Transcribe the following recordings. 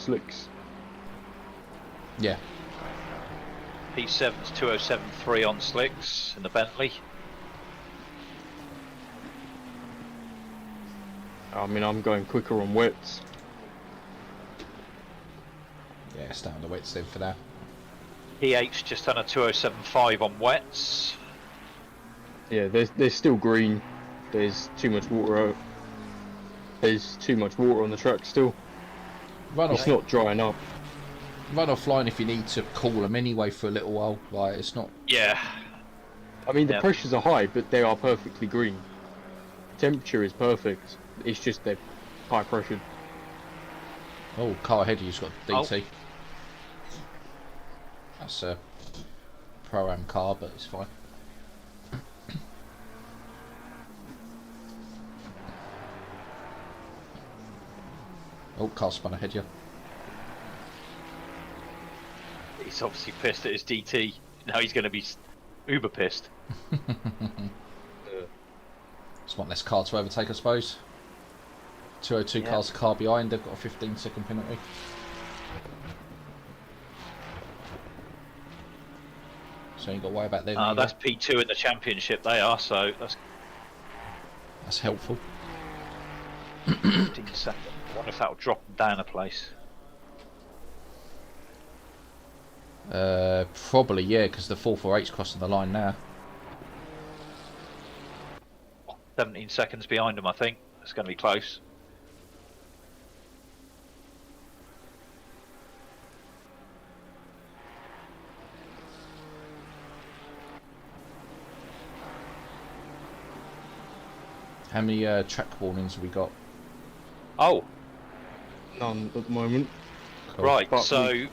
slicks. Yeah. P7's 2073 on slicks in the Bentley. I mean, I'm going quicker on wets. Yeah, stay on the wets then for now. PH just done a 2075 on wets. Yeah, there's still green. There's too much water. There's too much water on the track still. It's not drying up. Run offline if you need to cool them anyway for a little while. Like, it's not. Yeah. I mean, the pressures are high, but they are perfectly green. Temperature is perfect. It's just they're high pressured. Oh, car ahead of you's got DT. Oh. That's a Pro-Am car, but it's fine. Oh, car spun ahead you. He's obviously pissed at his DT. Now he's going to be uber pissed. Just one less car to overtake, I suppose. 202 cars a car behind. They've got a 15-second penalty. So you got to worry about them. That's P2 in the championship. They are, so that's helpful. 15 seconds. I wonder if that'll drop them down a place. Probably, yeah, because the 448's crossing the line now. 17 seconds behind them, I think. It's going to be close. How many track warnings have we got? Oh, none at the moment. Cool. Right, but so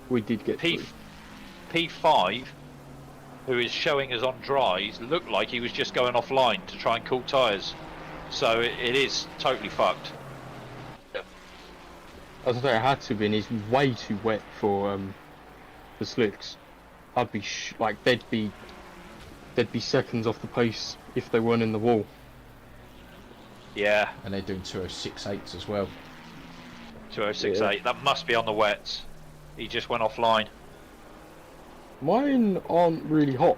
we did get P5, who is showing us on dries, looked like he was just going offline to try and cool tyres. So it is totally fucked. As I say, it had to be, and it's way too wet for the slicks. I'd be like they'd be seconds off the pace if they weren't in the wall. Yeah. And they're doing 206.8s as well. 206.8. Yeah. That must be on the wets. He just went offline. Mine aren't really hot.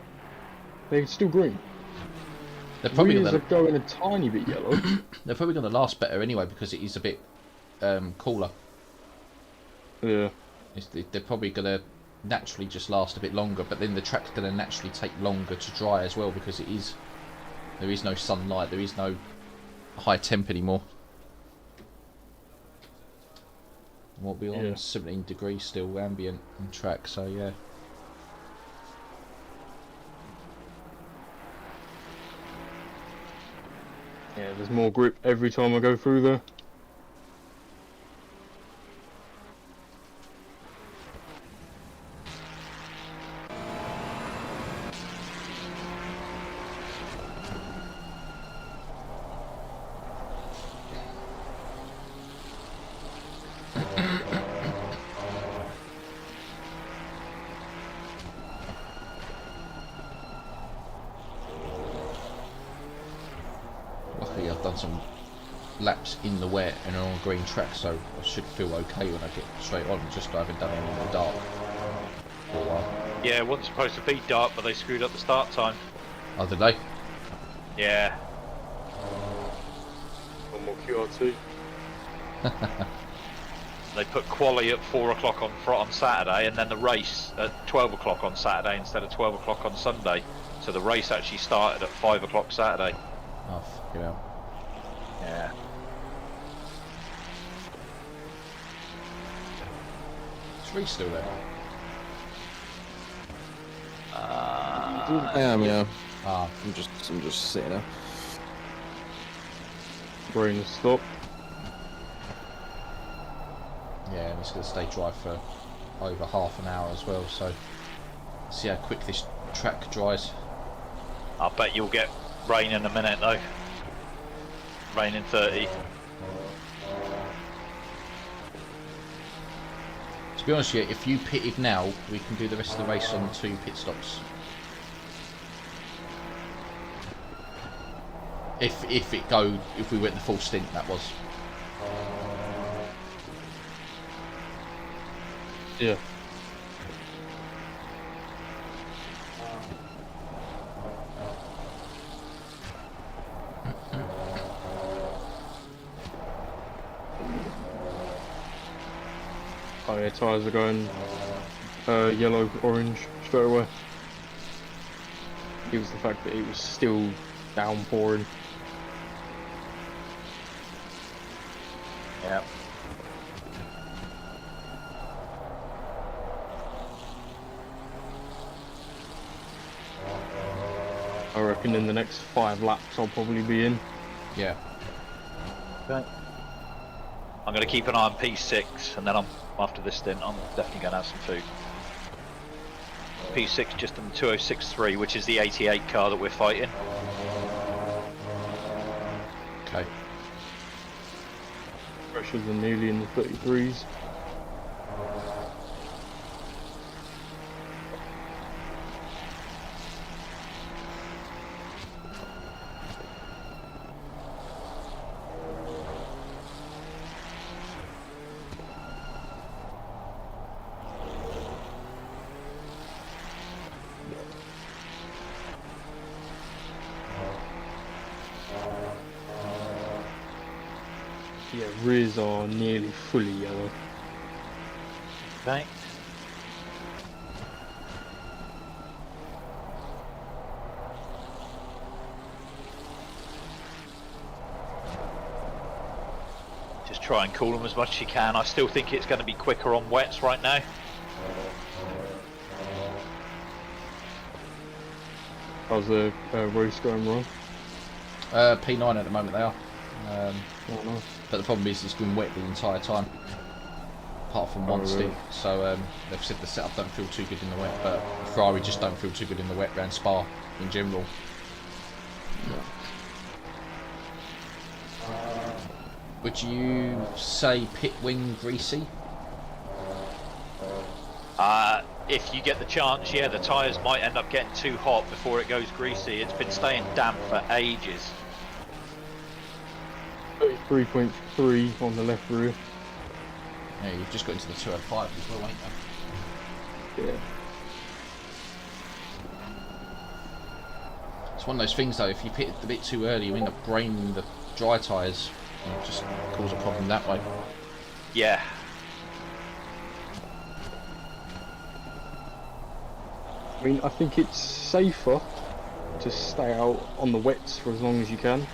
They're still green. They're probably going a tiny bit yellow. They're probably going to last better anyway because it is a bit cooler. Yeah. They're probably going to naturally just last a bit longer, but then the track's going to naturally take longer to dry as well because there is no sunlight, there is no high temp anymore. We'll be on 17 degrees still ambient on track, so yeah. Yeah, there's more grip every time I go through there. Luckily I've done some laps in the wet and on a green track, so I should feel okay when I get straight on, just I haven't done any in the dark for a while. Yeah, it wasn't supposed to be dark, but they screwed up the start time. Oh, did they? Yeah. One more QRT. They put quali at 4 o'clock on Saturday, and then the race at 12 o'clock on Saturday instead of 12 o'clock on Sunday. So the race actually started at 5 o'clock Saturday. Oh, fucking hell. Yeah. Is Reece still there? I am, yeah. Ah, I'm just sitting there. Brain has stopped. yeah, and it's going to stay dry for over half an hour as well, so see how quick this track dries. I bet you'll get rain in a minute though. Rain in 30. To be honest with you, if you pitted now, we can do the rest of the race on 2 pit stops. If we went the full stint, that was. Yeah. Oh yeah, tyres are going yellow, orange straight away. It was the fact that it was still downpouring. Yeah. I reckon in the next 5 laps I'll probably be in. Yeah. Okay. I'm going to keep an eye on P6, and then after this stint, I'm definitely going to have some food. P6 just in the 2063, which is the 88 car that we're fighting. Okay. Pressures are nearly in the 33s. Yeah, rears are nearly fully yellow. Okay. Just try and cool them as much as you can. I still think it's going to be quicker on wets right now. How's the race going wrong? P9 at the moment they are. Oh no. But the problem is it's been wet the entire time, apart from one Oh, stint. really? So they've said the setup don't feel too good in the wet, but Ferrari just don't feel too good in the wet around Spa in general. Would you say pit wing greasy? If you get the chance, yeah, the tyres might end up getting too hot before it goes greasy. It's been staying damp for ages. 33.3 on the left rear. Yeah, you've just got into the 205 as well, ain't you? Yeah. It's one of those things though, if you pit a bit too early, you end up graining the dry tyres, and it just cause a problem that way. Yeah. I mean, I think it's safer to stay out on the wets for as long as you can.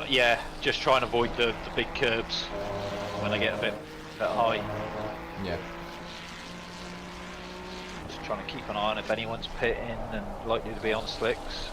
Yeah, just try and avoid the big curbs when they get a bit high. Yeah. Just trying to keep an eye on if anyone's pitting and likely to be on slicks.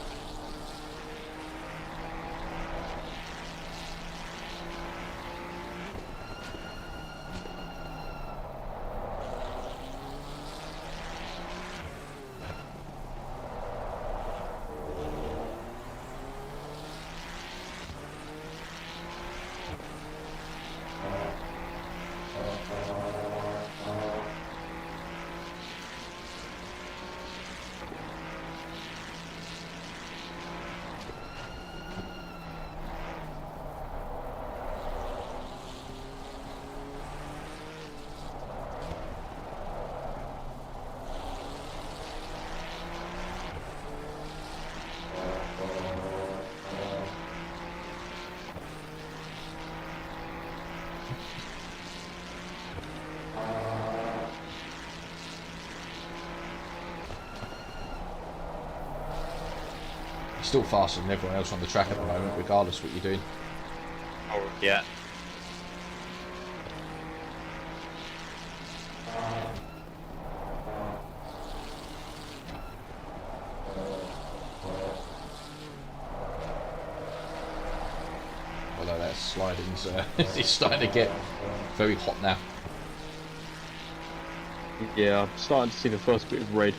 You're still faster than everyone else on the track at the moment, regardless of what you're doing. Yeah. Although that sliding's it's starting to get very hot now. Yeah, I'm starting to see the first bit of red.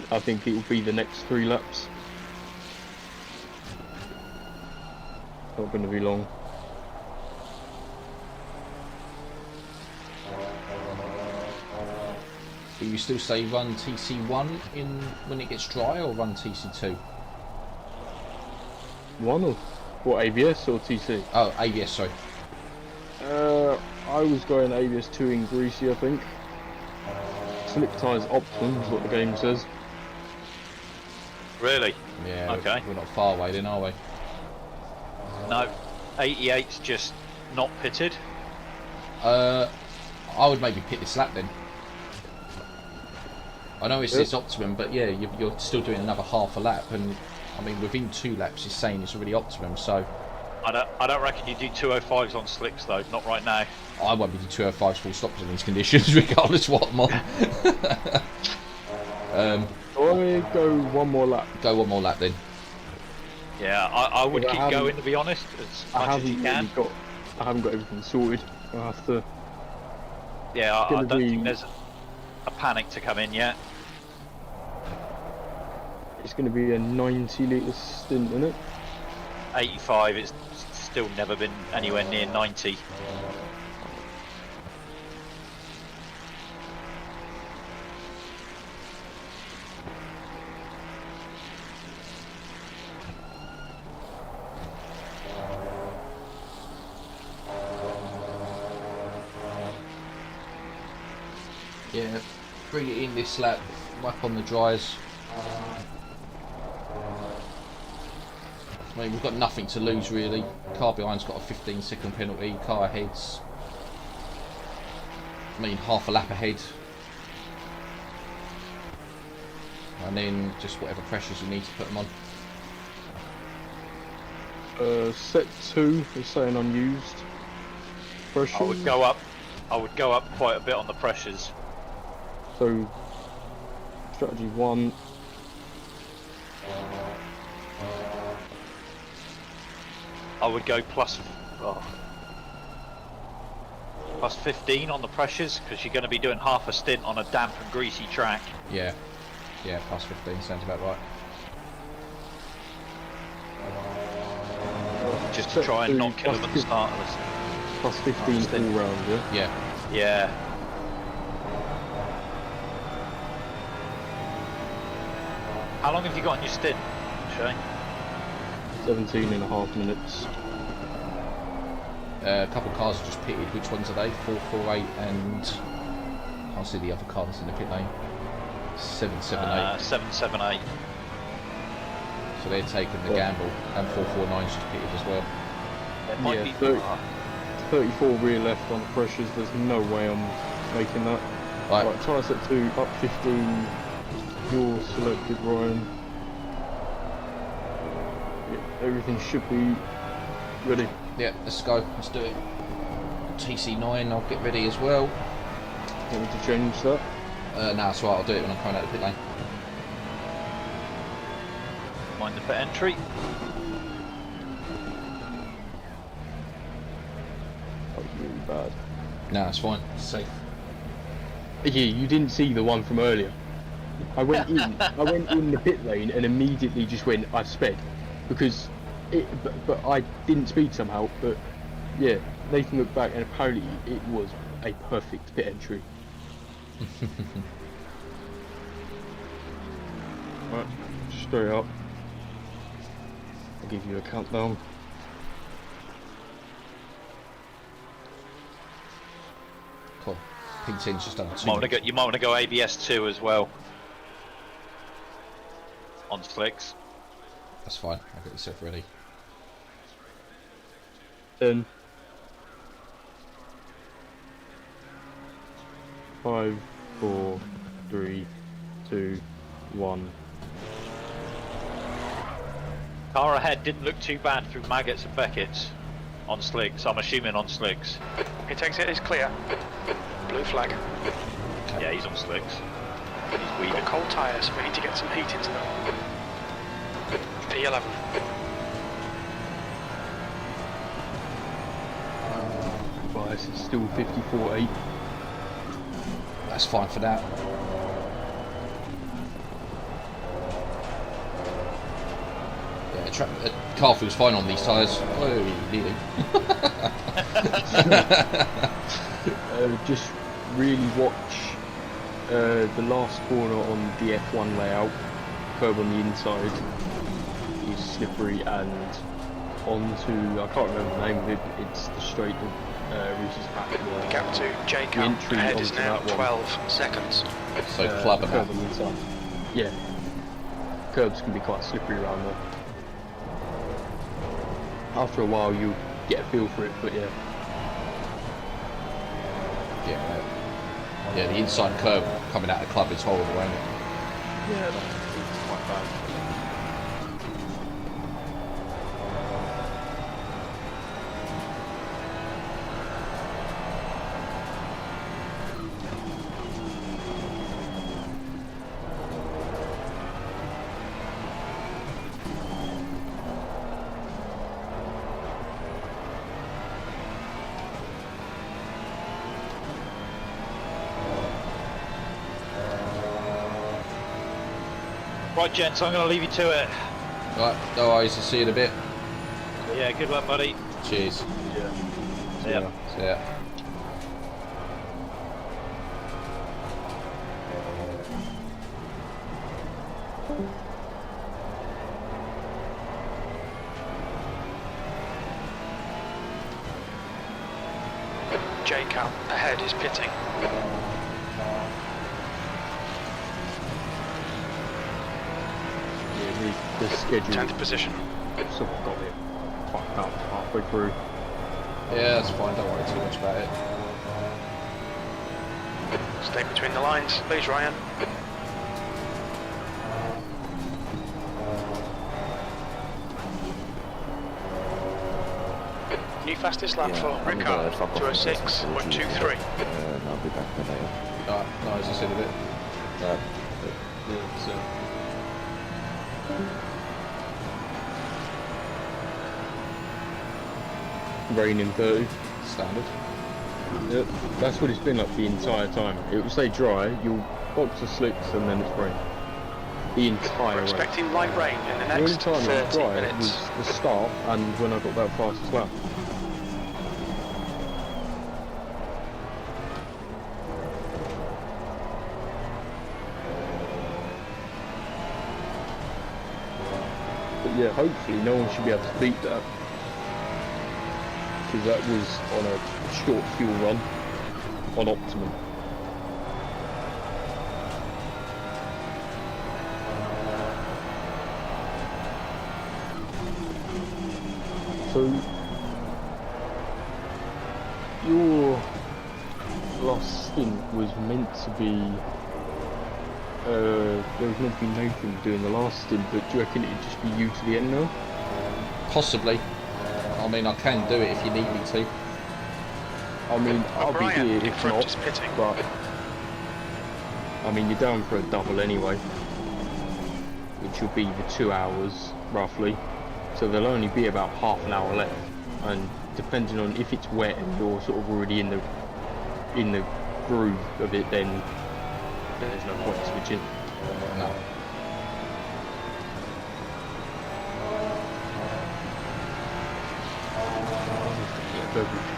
I think it will be the next 3 laps. Not going to be long. Do you still say run TC1 in when it gets dry, or run TC2? One or what, ABS or TC? Oh, ABS, sorry. I was going ABS 2 in greasy, I think. Slick tyres optimum is what the game says. Really? Yeah. Okay. We're not far away then, are we? No. 88's just not pitted. I would maybe pit this lap then. I know it says optimum, but yeah, you're still doing another half a lap, and I mean within 2 laps it's saying it's already optimum. So I don't reckon you do 205s on slicks though. Not right now. I won't be doing 205s full stops in these conditions, regardless what I'm on. I go one more lap. Go one more lap then. Yeah, I would Because keep going, to be honest, as much as you can. I haven't got everything sorted. I have to. Yeah, I gonna don't be- think there's a panic to come in yet. It's going to be a 90 litre stint in it. 85, it's still never been anywhere near 90. Yeah, bring it in this lap, whack on the dryers. I mean, we've got nothing to lose really. Car behind's got a 15-second penalty, car ahead's, I mean, half a lap ahead. And then just whatever pressures you need to put them on. Set 2 is saying unused. Pressure. I would go up quite a bit on the pressures. So, strategy 1. I would go plus 15 on the pressures, because you're going to be doing half a stint on a damp and greasy track. Yeah, yeah, plus 15 sounds about right. Just to try and not kill them at the start of this. Plus 15 all round, yeah? Yeah, Yeah. How long have you got on your stint, Shay? 17 and a half minutes. a couple of cars have just pitted. Which ones are they? 448 and I can't see the other cars in the pit lane. 778. 778. So they're taking the gamble, and 449's just pitted as well. It might Yeah, be 34 rear left on the pressures. There's no way I'm making that. Right, tyre set 2, up 15. You're selected, Ryan. Yeah, everything should be ready. Yeah, let's go. Let's do it. TC9, I'll get ready as well. Want me to change that? No, that's right. I'll do it when I'm coming out of the pit lane. mind the pit entry. That was really bad. No, it's fine. It's safe. Yeah, you didn't see the one from earlier. I went in the pit lane and immediately just went, I've sped. Because but I didn't speed somehow, but yeah, Nathan looked back and apparently it was a perfect pit entry. Right, straight up. I'll give you a countdown. Cool. P10's just done 2 You might want to go ABS 2 as well. On slicks. That's fine. I'll get yourself ready. 10. 5, 4, 3, 2, 1. Car ahead didn't look too bad through Maggots and Beckett's on slicks. I'm assuming on slicks. He takes it, it's clear. Blue flag. Okay. Yeah, he's on slicks. He's We've weaving. got cold tyres, we need to get some heat into them. P11. Bias is still 54.8. That's fine for that. Yeah, car feels fine on these tyres. Oh, nearly. Just really watch the last corner on the F1 layout. Curb on the inside is slippery, and onto, I can't remember the name of it, it's the straight that Reese's back were to J the count. entry Ahead onto is now that one. 12 seconds. So club and curb that. on the inside. Yeah. Curbs can be quite slippery around there. After a while, you get a feel for it, but yeah. Yeah, the inside curb coming out of the club is horrible, isn't it? Yeah, that's quite bad. Right, gents, I'm going to leave you to it. Right, no worries, I'll see you in a bit. Yeah, good luck, buddy. Cheers. Yeah. See ya. See ya. J count. Ahead is pitting. Yeah, the schedule 10th position. sort of got it fucked up halfway through. Yeah, that's fine, don't worry too much about it. Stay between the lines, please, Ryan. New fastest lap Yeah, for I'm Ricard, gonna fuck off 206.23. and I'll be back in a later. Alright, nice, I'll see you in a bit. Yeah, so raining 30. Standard. Yep, that's what it's been like the entire time. It will stay dry, you'll box the slicks and then it's rain. The entire We're race. expecting light rain in the The only next time it was 30 dry minutes. was the start and when I got that fastest lap. But yeah, hopefully no one should be able to beat that. Because that was on a short fuel run on optimum. So your last stint was meant to be there was meant to be Nathan doing the last stint, but do you reckon it'd just be you to the end now? Possibly. I mean, I can do it if you need me to. I mean, I'll be O'Brien here in if front not, is pitting. but I mean, you're down for a double anyway, which will be the 2 hours roughly. So there'll only be about half an hour left, and depending on if it's wet and you're sort of already in the groove of it, then there's no point switching. No. Yeah, beverage.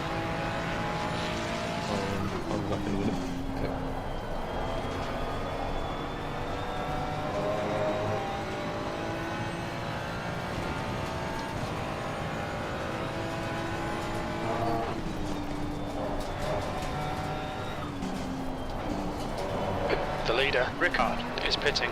I'll be back in a minute. Okay. The leader, Ricard, is pitting.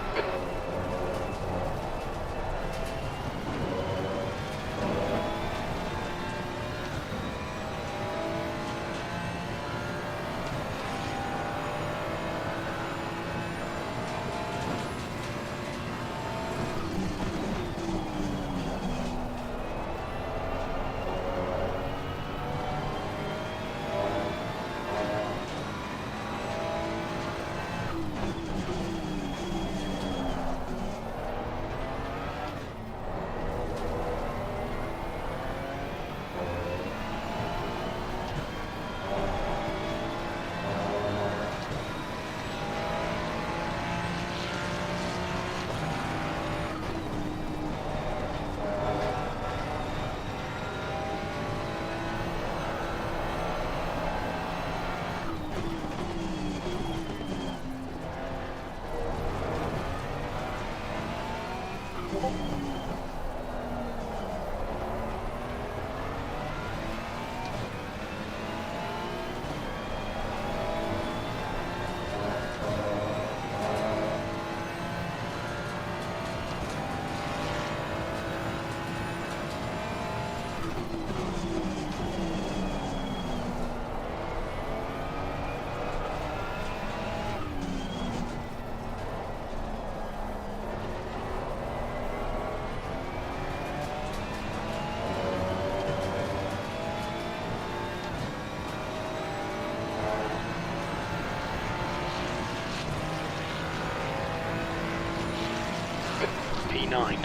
P9.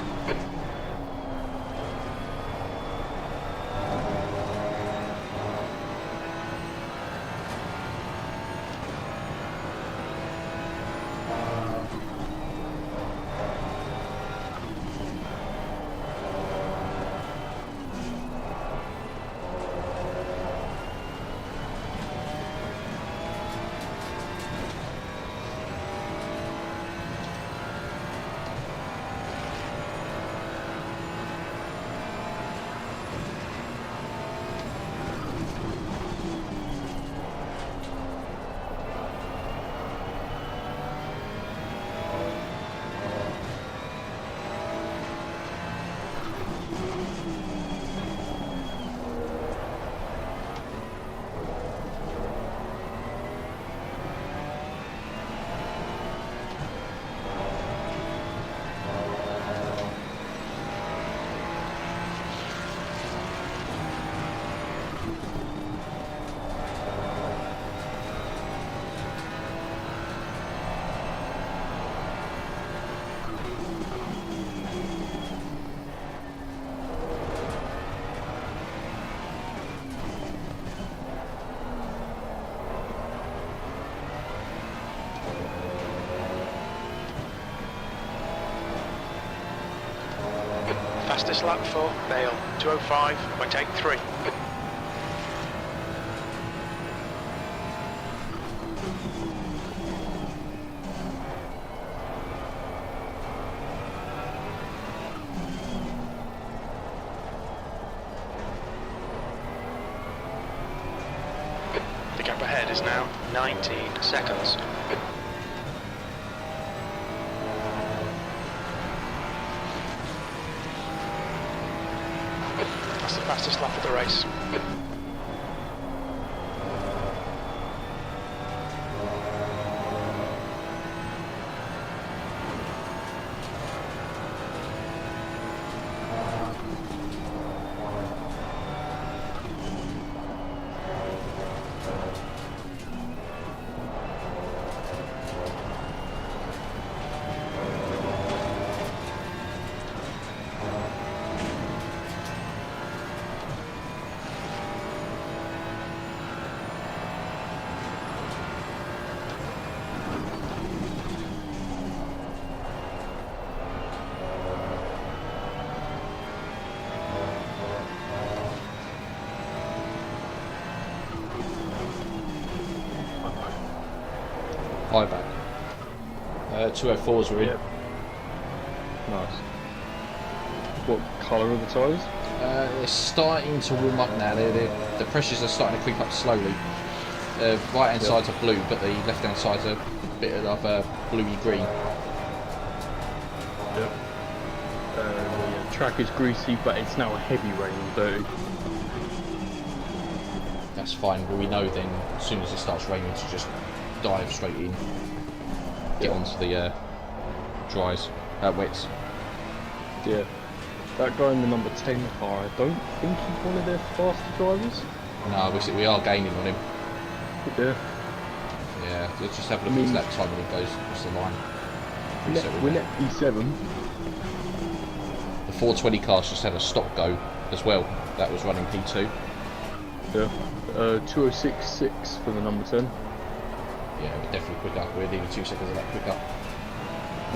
Fastest lap for Bale, 2:05.83. The gap ahead is now 19 seconds. That's the fastest lap of the race. High back. 204s were in. Yeah. Nice. What colour are the tyres? They're starting to warm up now. The pressures are starting to creep up slowly. The right hand sides are blue, but the left hand sides are a bit of bluey green. Yep. The track is greasy, but it's now a heavy rain on 30. That's fine. Well, we know then as soon as it starts raining to just dive straight in, get onto the dries, wets. Yeah. That guy in the number 10 car, I don't think he's one of their faster drivers. No, we are gaining on him. Yeah. Yeah, let's just have a look at his lap time when he goes across the line. We're at P7. The 420 cars just had a stop go as well. That was running P2. Yeah. 206.6 for the number 10. Yeah, we're definitely quicker. We're nearly 2 seconds of that quicker.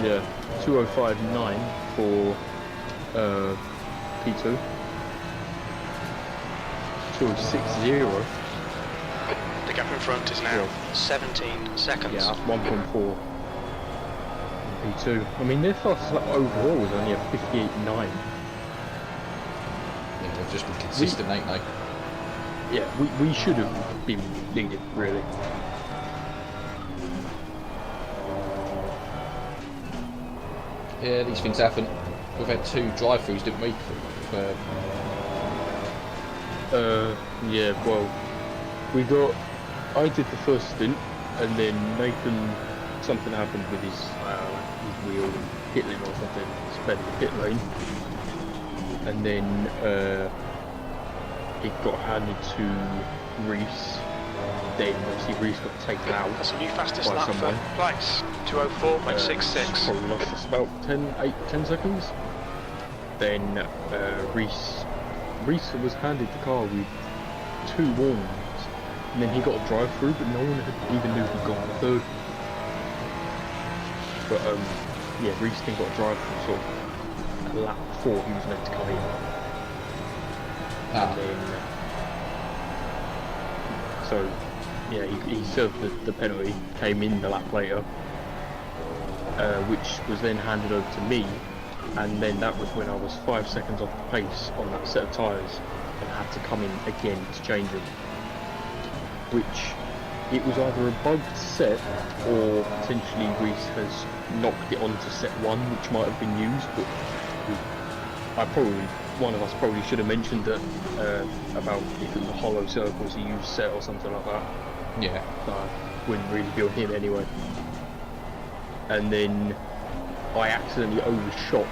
Yeah. 205.9 for P2. 206.0. The gap in front is now 17 seconds. Yeah, 1.4. P2. I mean, their fastest lap overall was only a 58.9. Yeah, they've just been consistent, ain't they? Yeah, we should have been leading, really. Yeah, these things happen. We've had 2 drive-throughs, didn't we? For Yeah, well, I did the first stint, and then Nathan, something happened with his wheel and pit lane or something, sped the pit lane, and then it got handed to Reese. Then obviously Reese got taken out. That's a new fastest by lap for someone. place. 2:04.66. Probably lost us about 10 seconds. Then Reese was handed the car with 2 warnings, and then he got a drive through, but no one even knew he got a third. But yeah, Reese then got a drive through sort of a lap before he was meant to come in. And then, so yeah, he served the penalty, came in the lap later, which was then handed over to me, and then that was when I was 5 seconds off the pace on that set of tyres and had to come in again to change them. Which, it was either a bugged set or potentially Reese has knocked it onto set 1, which might have been used, but one of us probably should have mentioned that about if it was a hollow circles he used set or something like that. Yeah. Wouldn't really be on him anyway. And then I accidentally overshot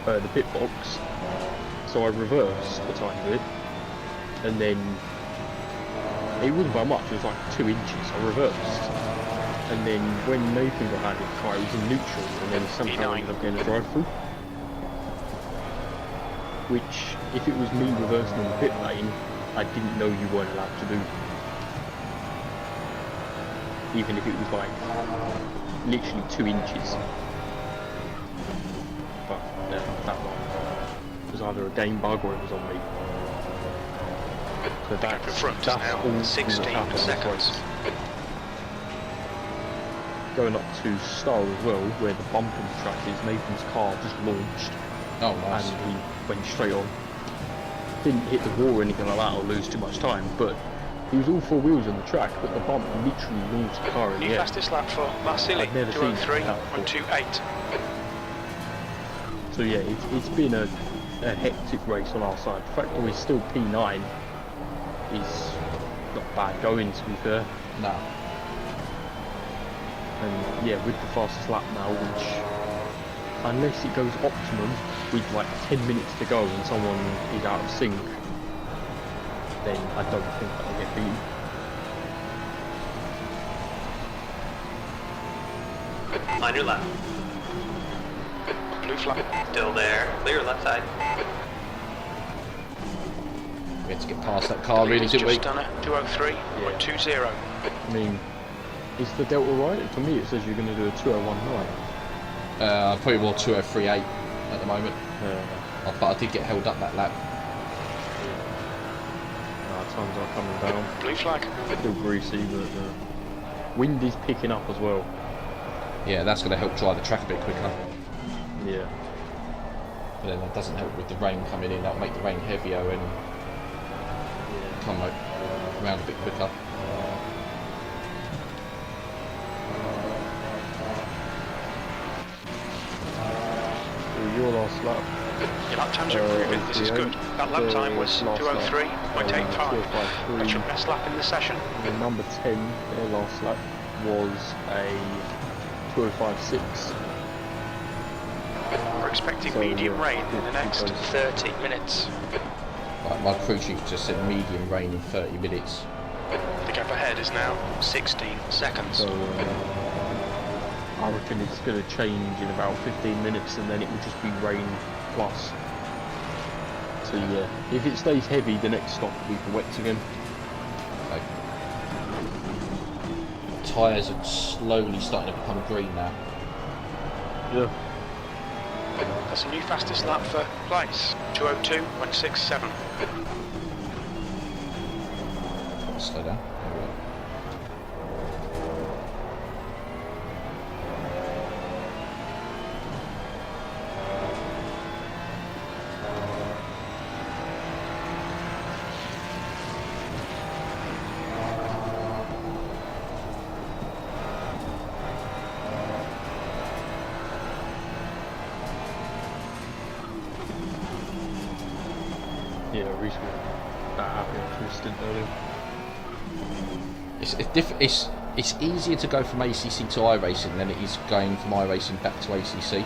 the pit box, so I reversed a tiny bit, and then it wasn't by much, it was like 2 inches. I reversed, and then when Nathan got handed the car, it was in neutral, and then somehow ended up getting a drive-through. Which, if it was me reversing in the pit lane, I didn't know you weren't allowed to do. Even if it was like literally 2 inches. But that one was either a game bug or it was on me. So Gap in front is that's now all 16 that happened. seconds. Going up to Star as well, where the bump in the track is, Nathan's car just launched. Oh, nice. And he went straight on. Didn't hit the wall or anything like that or lose too much time, but he was all 4 wheels on the track, but the bump literally launched the car in the New air. fastest lap for Marsili. I've never seen that before. 2:03.28. So yeah, it's been a hectic race on our side. The fact that we're still P9 is not bad going, to be fair. No. And yeah, with the fastest lap now, which, unless it goes optimum with like 10 minutes to go and someone is out of sync, then I don't think that will get beaten. On your left. Blue flag. Still there. Clear left side. We had to get past that car, really, didn't we? Just done a 2:03.20. I mean, is the Delta right? For me it says you're going to do a 2019. Probably more 2038 at the moment. But I did get held up that lap. Times are coming down. Blue flag. Still greasy, but wind is picking up as well. Yeah, that's going to help dry the track a bit quicker. Yeah. But then that doesn't help with the rain coming in. That'll make the rain heavier and come around a bit quicker. Your last lap. Your lap times are improving. This is good. That lap time was 2:03.85. That's your best lap in the session. The number 10, their last lap, was a 2:05.6. We're expecting medium rain in the next 30 minutes. Right, my crew chief just said medium rain in 30 minutes. The gap ahead is now 16 seconds. So I reckon it's going to change in about 15 minutes and then it will just be rain plus. So yeah, if it stays heavy, the next stop will be for wets again. Okay. Tyres are slowly starting to become green now. Yeah. That's a new fastest lap for place. 2:02.67. Slow down. Yeah, Reese will happy after his stint earlier. It's easier to go from ACC to iRacing than it is going from iRacing back to ACC.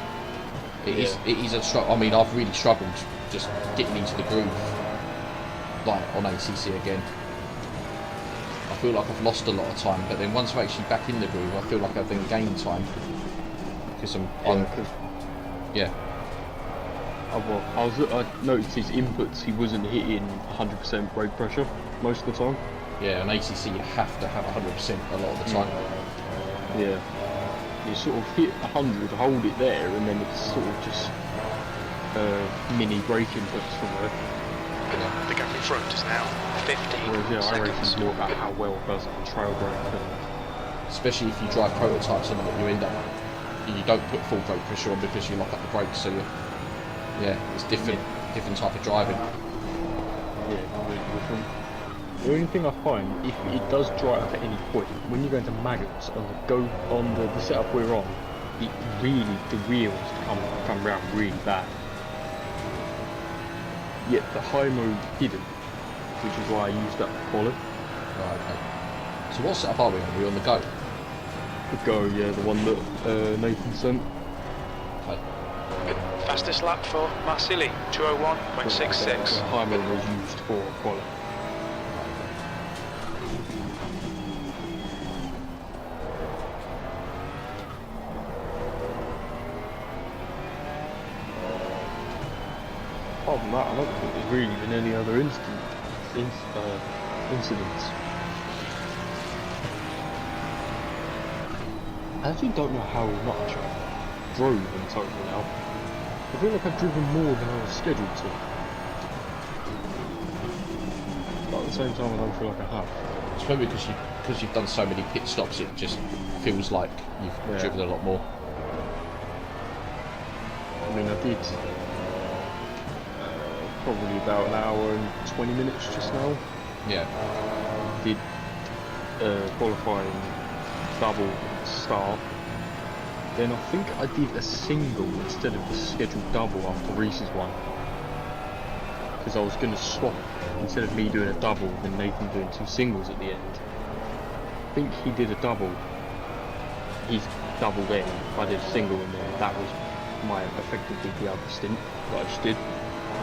It is a struggle. I mean, I've really struggled just getting into the groove, like on ACC again. I feel like I've lost a lot of time, but then once I'm actually back in the groove, I feel like I've then gained time because I noticed his inputs. He wasn't hitting 100% brake pressure most of the time. Yeah, on ACC you have to have 100% a lot of the time. Yeah. You sort of hit 100, hold it there, and then it's sort of just mini brake inputs from there. The gap in front is now 15 Whereas, yeah, seconds. iRacing's more about how well it does trail brake. Especially if you drive prototypes on it, you end up you don't put full brake pressure on because you lock up the brakes. So it's different type of driving. Yeah, completely different. The only thing I find, if it does dry up at any point, when you go into maggots on the setup we're on, it really, the wheels come round really bad. Yet the high mode didn't, which is why I used that for quali. Right, okay. So what setup are we on? Are we on the go? The Go, yeah, the one that Nathan sent. Okay. Fastest lap for Marsili, 201.66. The high mode was used for quali. Apart from that, I don't think there's really been any other incidents. I actually don't know how much I drove in total now. I feel like I've driven more than I was scheduled to. But at the same time, I don't feel like I have. It's probably because you've done so many pit stops, it just feels like you've driven a lot more. I mean, I did probably about an hour and 20 minutes just now. Yeah. Did qualifying double at the start. Then I think I did a single instead of the scheduled double after Reese's one. Because I was going to swap, instead of me doing a double, then Nathan doing two singles at the end. I think he did a double. He's double then. I did a single and then that was my effectively the other stint that I just did.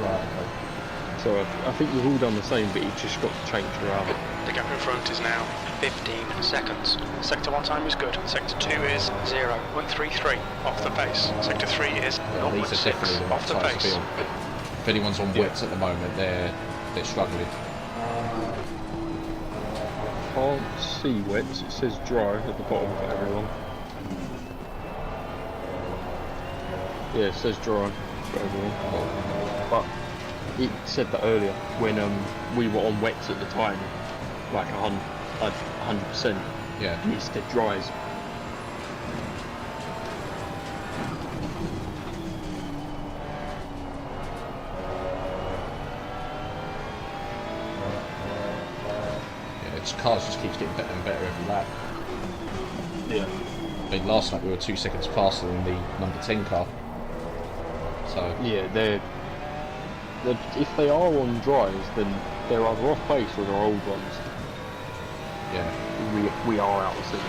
Right, okay. So I think we've all done the same, but it just got changed around. The gap in front is now 15 seconds. Sector 1 time is good. Sector 2 is 0.33 off the pace. Sector 3 is These are definitely 0.6 the off the right types pace. to be on. If anyone's on wets at the moment, they're struggling. Can't see wets, it says dry at the bottom for everyone. Yeah, it says dry for everyone. But it said that earlier when we were on wets at the time, like 100%. Yeah. It said dries. Cars just keeps getting better and better every lap. Yeah. I mean, last night we were 2 seconds faster than the number 10 car. So Yeah, they're if they are on dries, then they're either off pace or they're old ones. yeah, We are out of sync.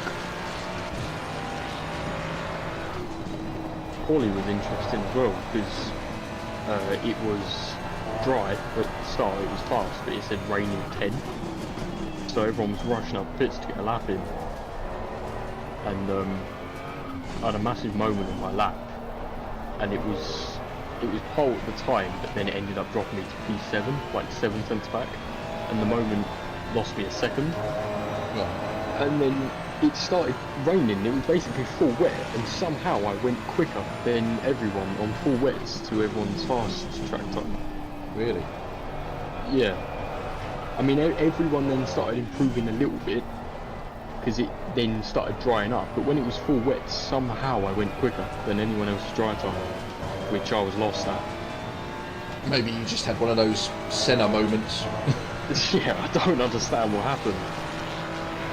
Quali was interesting as well because it was dry at the start, it was fast, but it said raining 10. So everyone was rushing up pits to get a lap in. And I had a massive moment on my lap. And it was pole at the time, but then it ended up dropping me to P7, like 7 cents back. And the moment lost me a second. right. And then it started raining, it was basically full wet, and somehow I went quicker than everyone on full wets to everyone's fast track time. Really? Yeah. I mean, everyone then started improving a little bit, because it then started drying up, but when it was full wet, somehow I went quicker than anyone else's dry time, which I was lost at. Maybe you just had one of those Senna moments. Yeah, I don't understand what happened.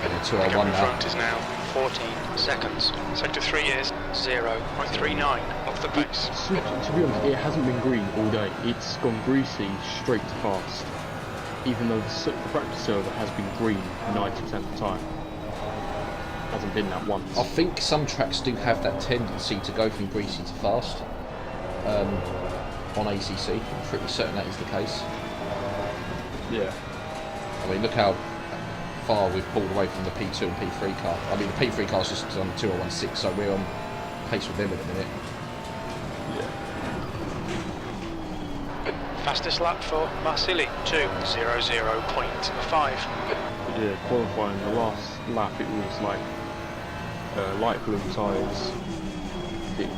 Yeah, The 201 gap in now. front is now 14 seconds. Sector 3 is 0.39 off the pace. To be honest, it hasn't been green all day. It's gone greasy straight to fast. even though the practice server has been green 90% of the time. Hasn't been that once. I think some tracks do have that tendency to go from greasy to fast on ACC. I'm pretty certain that is the case. Yeah. I mean, look how far we've pulled away from the P2 and P3 car. I mean, the P3 car's just on 2016, so we're on pace with them in a minute. Yeah. Fastest lap for Marsili, 2:00.5. Yeah, qualifying the last lap, it was like light blue tyres. It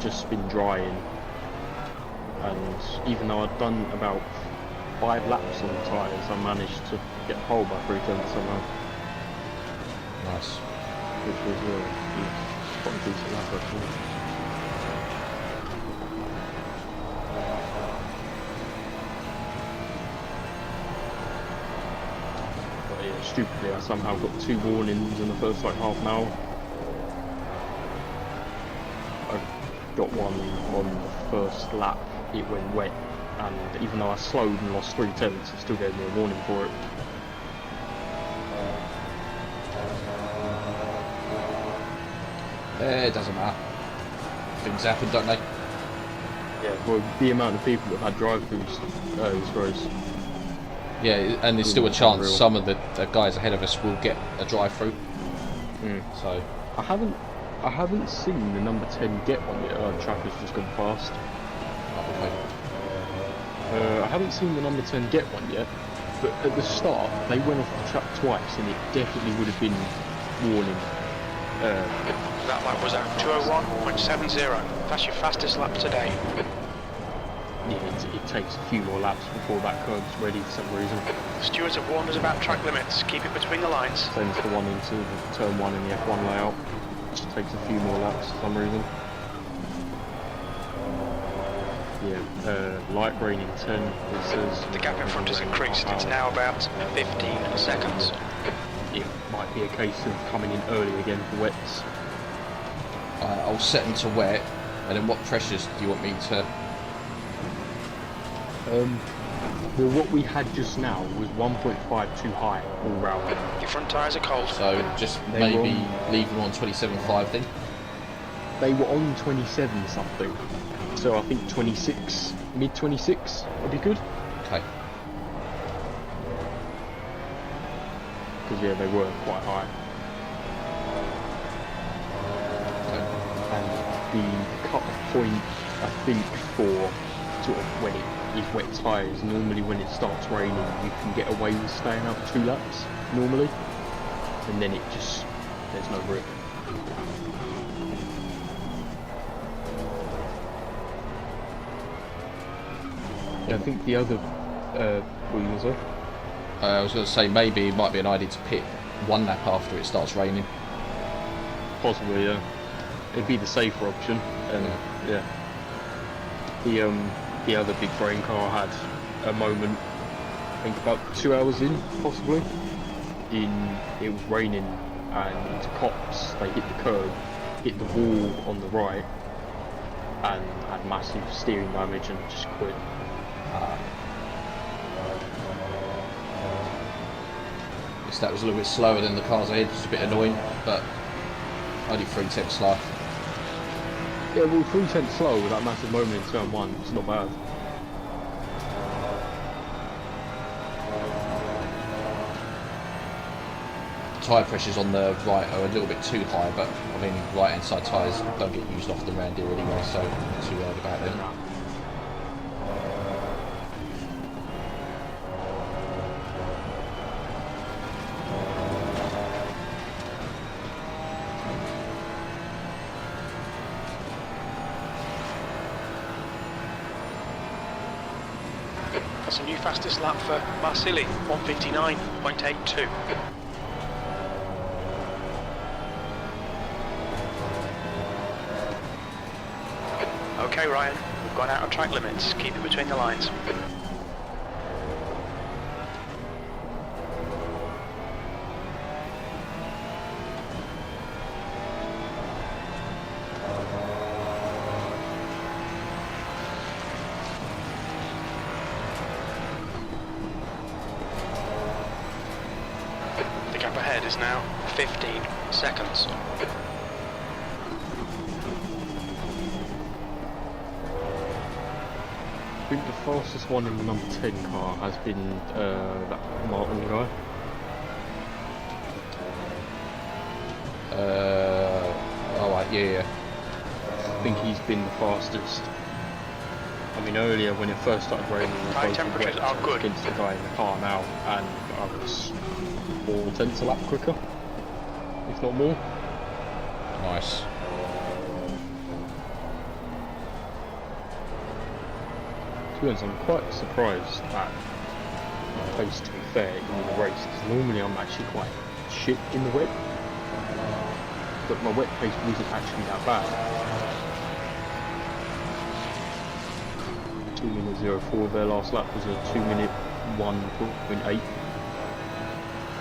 just been drying, and even though I'd done about 5 laps on the tyres, I managed to get pole by 3/10 somehow. Nice. Which was quite a decent lap actually. But yeah, stupidly I somehow got 2 warnings in the first like half an hour. I got one on the first lap, it went wet, and even though I slowed and lost 3/10, it still gave me a warning for it. It doesn't matter. Things happen, don't they? Yeah, well, the amount of people that had drive-throughs is gross. Yeah, and there's still a chance some of the guys ahead of us will get a drive-through. So I haven't seen the number 10 get one yet. The track has just gone fast. okay. I haven't seen the number 10 get one yet, but at the start they went off the track twice, and it definitely would have been warning. That lap was at 2:01.70. That's your fastest lap today. Yeah, it takes a few more laps before that curve's ready for some reason. The stewards have warned us about track limits. Keep it between the lines. Same as the one into the turn 1 in the F1 layout. It just takes a few more laps for some reason. Yeah, light green in 10. It says The gap in front has increased. It's now about 15 seconds. It might be a case of coming in early again for wets. I'll set them to wet, and then what pressures do you want me to? Well, what we had just now was 1.5 too high all round. Your front tyres are cold. So just They maybe were leave them on 27.5 then. They were on 27 something, so I think 26, mid 26 would be good. Okay. Because yeah, they were quite high. Okay. And the cut-off point, I think, for sort of when it is wet tyres, normally when it starts raining, you can get away with staying out 2 laps normally, and then it just, there's no rip. Yeah, I think the other, what were you going to say? I was going to say maybe it might be an idea to pit 1 lap after it starts raining. Possibly, yeah. It'd be the safer option, and yeah. The other big brain car had a moment, I think about 2 hours in, possibly. It was raining, and cops, they hit the curb, hit the wall on the right, and had massive steering damage and just quit. Guess that was a little bit slower than the cars ahead, which is a bit annoying, but only 3/10 slow. Yeah, well, 3/10 slow with that massive moment in turn 1, it's not bad. Tyre pressures on the right are a little bit too high, but I mean, right hand side tyres don't get used often around here anyway, so not too worried about them. That's a new fastest lap for Marsili, 1:59.82. Okay, Ryan, we've gone out of track limits. Keep it between the lines. is now 15 seconds. I think the fastest one in the number 10 car has been that Martin guy. Yeah. I think he's been the fastest. I mean, earlier when it first started raining, Tire temperatures are good. against the guy in the car now, and I was 4/10 a lap quicker, if not more. Nice. To be honest, I'm quite surprised at my pace, to be fair, in the race, because normally I'm actually quite shit in the wet. But my wet pace wasn't actually that bad. 2:04. Their last lap was a 2-minute 1.8.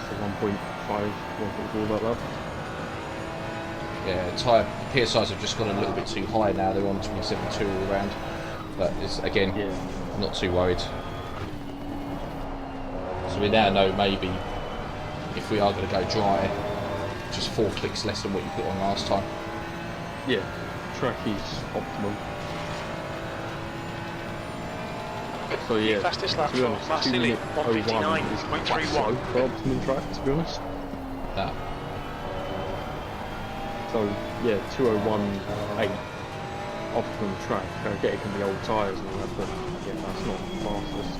So 1.5, 1.4 that lap. Yeah, tyre PSIs have just gone a little bit too high now. They're on 27.2 all around. But it's, again, Yeah. I'm not too worried. So we now know maybe if we are going to go dry, just 4 clicks less than what you put on last time. Yeah, track is optimum. So yeah, Fastest lap to be for honest, Marsili, 2:01 is quite slow 1:59.31. for optimum track, to be honest. That. So yeah, 2:01.8 optimum track. I get it can be old tyres and all that, but yeah, that's not the fastest.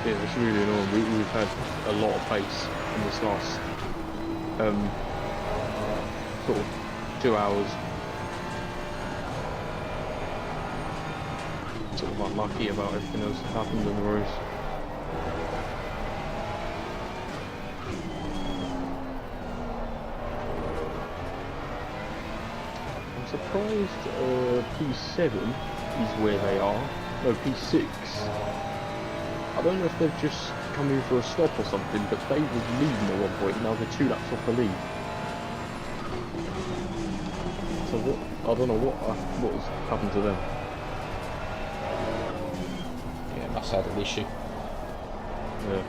Yeah, it's really annoying. We've had a lot of pace in this last sort of 2 hours. Sort of unlucky about everything else that happened in the race. I'm surprised P7 is where they are. No, P6. I don't know if they've just come in for a stop or something, but they was leading at one point, now they're 2 laps off the lead. So what? I don't know what has happened to them. Yeah, must have had an issue. Yeah.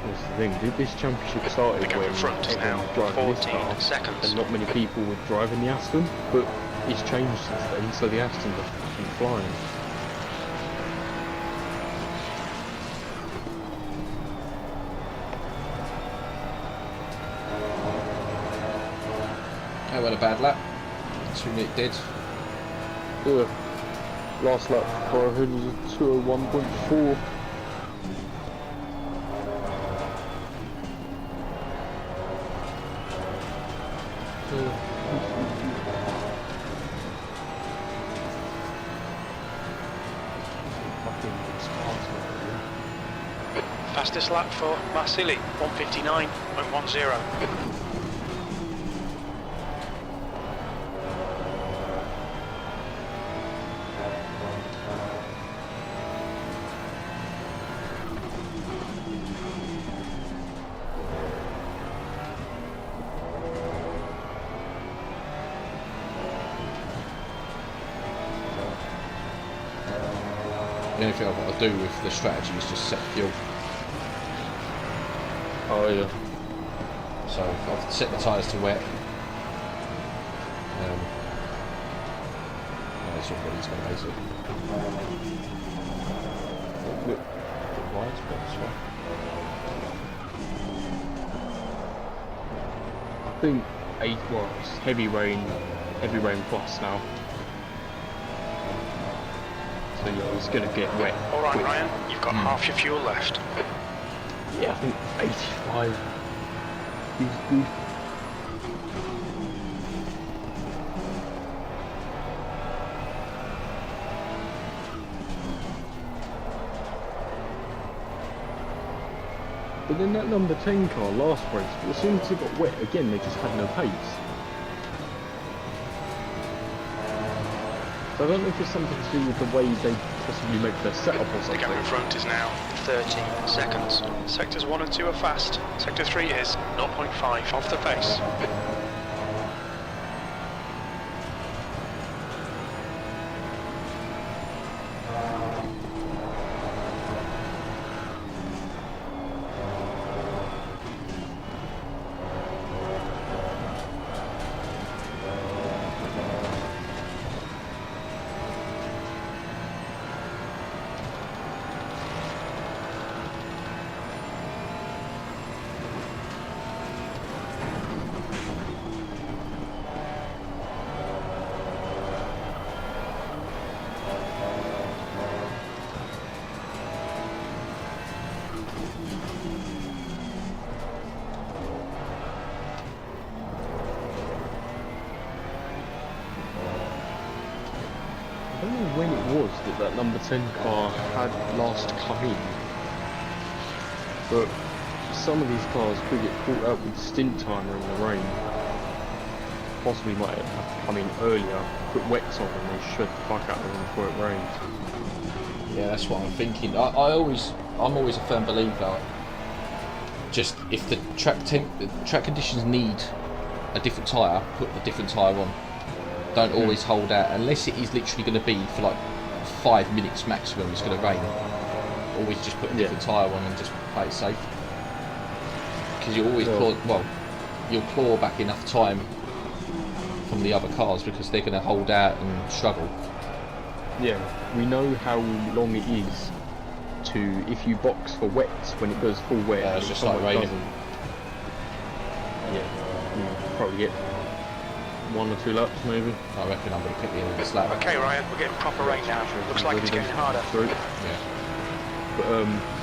That's the thing. This championship started The gap when in front is everyone now was driving this 14 car, seconds. and not many people were driving the Aston, but it's changed since then, so the Astons are fucking flying. That went a bad lap. 2-minute dead. Yeah. Last lap for a 2:01.4. Fastest lap for Marsili, 1:59.10. The only thing I've got to do with the strategy is just set fuel. Oh yeah. So I've set the tyres to wet. That's what he's going to basically. Bit wide, but it's fine. I think it's heavy rain plus now. So yeah, it's gonna get wet. Alright quick. Ryan, you've got half your fuel left. Yeah, I think 85 is good. But then that number 10 car last race, as soon as it got wet again, they just had no pace. So I don't know if it's something to do with the way they possibly make their setup or The something. gap in front is now 30 seconds. Sectors 1 and 2 are fast. Sector 3 is 0.5 off the pace. don't know when it was that number 10 car had last come in, but some of these cars could get caught up with stint timer in the rain. Possibly might have to come in earlier, put wets on, and they shred the fuck out of them before it rains. Yeah, that's what I'm thinking. I'm always a firm believer. Just if the track conditions need a different tyre, put a different tyre on. Don't always hold out unless it is literally going to be for like 5 minutes maximum. It's going to rain. Always just put a different tyre on and just play it safe. Because you always you'll claw back enough time from the other cars because they're going to hold out and struggle. Yeah, we know how long it is to, if you box for wets when it goes full wet. It's just like raining. Yeah, you probably get 1 or 2 laps maybe. I reckon I'm going to pick the end of this lap. Okay, Ryan, we're getting proper rain now. Looks like it's getting harder. Yeah. But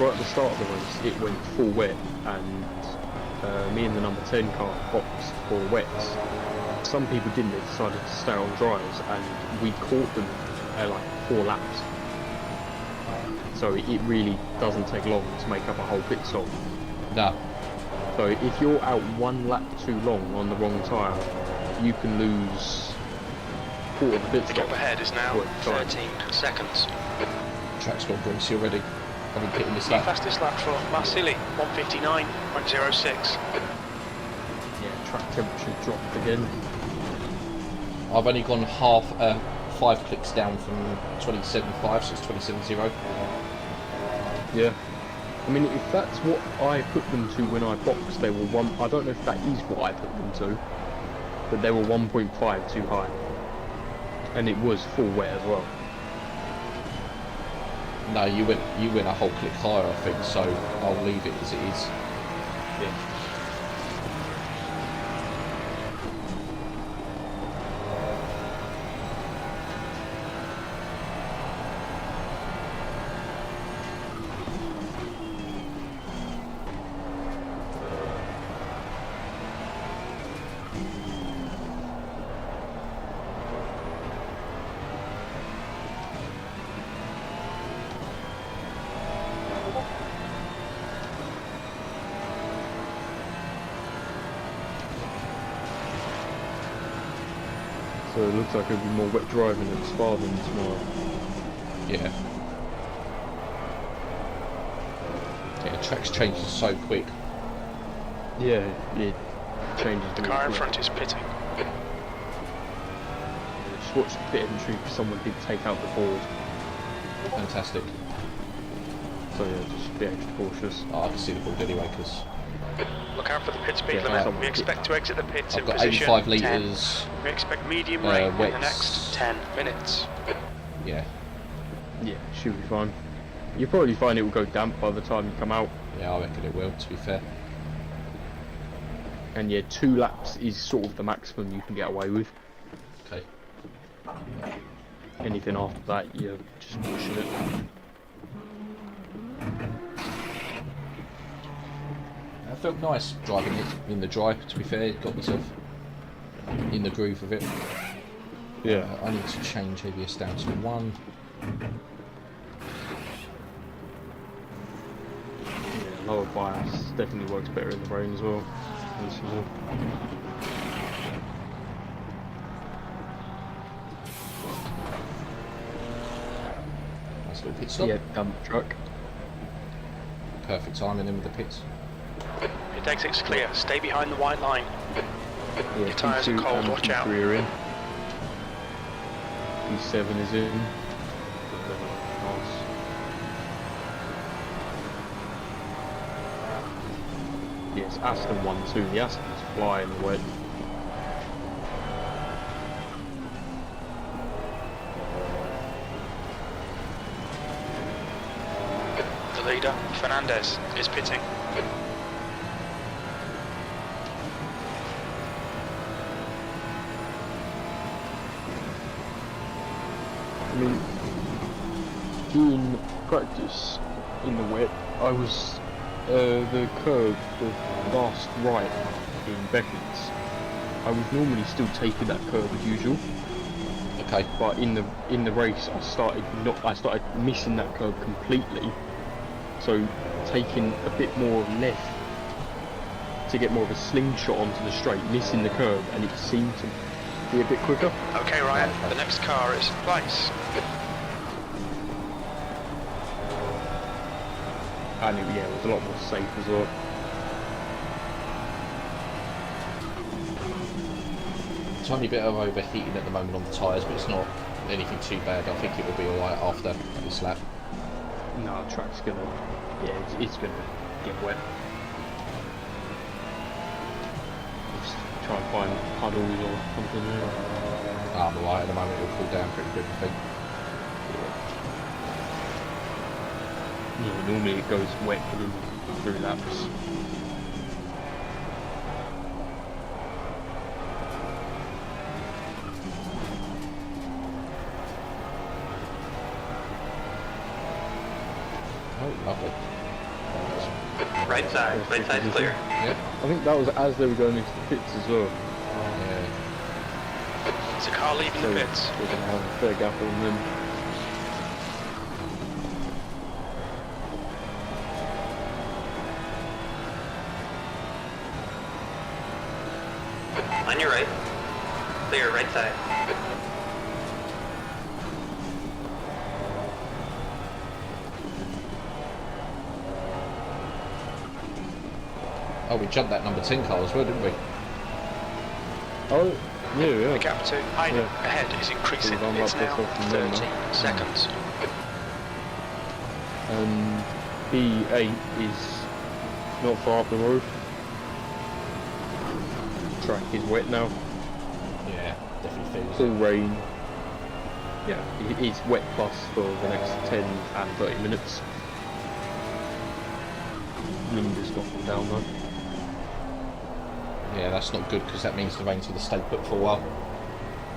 right at the start of the race, it went full wet, and me and the number 10 car boxed for wets. Some people didn't, they decided to stay on dries, and we caught them at like 4 laps. So it really doesn't take long to make up a whole pit stop. No. So if you're out 1 lap too long on the wrong tyre, you can lose quarter of the pit The stop. gap ahead is now 13 seconds. Track's got greasy already. I've been pitting this The lap. fastest lap for Marsili, 1:59.06. Yeah, track temperature dropped again. I've only gone 5 clicks down from 27.5, so it's 27.0. Yeah. I mean, if that's what I put them to when I boxed, they were I don't know if that is what I put them to, but they were 1.5 too high. And it was full wet as well. No, you went a whole click higher, I think, so I'll leave it as it is. Yeah. So it looks like it'll be more wet driving at Spa than tomorrow. Yeah. Yeah, the track's changing so quick. Yeah, it changes. The car in front is pitting. Just watch the pit entry because someone did take out the board. Fantastic. So yeah, just be extra cautious. Oh, I can see the board anyway because Look out for the pit speed Yeah, limit. We expect to exit the pits I've in got position 85 10. litres. We expect medium rain in the wets. next 10 minutes. Yeah. Yeah, should be fine. You'll probably find it will go damp by the time you come out. Yeah, I reckon it will, to be fair. And yeah, 2 laps is sort of the maximum you can get away with. Okay. Anything after that, you're just pushing it. It felt nice driving it in the dry, to be fair. Got myself in the groove of it. Yeah. I need to change ABS down to 1. Yeah, lower bias definitely works better in the rain as well. Nice little pit stop. Yeah, dump truck. Perfect timing in with the pits. Pit exit's clear. Stay behind the white line. Yeah, Your tyres are P2 cold, and watch out. P3 are in. P7 is in. Yes, Aston 1-2. The Aston's flying wet. The leader, Fernandez, is pitting. I mean, in practice, in the wet, I was the curve, the last right in Beckett's. I would normally still take that curve as usual, Okay. But in the race, I started missing that curve completely. So taking a bit more left to get more of a slingshot onto the straight, missing the curve, and it seemed to be a bit quicker. Okay, Ryan, the next car is place. And it was a lot more safe as well. Tiny bit of overheating at the moment on the tyres, but it's not anything too bad. I think it will be alright after this lap. No, the track's gonna, it's gonna get wet. Just try and find puddles or something there. I'm alright at the moment, it'll cool down pretty quick, I think. Yeah, normally it goes wet within 3 laps. Oh, lovely. Right side's clear. Yeah. I think that was as they were going into the pits as well. Yeah. There's a car leaving So the pits. we're going to have a fair gap on them. On your right. Clear, right side. Oh, we jumped that number 10 car as well, didn't we? Oh, yeah. The gap to Heine Yeah. ahead is increasing. So we've It's now unlocked ourselves from them 30 now. seconds. B8 is not far up the road. Track is wet now. Yeah, definitely It's feels all rain. Yeah, it's wet plus for the next 10 and 30 minutes. Wind has got them down though. Yeah, that's not good because that means the rain's going to stay put for a while.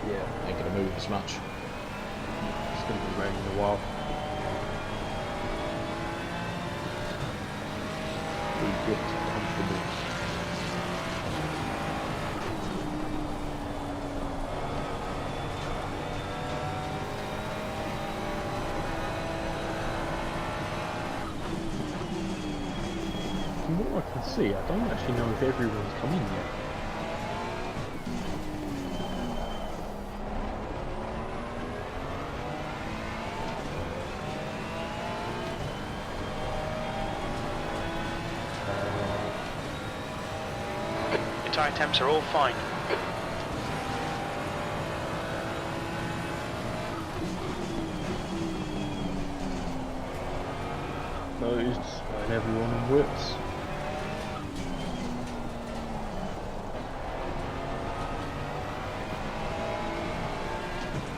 Yeah, Ain't going to move as much. it's going to be raining a while. We get comfortable. From what I can see, I don't actually know if everyone's come in yet. Your tyre temps are all fine. Closed, and everyone on whips.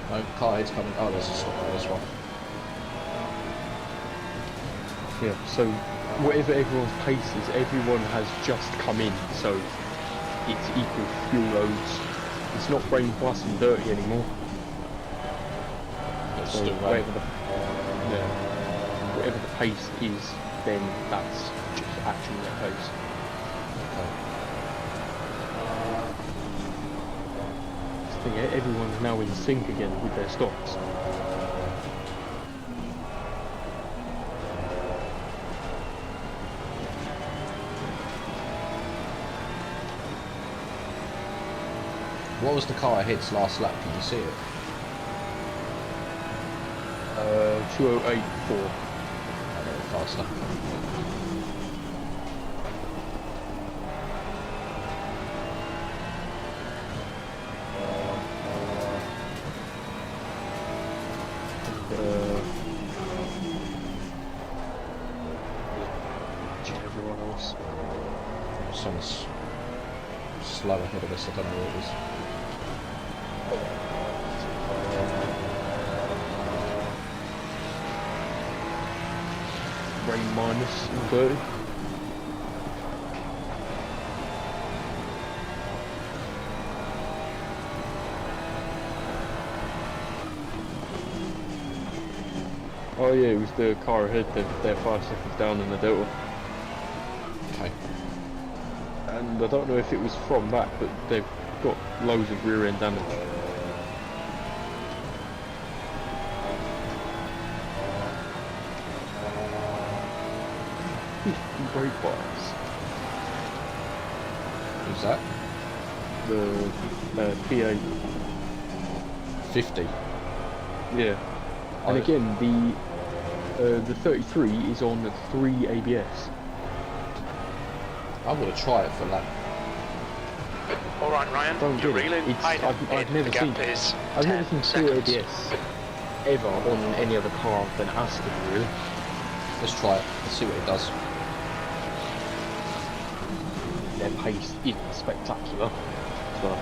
No, car head's coming. Oh, there's a stop there, this one. Yeah, so whatever everyone's pace is, everyone has just come in, so it's equal fuel loads. It's not brain plus and dirty anymore. It's So still whatever raining. whatever the pace is, then that's just actually their pace. I think everyone's now in sync again with their stops. What was the car ahead's last lap? Can you see it? 2084. A little faster. Everyone else. Someone's slow ahead of us. I don't know who it is. Rain minus 30. Oh yeah, it was the car ahead. They're 5 seconds down in the delta. Okay. And I don't know if it was from that, but they've got loads of rear end damage. 50 brake bias. Who's that? The P8. 50. Yeah. And again, the 33 is on 3 ABS. I'm gonna try it for that. All right, Ryan, Don't you're do it. reeling. It's- Hide I've in. never The gap seen- is I've 10 never seen 4 seconds. ABS ever on any other car than Aston, really. Let's try it. Let's see what it does. Their pace is spectacular. So,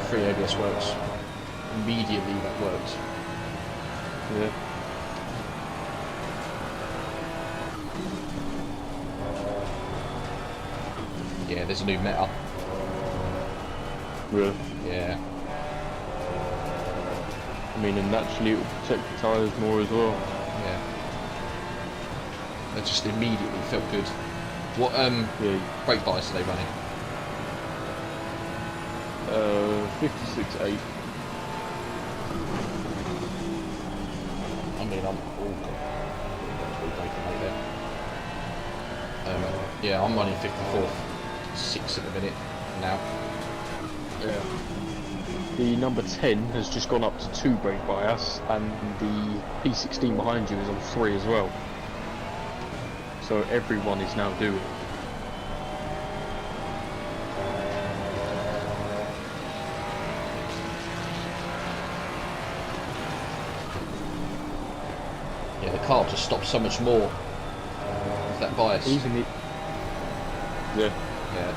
3 ABS works. Immediately that works. yeah. Yeah, there's a new meta. Really. Yeah. I mean, and naturally it will protect the tyres more as well. Yeah. That just immediately felt good. What Yeah. brake bias are they running? 56.8. I mean, I'm all good. Yeah, I'm running 54.6 at the minute now. Yeah. The number 10 has just gone up to 2 brake bias, and the P16 behind you is on 3 as well. So everyone is now doing it. Yeah, the car just stops so much more with that bias. Even it. Yeah. Yeah.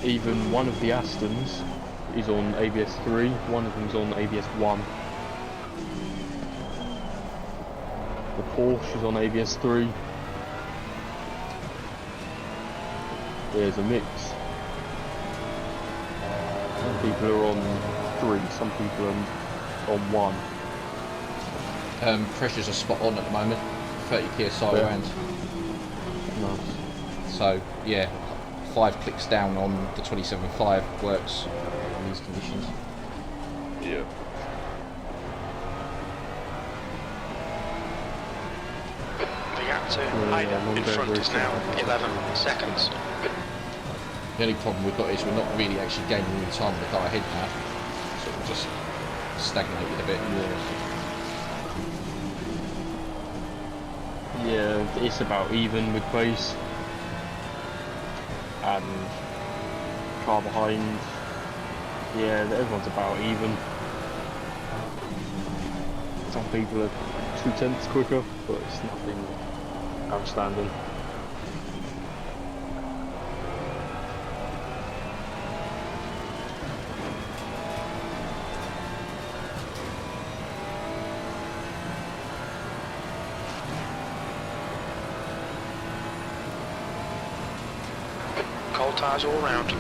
Even one of the Astons is on ABS 3, one of them's on ABS 1. The Porsche is on ABS 3. There's a mix. Some people are on 3, some people are on 1. Pressures are spot on at the moment. 30 psi Yeah. around. Nice. So yeah, 5 clicks down on the 27.5 works in these conditions. Yeah. The gap to Hayden in very, front very is now 11 seconds. The only problem we've got is we're not really actually gaining any time with the car ahead now. So we're just stagnated a bit. Yeah, it's about even with pace. And car behind, yeah, everyone's about even. Some people are 2/10 quicker, but it's nothing outstanding. Cold tyres all round.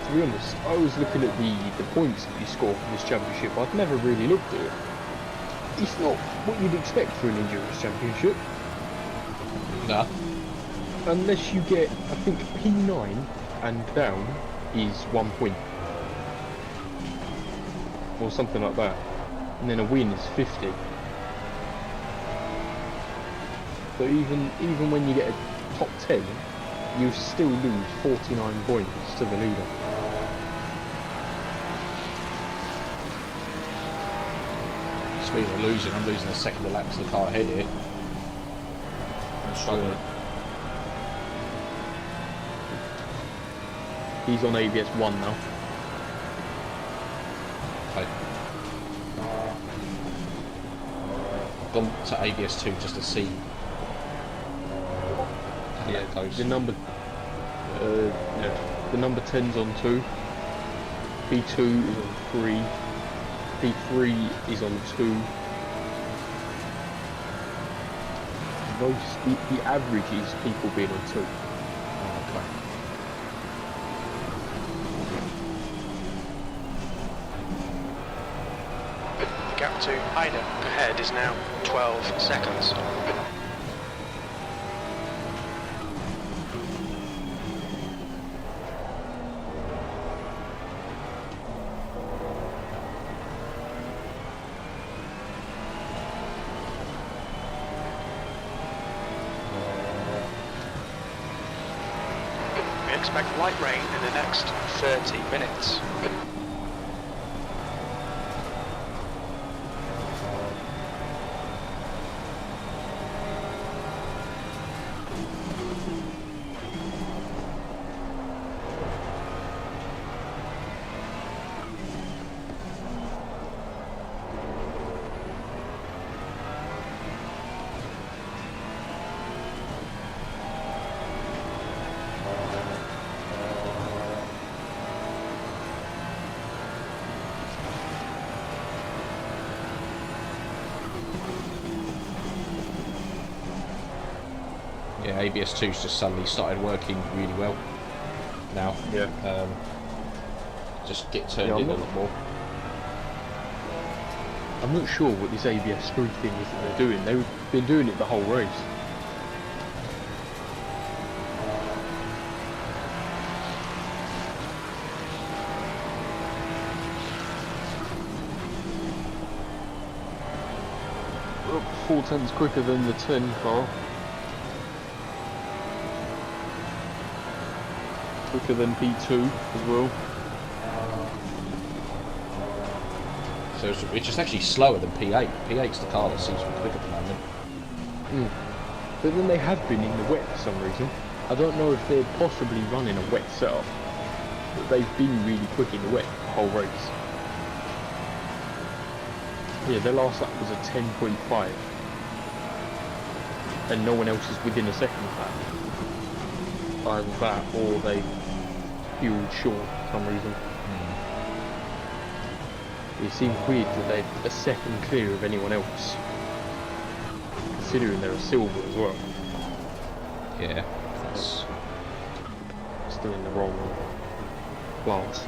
To be honest, I was looking at the points that you score for this championship. I'd never really looked at it. It's not what you'd expect for an endurance championship, No. unless you get, I think P9 and down is 1 point, or something like that, and then a win is 50. So even when you get a top 10, you still lose 49 points to the leader. Speaking of losing, I'm losing a second of lap to the car ahead here. I'm struggling. He's on ABS 1 now. Okay. I've gone to ABS 2 just to see how that goes. The number, the number 10's on 2. P2 is on 3. P3 is on 2. The average is people being on 2. Okay. The gap to Ida ahead is now 12 seconds. We expect light rain in the next 30 minutes. Yeah, ABS 2's just suddenly started working really well now. Yeah. Just get turned Yeah, in a lot more. I'm not sure what this ABS 3 thing is that they're doing. They've been doing it the whole race. We're 4/10 quicker than the 10 car. Quicker than P2 as well. So it's just actually slower than P8. P8's the car that seems to be quick at the moment. But then they have been in the wet for some reason. I don't know if they're possibly running a wet setup, but they've been really quick in the wet the whole race. Yeah, their last lap was a 10.5, and no one else is within a second of that. Either that or they fueled short for some reason. It seems weird that they're a second clear of anyone else, considering they're a silver as well. Yeah, that's... Still in the wrong class.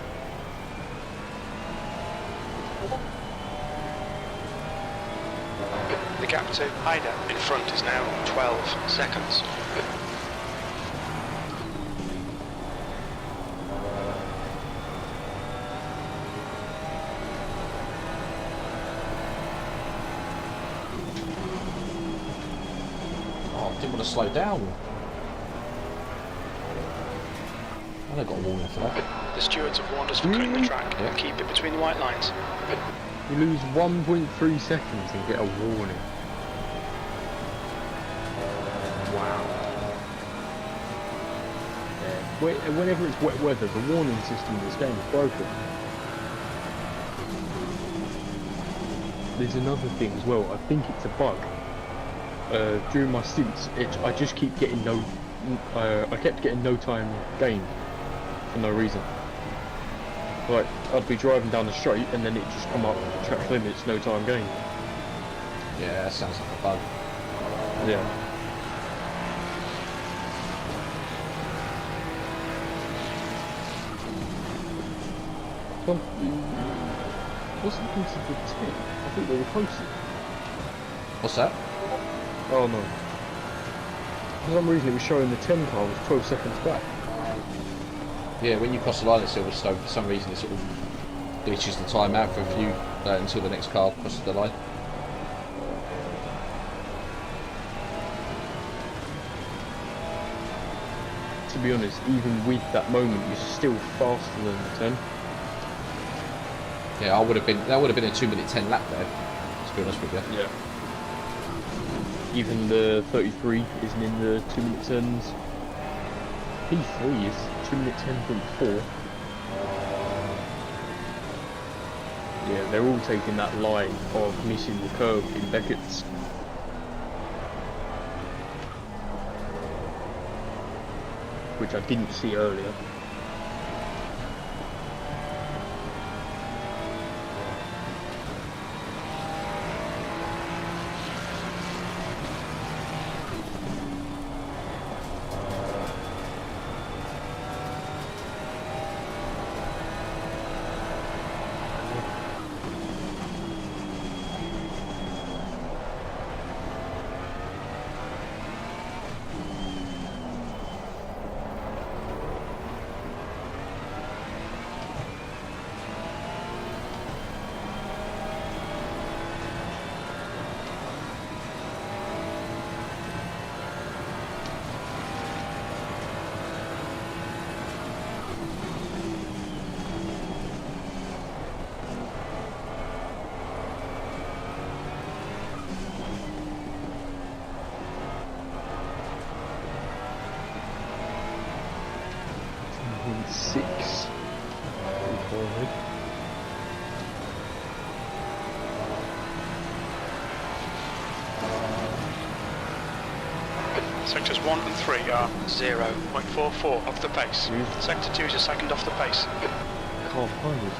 The gap to Ida in front is now 12 seconds. Didn't want to slow down. I got a warning for that. The stewards have warned us for cutting the track. Yeah. Keep it between the white lines. You lose 1.3 seconds and get a warning. Wow. Yeah. Whenever it's wet weather, the warning system in this game is broken. There's another thing as well. I think it's a bug. During my stints, I just keep getting I kept getting no time gained for no reason. Like, I'd be driving down the straight and then it just come up, track limits, no time gained. Yeah, that sounds like a bug. Yeah. Well, what's happened to the 10? I think they were closer. What's that? Oh no. For some reason it was showing the 10 car was 12 seconds back. Yeah, when you cross the line at Silverstone, for some reason it sort of glitches the time out for a few until the next car crosses the line. To be honest, even with that moment, you're still faster than the 10. Yeah, that would have been a 2-minute 10 lap there, to be honest with you. Yeah. Even the 33 isn't in the 2-minute 10s. P3 is 2 minute 10.4. Yeah, they're all taking that line of missing the curve in Beckett's. Which I didn't see earlier. Six. Forward. Sectors 1 and 3 are 0.44 off the pace. Sector 2 is a second off the pace. Car forward.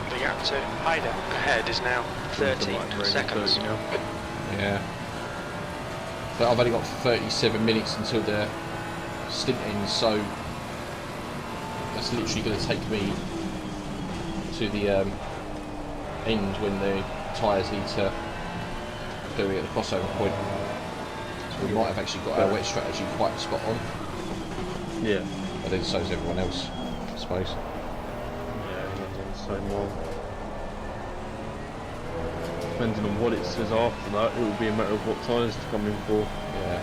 The gap to Hyder ahead is now 13 seconds. Yeah. But I've only got 37 minutes until the stint ends, so that's literally going to take me to the end when the tyres need to do it at the crossover point. So we might have actually got our wet strategy quite spot on. Yeah. But then so is everyone else, I suppose. So well. Depending on what it says after that, it will be a matter of what tyres to come in for. Yeah.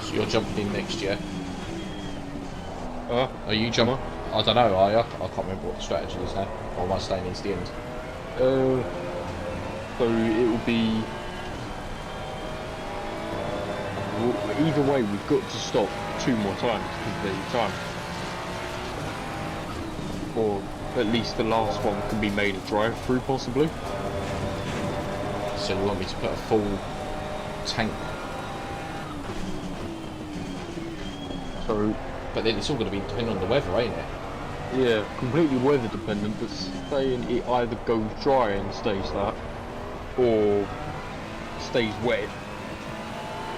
So you're jumping in next year? Are you jumping? I don't know, are you? I can't remember what the strategy is now. Or am I staying into the end? So it will be... Well, either way, we've got to stop 2 more times because of the time. Or at least the last one can be made a drive-through, possibly. So you want me to put a full tank? So But then it's all going to be dependent on the weather, ain't it? yeah, completely weather dependent. But saying it either goes dry and stays that, or stays wet.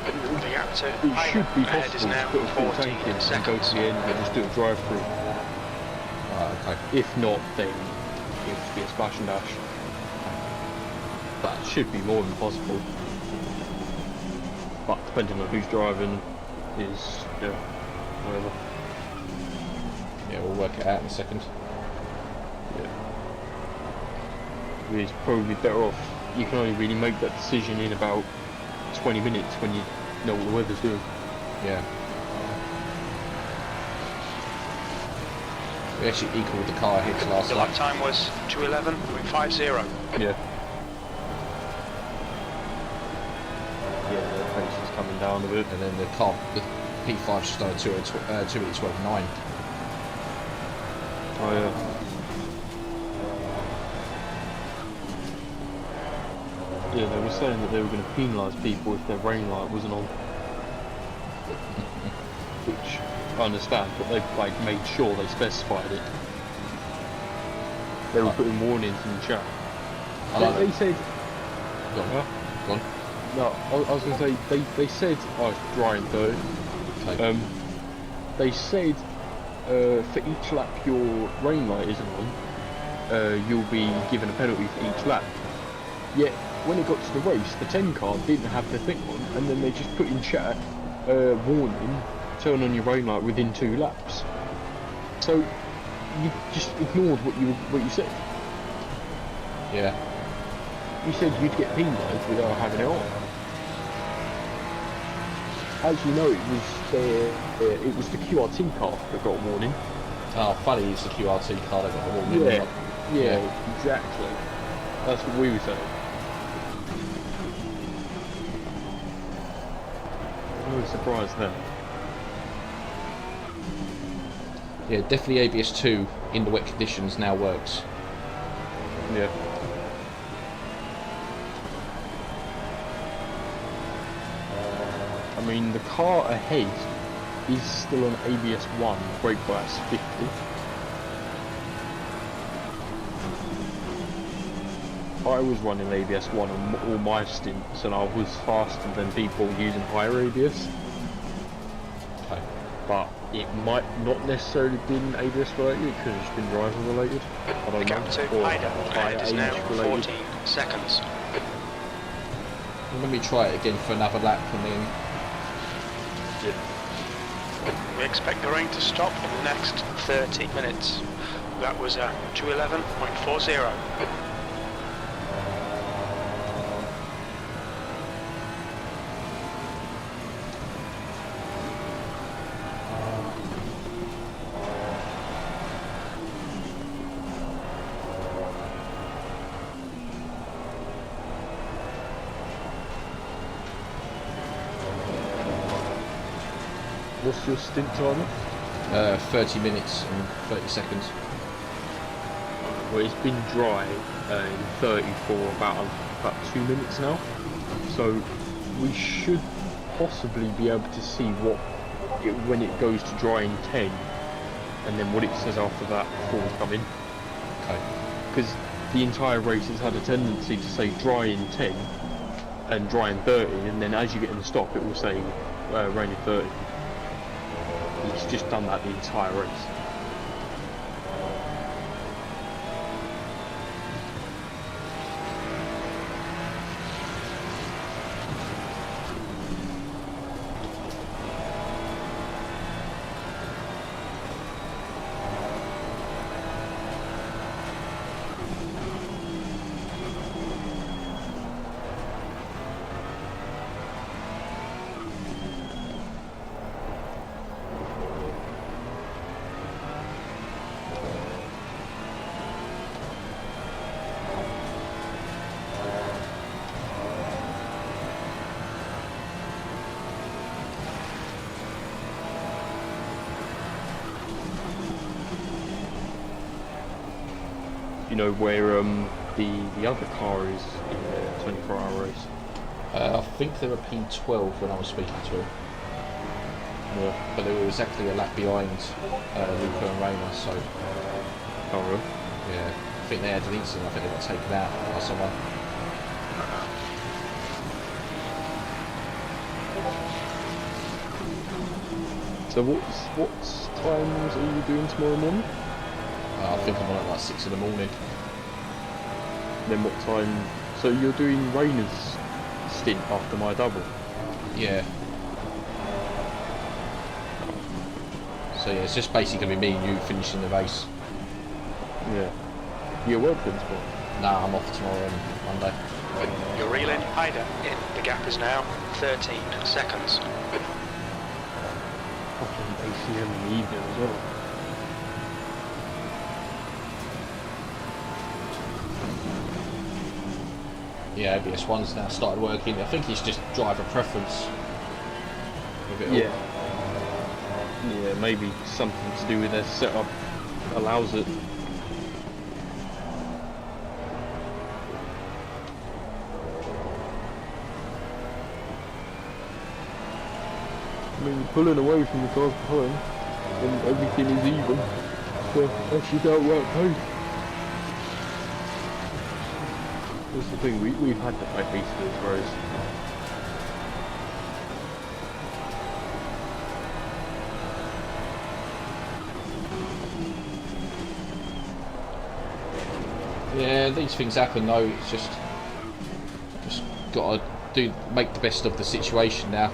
The gap to It should be ahead possible is to now put a full 14 tank in and go seconds. to the end and just do a drive-through. Right, okay. If not, then it would be a splash and dash. That should be more than possible. But depending on who's driving, is whatever. Yeah, we'll work it out in a second. Yeah. It's probably better off. You can only really make that decision in about 20 minutes when you know what the weather's doing. Yeah. We actually equalled the car hits last The lap. lap time was 2:11.50. Yeah. Yeah, the pace is coming down a bit. And then the P5 just done a 2 minutes 12.9. Oh yeah. Yeah, they were saying that they were going to penalise people if their rain light wasn't on. Which I understand, but they made sure they specified it. They were putting warnings in the chat. They said. Go on. Huh? Go on. No, I was going to say they said it's dry and dirty. Okay. They said for each lap your rain light isn't on, you'll be given a penalty for each lap. Yet when it got to the race, the 10 car didn't have the thing on, and then they just put in chat warning, turn on your rain light within 2 laps. So you just ignored what you said. Yeah. You said you'd get penalised without having it on. As you know, it was the QRT car that got a warning. Oh, funny, it's the QRT car that got the warning. Yeah, exactly. That's what we were saying. No surprise there. Yeah, definitely ABS2 in the wet conditions now works. Yeah. I mean, the car ahead is still on ABS1, brake bias 50. I was running ABS1 on all my stints, and I was faster than people using higher ABS. Okay. But it might not necessarily been ABS related, it could have just been driver related. I The don't gap know. to Or Ida higher ahead is now age related. 14 seconds. Let me try it again for another lap and then... We expect the rain to stop in the next 30 minutes. That was 2:11.40. What's your stint time? 30 minutes and 30 seconds. Well, it's been dry in 30 for about 2 minutes now, so we should possibly be able to see when it goes to dry in 10, and then what it says after that before we come in. Okay. Because the entire race has had a tendency to say dry in 10 and dry in 30, and then as you get in the stop, it will say rain in 30. It's just done that the entire race. You know where the other car is in the 24-hour race? I think they were P12 when I was speaking to him. Yeah. but they were exactly a lap behind Luca and Rayner, so Oh, really? yeah, I think they had an incident. I think they got taken out by someone. So what times are you doing tomorrow morning? I think I'm on at like 6 in the morning. Then what time? So you're doing Rayner's stint after my double. Yeah. So yeah, it's just basically gonna be me and you finishing the race. Yeah. You're working tomorrow. Nah, I'm off tomorrow and Monday. You're reeling. Ida in. The gap is now 13 seconds. Fucking ACM in the evening as well. Yeah, ABS1's now started working. I think it's just driver preference with it all. Yeah. Yeah, maybe something to do with their setup allows it. I mean, pulling away from the cars behind, and everything is even. So that should outright pace. That's the thing, we've had to play pace for this race. Yeah, these things happen though. It's just gotta make the best of the situation now.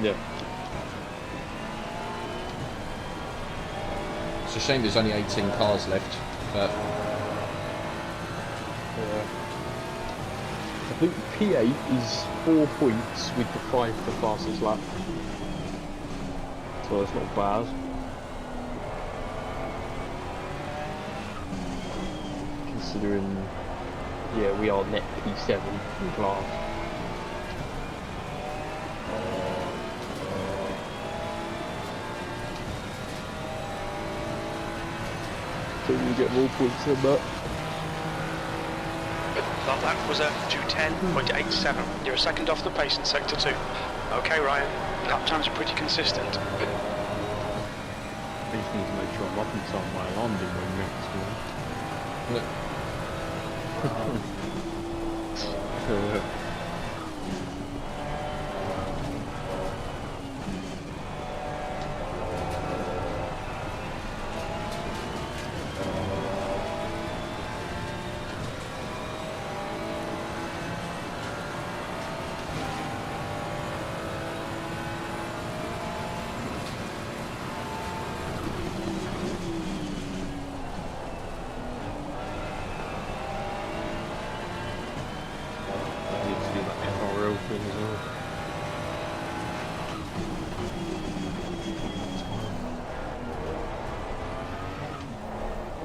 Yeah. It's a shame there's only 18 cars left, but I think P8 is 4 points with the 5 for fastest lap. So that's not bad. Considering, yeah, we are net P7 in class. So you get more points than that. That lap was a 2:10.87. You're a second off the pace in sector 2. Okay, Ryan. Lap times are pretty consistent. I just need to make sure I'm up in time while I'm doing my next one.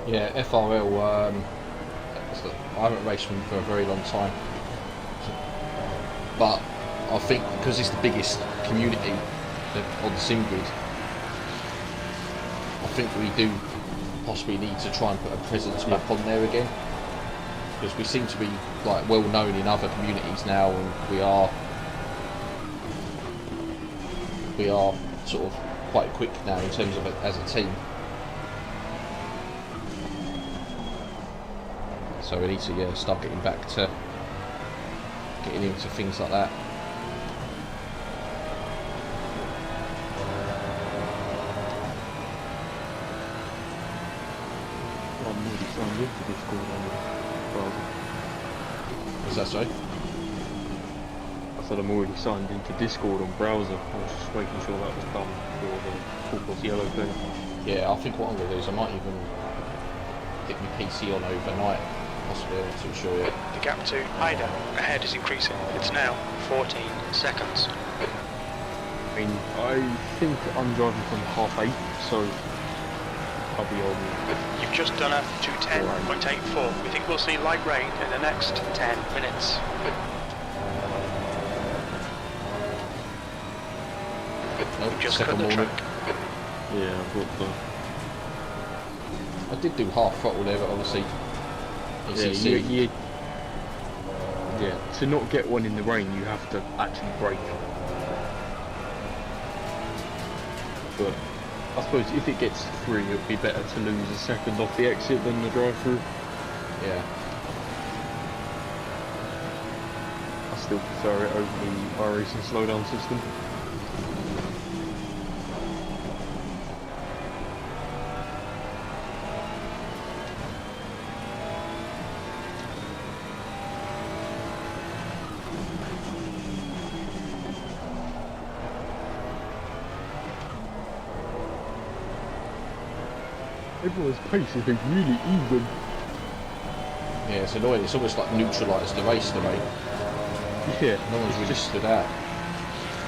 yeah, FRL. I haven't raced them for a very long time, but I think because it's the biggest community on the sim grid, I think we do possibly need to try and put a presence back on there again, because we seem to be like well known in other communities now, and we are sort of quite quick now in terms of as a team. So we need to start getting back to getting into things like that. I'm really signed into Discord on the browser. What's that, sorry? I said I'm already signed into Discord on browser. I was just making sure that was done for the full course yellow thing. Yeah, I think what I'm going to do is I might even get my PC on overnight. Possibly, I'm not too sure yet. The gap to Ida ahead is increasing. It's now 14 seconds. I mean, I think I'm driving from 8:30, so I'll be on. You've just done a 2:10.84. We think we'll see light rain in the next 10 minutes. Nope, Just second cut the morning. track. Yeah, I thought so. I did do half throttle there, but obviously ACC. Yeah, to not get one in the rain, you have to actually brake. but I suppose if it gets to 3, it would be better to lose a second off the exit than the drive-through. Yeah. I still prefer it over the iRacing slowdown system. Everyone's pace has been really even. Yeah, it's annoying. It's almost like neutralised the race to me. Yeah. No one's really stood out.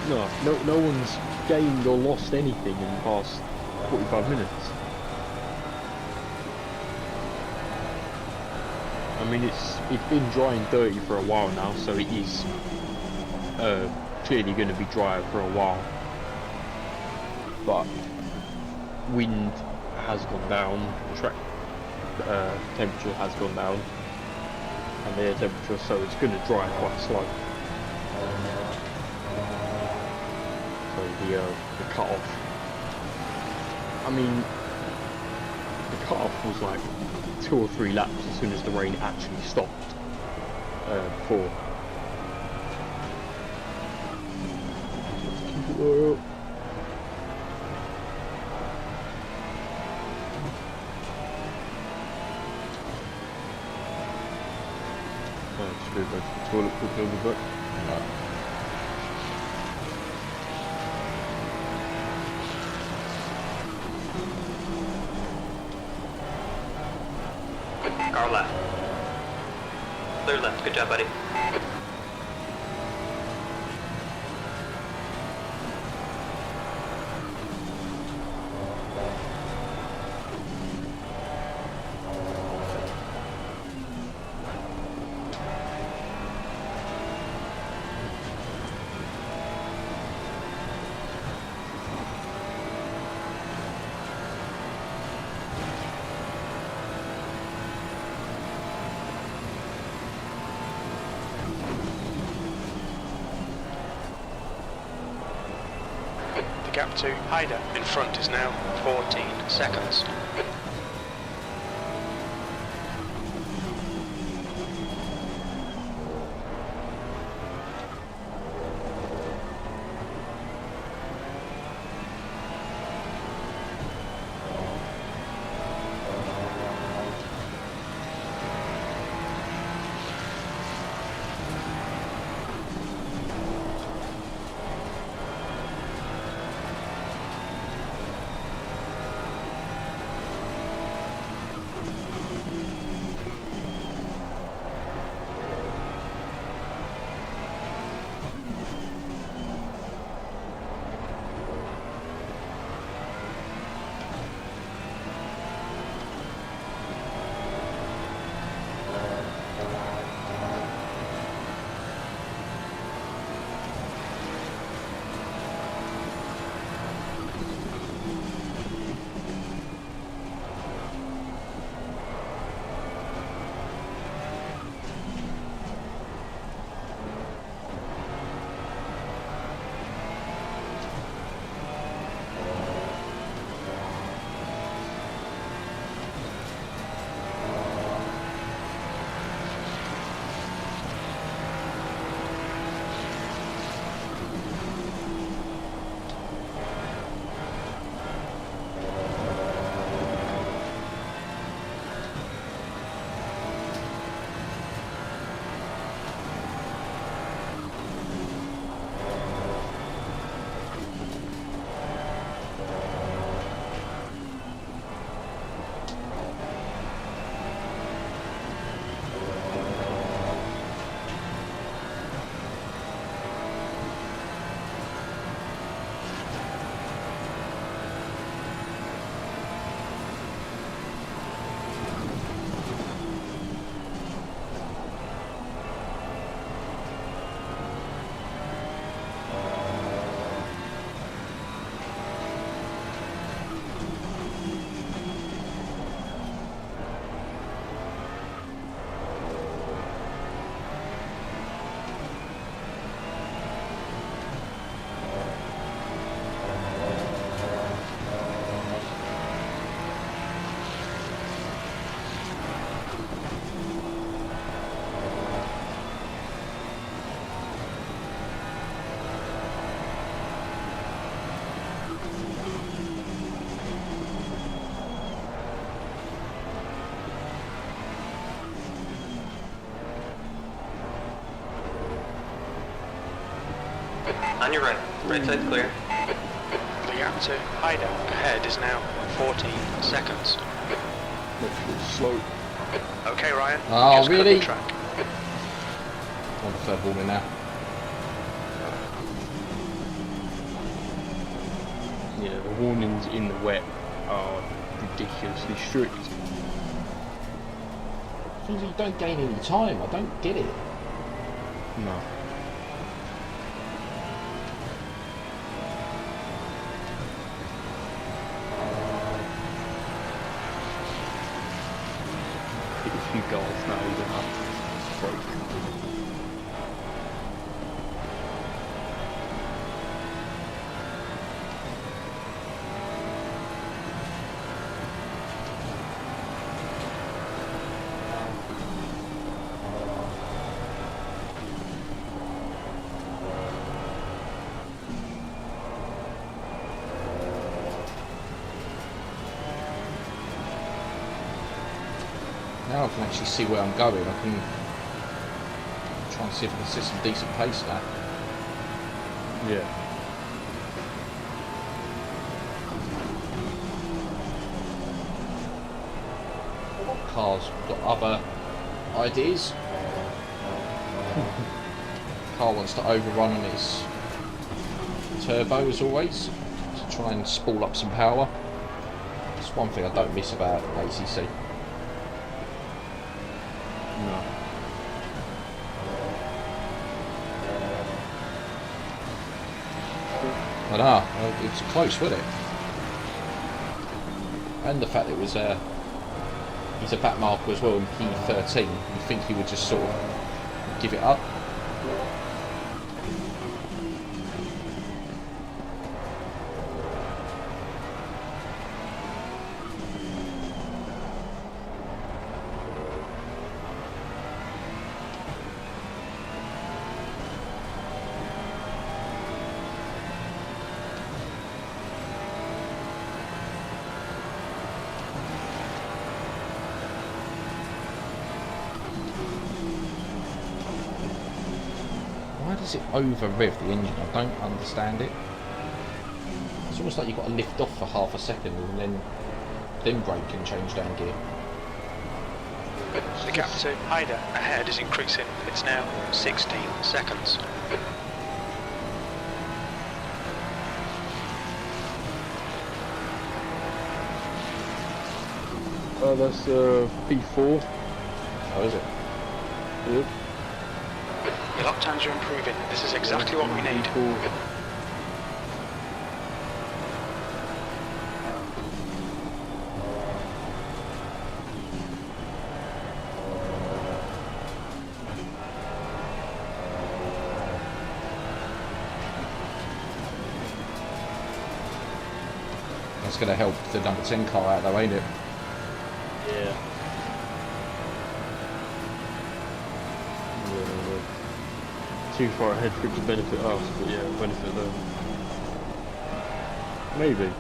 No one's gained or lost anything in the past 45 minutes. I mean, it's been dry and dirty for a while now, so it is clearly going to be dry for a while. But wind has gone down, track temperature has gone down, and the air temperature, so it's going to dry quite slow. So the cut-off, I mean, the cut-off was like 2 or 3 laps as soon as the rain actually stopped before. Just go to the toilet quickly on the back. Car left. Clear left. Good job, buddy. The gap to Hyder in front is now 14 seconds. On your right. Right side's clear. The gap to Hyder ahead is now 14 seconds. Slow. Okay, Ryan. Oh, just cut the really? track. On the third warning now. Yeah, the warnings in the wet are ridiculously strict. Things you don't gain any time. I don't get it. No. If you go off now, you're gonna have to break. Now I can actually see where I'm going. I can try and see if I can set some decent pace now. Yeah. Car's got other ideas. Car wants to overrun on its turbo as always to try and spool up some power. It's one thing I don't miss about ACC. No. I know, it was close, wasn't it? And the fact that it was he's a back marker as well in P13. You think he would just sort of give it up? Why does it over-rev the engine? I don't understand it. It's almost like you've got to lift off for half a second and then brake and change down gear. The gap to Hyder ahead is increasing. It's now 16 seconds. That's P4. Oh, is it? Yep. Your lap times are improving. This is exactly what we need. P4. That's going to help the number 10 car out though, ain't it? Yeah. Too far ahead for it to benefit us, but yeah, it'll benefit them. Maybe.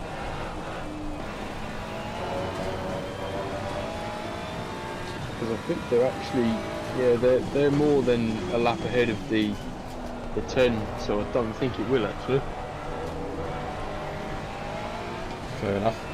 Because I think they're actually, yeah, they're more than a lap ahead of the 10, so I don't think it will actually. Fair enough.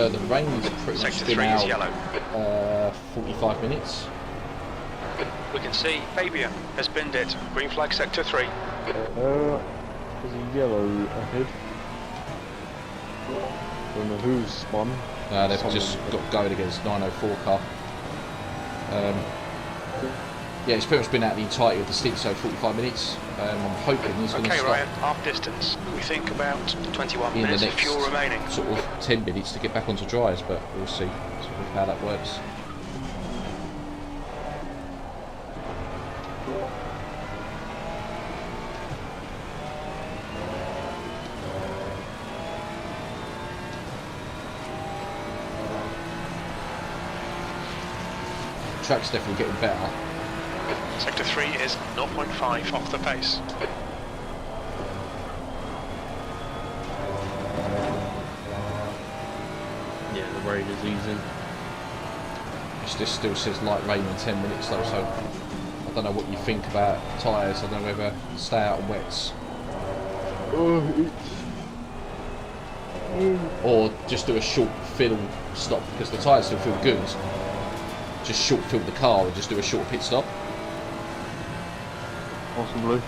The rain's pretty much Sector been 3 out is yellow. 45 minutes. We can see Fabian has binned it. Green flag sector 3. There's a yellow ahead. Don't know who's spun. They've Someone- just got going against 904 car. Yeah, it's pretty much been out the entirety of the stint, so 45 minutes. I'm hoping he's going to Okay, stop Ryan, half distance. We think about 21 in the minutes of next fuel remaining. sort of 10 minutes to get back onto dryers, but we'll see sort of how that works. The track's definitely getting better. Sector 3 is 0.5 off the pace. Yeah, the rain is easing. This still says light rain in 10 minutes though, so I don't know what you think about tyres. I don't know whether stay out on wets or just do a short fill stop, because the tyres still feel good. Just short fill the car and just do a short pit stop. Possibly.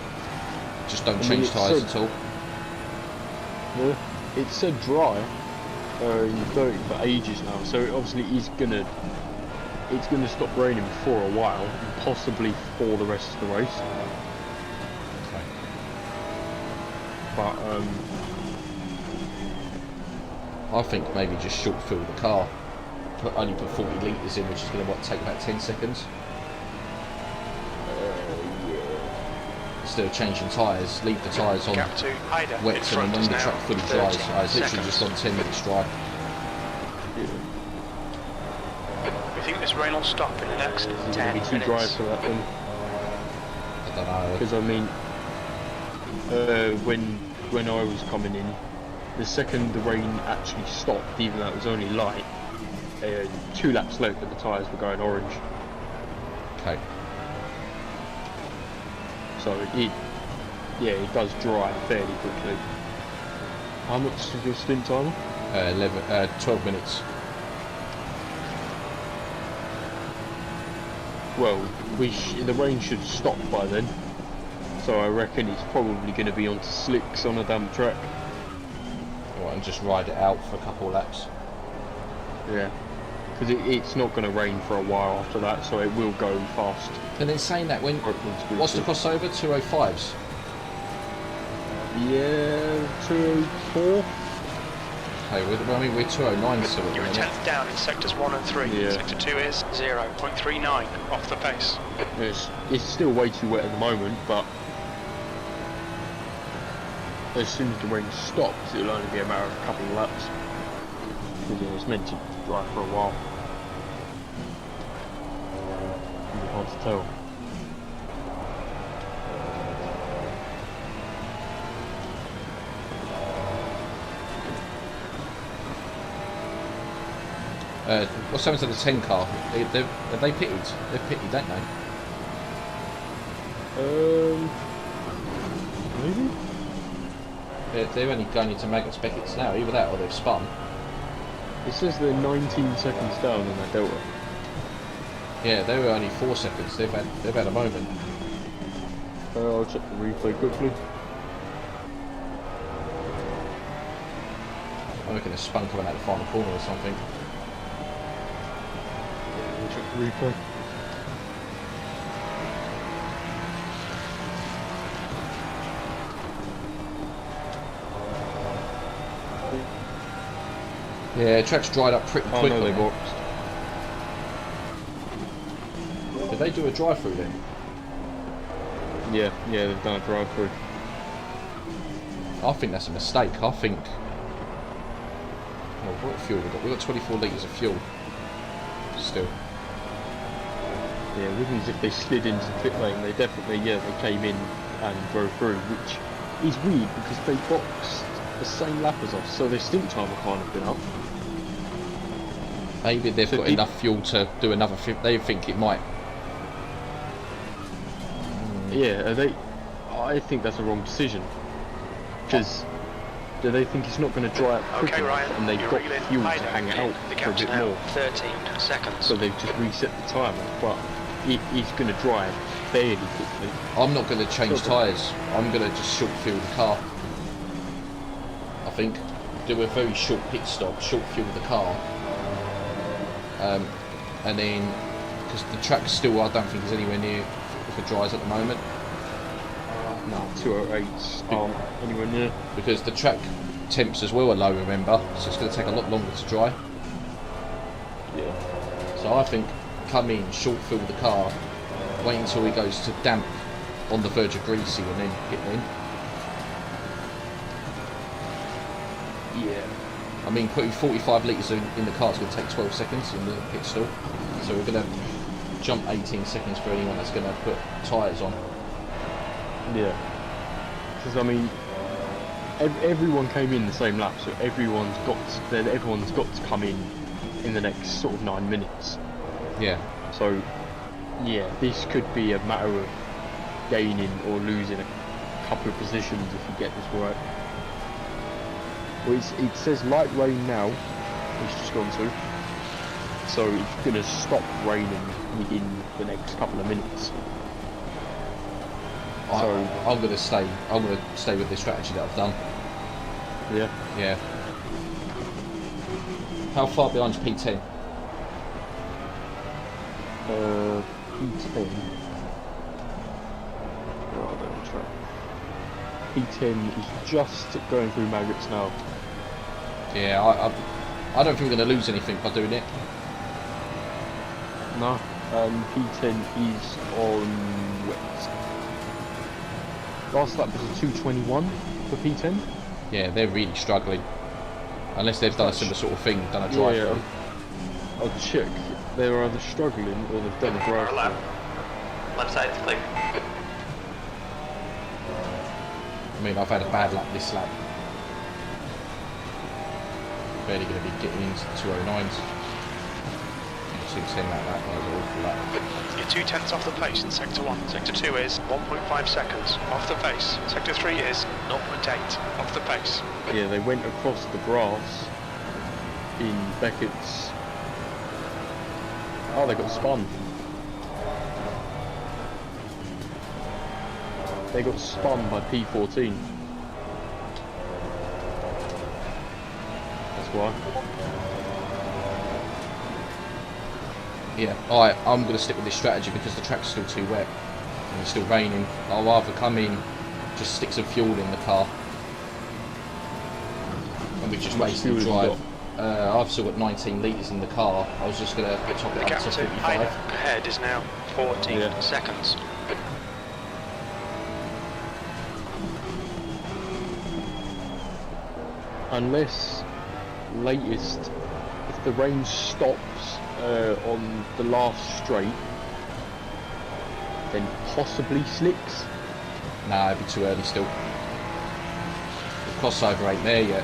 Just don't change tyres at all. Yeah, it said dry in 30 for ages now, so it obviously it's gonna stop raining for a while, and possibly for the rest of the race. Okay. But I think maybe just short fill the car. Only put 40 litres in, which is going to take about 10 seconds. Instead of changing tyres, leave the tyres on Gap to Hyder. In wet, and front when is the now track fully 13 dries, it's literally seconds. just on 10 minutes dry. We think this rain will stop in the next it's 10 gonna be too dry minutes. for that then. I don't know. Because I mean, when I was coming in, the second the rain actually stopped, even though it was only light, 2 laps later the tyres were going orange. Okay. So it does dry fairly quickly. How much is your stint time? 12 minutes. Well, the rain should stop by then. So I reckon it's probably going to be onto slicks on a damp track. Right, and just ride it out for a couple of laps. Yeah. Because it's not going to rain for a while after that, so it will go fast. And then saying that, what's the crossover? 205s? Yeah, 204? Hey, we're 209 still at the You're a minute. tenth down in sectors 1 and 3. Yeah. Sector 2 is 0.39 off the pace. It's still way too wet at the moment, but as soon as the rain stops, it'll only be a matter of a couple of laps. Because it's meant to dry for a while. It's hard to tell. What's happened to the 10 car? Have they pitted? They've pitted, don't they? Maybe? They're only going into Magnus Beckett's now, either that or they've spun. It says they're 19 seconds down on that delta. Yeah, they were only 4 seconds. They've had a moment. I'll check the replay quickly. I reckon they're spun coming out the final corner or something. Yeah, we'll check the replay. Yeah, track's dried up pretty Oh quick. no, they on boxed. there. Did they do a drive-through then? Yeah, they've done a drive-through. I think that's a mistake. I think... Oh, what fuel we got? We got 24 litres of fuel. Still. Yeah, Wiggins, if they slid into the pit lane, they definitely, they came in and drove through, which is weird because they boxed the same lap as us, so their stint time have kind of been up. Maybe they've got enough fuel to do another... They think it might... Yeah, I think that's a wrong decision. Because do they think it's not going to dry up quick Okay, enough, Ryan, and they've you're got reeling. fuel to Hyder hang it in. out The for a gap's bit now more. 13 seconds. So they've just reset the timer, but it's going to dry fairly quickly. I'm not going to change tyres. I'm going to just short fuel the car. I think. Do a very short pit stop, short fuel the car. And then, because the track still, I don't think is anywhere near for dries at the moment. No, 208s aren't anywhere near. Because the track temps as well are low, remember? So it's going to take a lot longer to dry. Yeah. So I think come in, short fill the car, wait until it goes to damp on the verge of greasy and then hit in. Yeah. I mean, putting 45 litres in the car is going to take 12 seconds in the pit stall. So we're going to jump 18 seconds for anyone that's going to put tyres on. Yeah. Because I mean, everyone came in the same lap, so everyone's got to come in the next sort of 9 minutes. Yeah. So, yeah, this could be a matter of gaining or losing a couple of positions if you get this right. Well, it says light rain now. It's just gone to. So it's gonna stop raining within the next couple of minutes. I'm gonna stay with the strategy that I've done. Yeah. Yeah. How far behind's P10? P10. Where are they on track? P10 is just going through maggots now. Yeah, I don't think we're gonna lose anything by doing it. No. P10 is on wet. Last lap was a 2:21 for P10. Yeah, they're really struggling. Unless they've done a similar sort of thing, done a drive through. I'll check. They're either struggling or they've done a drive through. Left side's clear. I mean, I've had a bad lap this lap. Barely going to be getting into the 209s. 210 that was an awful lap. You're 2/10 off the pace in Sector 1. Sector 2 is 1.5 seconds off the pace. Sector 3 is 0.8 off the pace. Yeah, they went across the grass in Beckett's. Oh, they got spun. They got spun by P14. That's why. Yeah, alright, I'm going to stick with this strategy because the track's still too wet and it's still raining. I'll rather come in, just stick some fuel in the car and we just race the drive. I've still got 19 litres in the car. I was just going to top it The up gap to to 55. ahead is now 14 seconds. Unless latest, if the rain stops on the last straight, then possibly slicks. Nah, it'd be too early still. The crossover ain't there yet.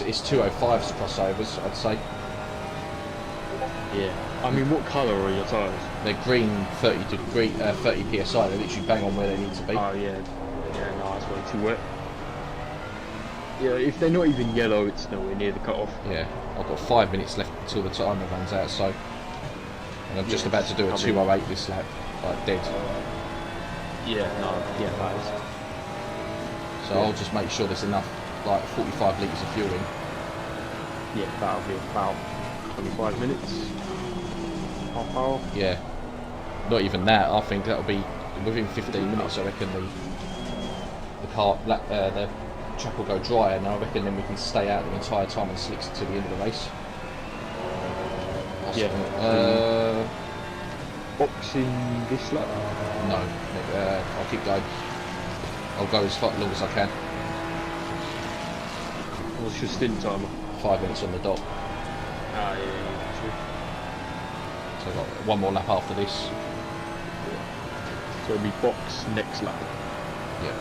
It's 205's crossovers, I'd say. Yeah. I mean, what colour are your tyres? They're green 30 psi. They're literally bang on where they need to be. Oh yeah. Yeah, no, it's way too wet. Yeah, if they're not even yellow, it's nowhere near the cut-off. Yeah, I've got 5 minutes left until the timer runs out, so... And I'm just about to do a 208 this lap, like dead. Yeah, no, yeah, that is. So I'll just make sure there's enough, like 45 litres of fuel in. Yeah, that'll be about 25 minutes. Half hour. Yeah. Not even that, I think that'll be within 15 minutes, I reckon the track will go dry, and I reckon then we can stay out the entire time and slicks to the end of the race. Yeah. Boxing this lap? No, I'll keep going. I'll go as long as I can. What's your stint timer? 5 minutes on the dot. Ah, yeah, true. So I've got one more lap after this. So it'll be box next lap. Yeah.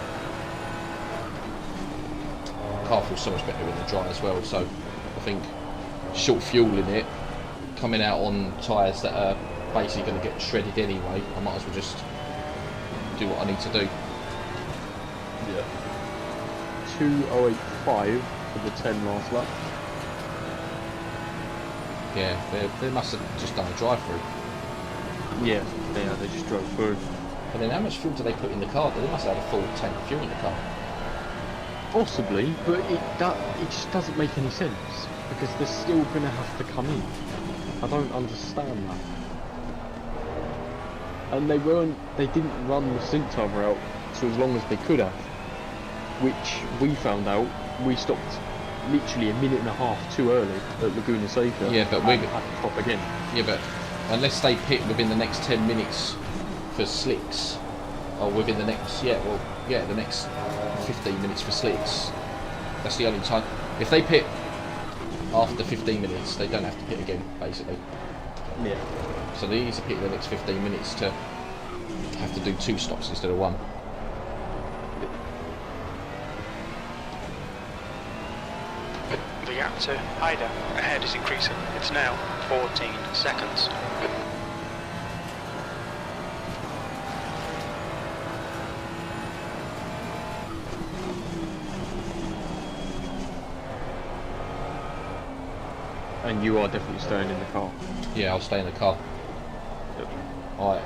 The car feels so much better in the dry as well, so I think short fuel in it, coming out on tyres that are basically going to get shredded anyway, I might as well just do what I need to do. Yeah. 2:08.5 for the 10 last lap. Yeah, they must have just done a drive-through. Yeah, they just drove through. But then how much fuel do they put in the car? They must have had a full tank of fuel in the car. Possibly, but it just doesn't make any sense, because they're still going to have to come in. I don't understand that. And they didn't run the sync timer out so as long as they could have, which we found out, we stopped literally a minute and a half too early at Laguna Seca. Yeah, but we had to stop again. Yeah, but unless they pit within the next 10 minutes for slicks, or within the next, the next 15 minutes for slicks, that's the only time. If they pit after 15 minutes, they don't have to pit again, basically. Yeah. So they need to pick the next 15 minutes to have to do 2 stops instead of 1. The gap to Ida ahead is increasing. It's now 14 seconds. And you are definitely staying in the car. Yeah, I'll stay in the car. Yep. Alright,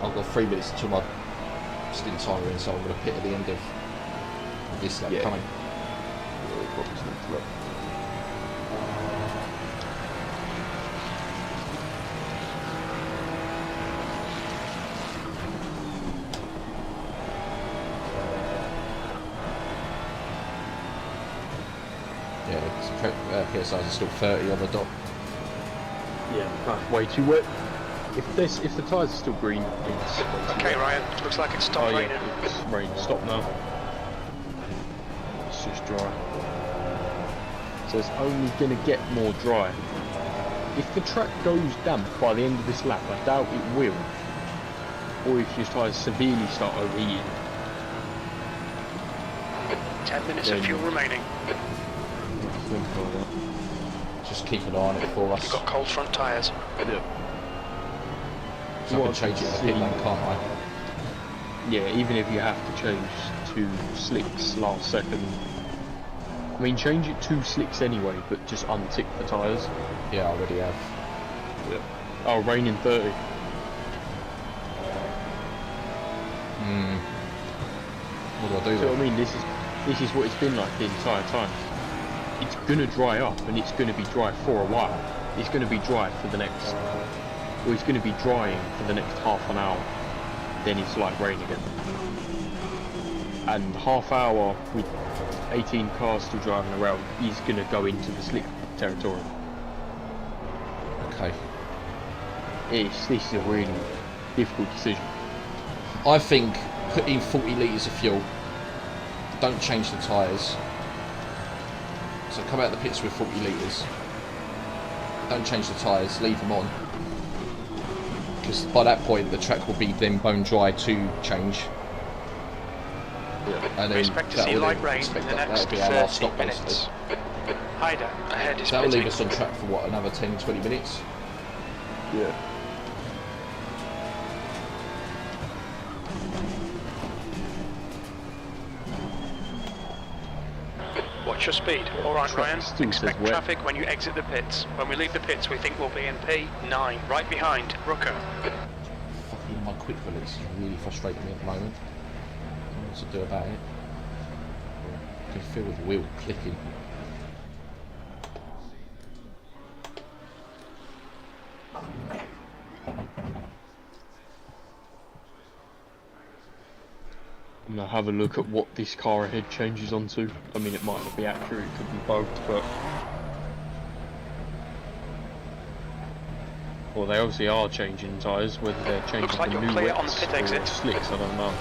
I've got 3 minutes until my stint timer in, so I'm going to pit at the end of this lap coming. Yeah, PSIs are still 30 on the dot. Yeah, that's way too wet. If the tyres are still green, it's Okay, Ryan, looks like it's stopped raining. Yeah, it's rain. Stop now. It's just dry. So it's only going to get more dry. If the track goes damp by the end of this lap, I doubt it will. Or if your tyres severely start overheating. 10 minutes of fuel remaining. Just keep an eye on it for us. You've got cold front tyres. Yeah. So I can change it in the pit lane, can't I? Yeah, even if you have to change to slicks last second. I mean, change it to slicks anyway, but just untick the tyres. Yeah, I already have. Yeah. Oh, rain in 30. What do I do So then? I mean, this is what it's been like the entire time. It's gonna dry up, and it's gonna be dry for a while. It's gonna be dry for the next, or it's gonna be drying for the next half an hour. Then it's like rain again. And half hour with 18 cars still driving around is gonna go into the slick territory. Okay. This is a really difficult decision. I think put in 40 litres of fuel. Don't change the tyres. So come out the pits with 40 litres. Don't change the tyres, leave them on. Because by that point the track will be then bone dry to change. Yeah. And We expect to see light rain in the next that'll be our last 30 stop minutes. basically. Ida ahead is That will leave pitting. us on track for what, another 10-20 minutes? Yeah. Watch your speed. Alright, Track Ryan. still says Expect wet. traffic when you exit the pits. When we leave the pits, we think we'll be in P9, right behind Rooker. Fucking my quick release is really frustrating me at the moment. I don't know what to do about it. I can feel the wheel clicking. I'm gonna have a look at what this car ahead changes onto. I mean, it might not be accurate, it could be bugged, but... Well, they obviously are changing tyres, whether they're changing Looks like the you're new clear on the wets pit or exit. slicks, I don't know.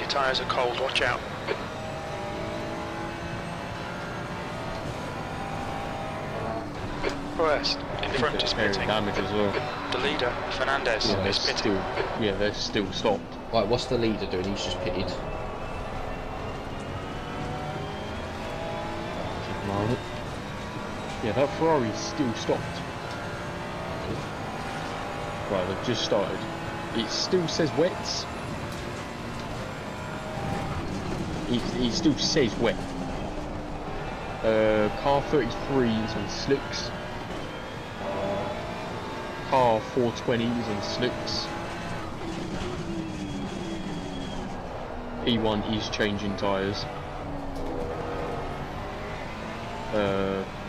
Your tyres are cold, watch out. West, in front is Very pitting. damage as well. The leader, Fernandez, Yeah, they're is pitting. still, yeah, they're still stopped. Right, what's the leader doing? He's just pitted. Yeah, that Ferrari's still stopped. Right, they've just started. It still says wets. It still says wet. Car 33 is on slicks. Car 420 is on slicks. P1 is changing tyres.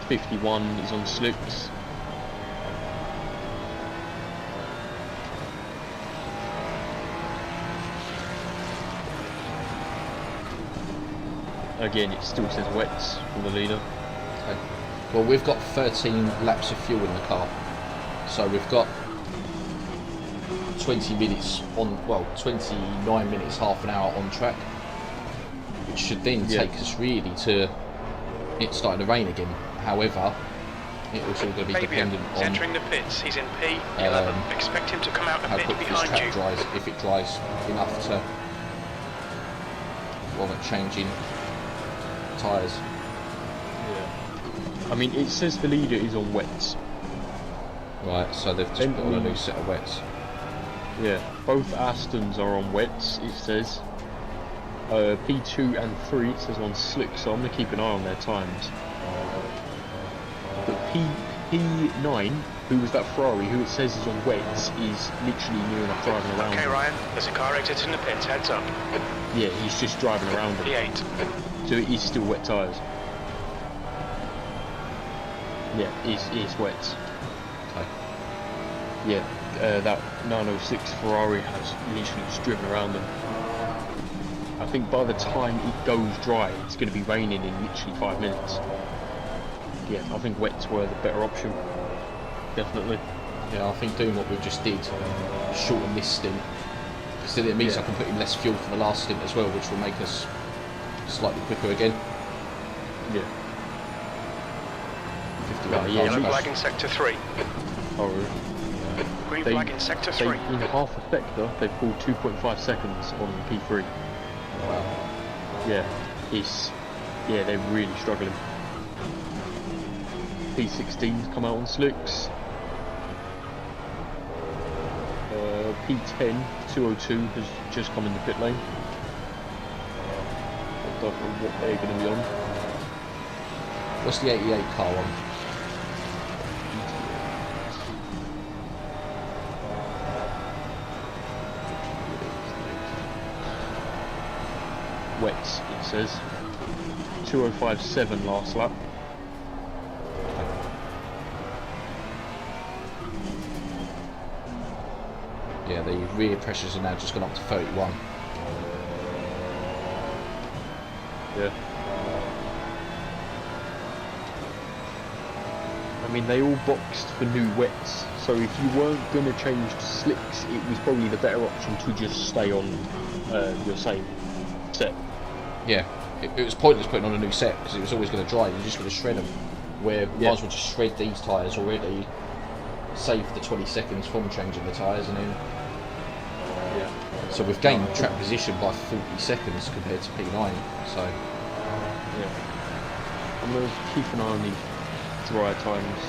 51 is on slicks. Again, it still says wets from the leader. Okay. Well, we've got 13 laps of fuel in the car. So we've got 20 minutes on, well, 29 minutes, half an hour on track. Which should then Yeah. take us really to it's starting to rain again. However, it's all going to be Fabian dependent is on entering the pits. He's in P11. Expect him to come out a how bit quick this behind track you. dries, if it dries enough to warrant changing tyres. Yeah. I mean, it says the leader is on wets. Right, so they've just put on a new set of wets. Yeah, both Astons are on wets, it says. P2 and 3 it says on slick, so I'm going to keep an eye on their times. But P9, who was that Ferrari, who it says is on wets, is literally near enough driving around. Okay, him. Ryan, there's a car exiting the pits. Heads up. Yeah, he's just driving around him. P8. So it is still wet tyres. Yeah, it's wets. Okay. Yeah, that 906 Ferrari has literally just driven around them. I think by the time it goes dry, it's going to be raining in literally 5 minutes. Yeah, I think wets were the better option. Definitely. Yeah, I think doing what we just did, shorten this stint, because then it means Yeah. I can put in less fuel for the last stint as well, which will make us slightly quicker again. Yeah. 51 yeah, cars Yellow back. flag in sector 3. Oh, really? Green They- flag in sector They, 3. in half a sector, they pulled 2.5 seconds on P3. Wow. Yeah, they're really struggling. P16's come out on slicks. P10, 202 has just come in the pit lane. I don't know what they're going to be on. What's the 88 car on? Wets, it says. 205.7 last lap. Yeah, the rear pressures are now just gone up to 31. Yeah. I mean, they all boxed for new wets, so if you weren't going to change to slicks, it was probably the better option to just stay on your same set. Yeah, it was pointless putting on a new set because it was always going to dry. You're just going to shred them. Where you might as well just shred these tyres already, save the 20 seconds from changing the tyres, and then. Yeah. So we've gained track position by 40 seconds compared to P9. So Yeah. I'm going to keep an eye on these dry times.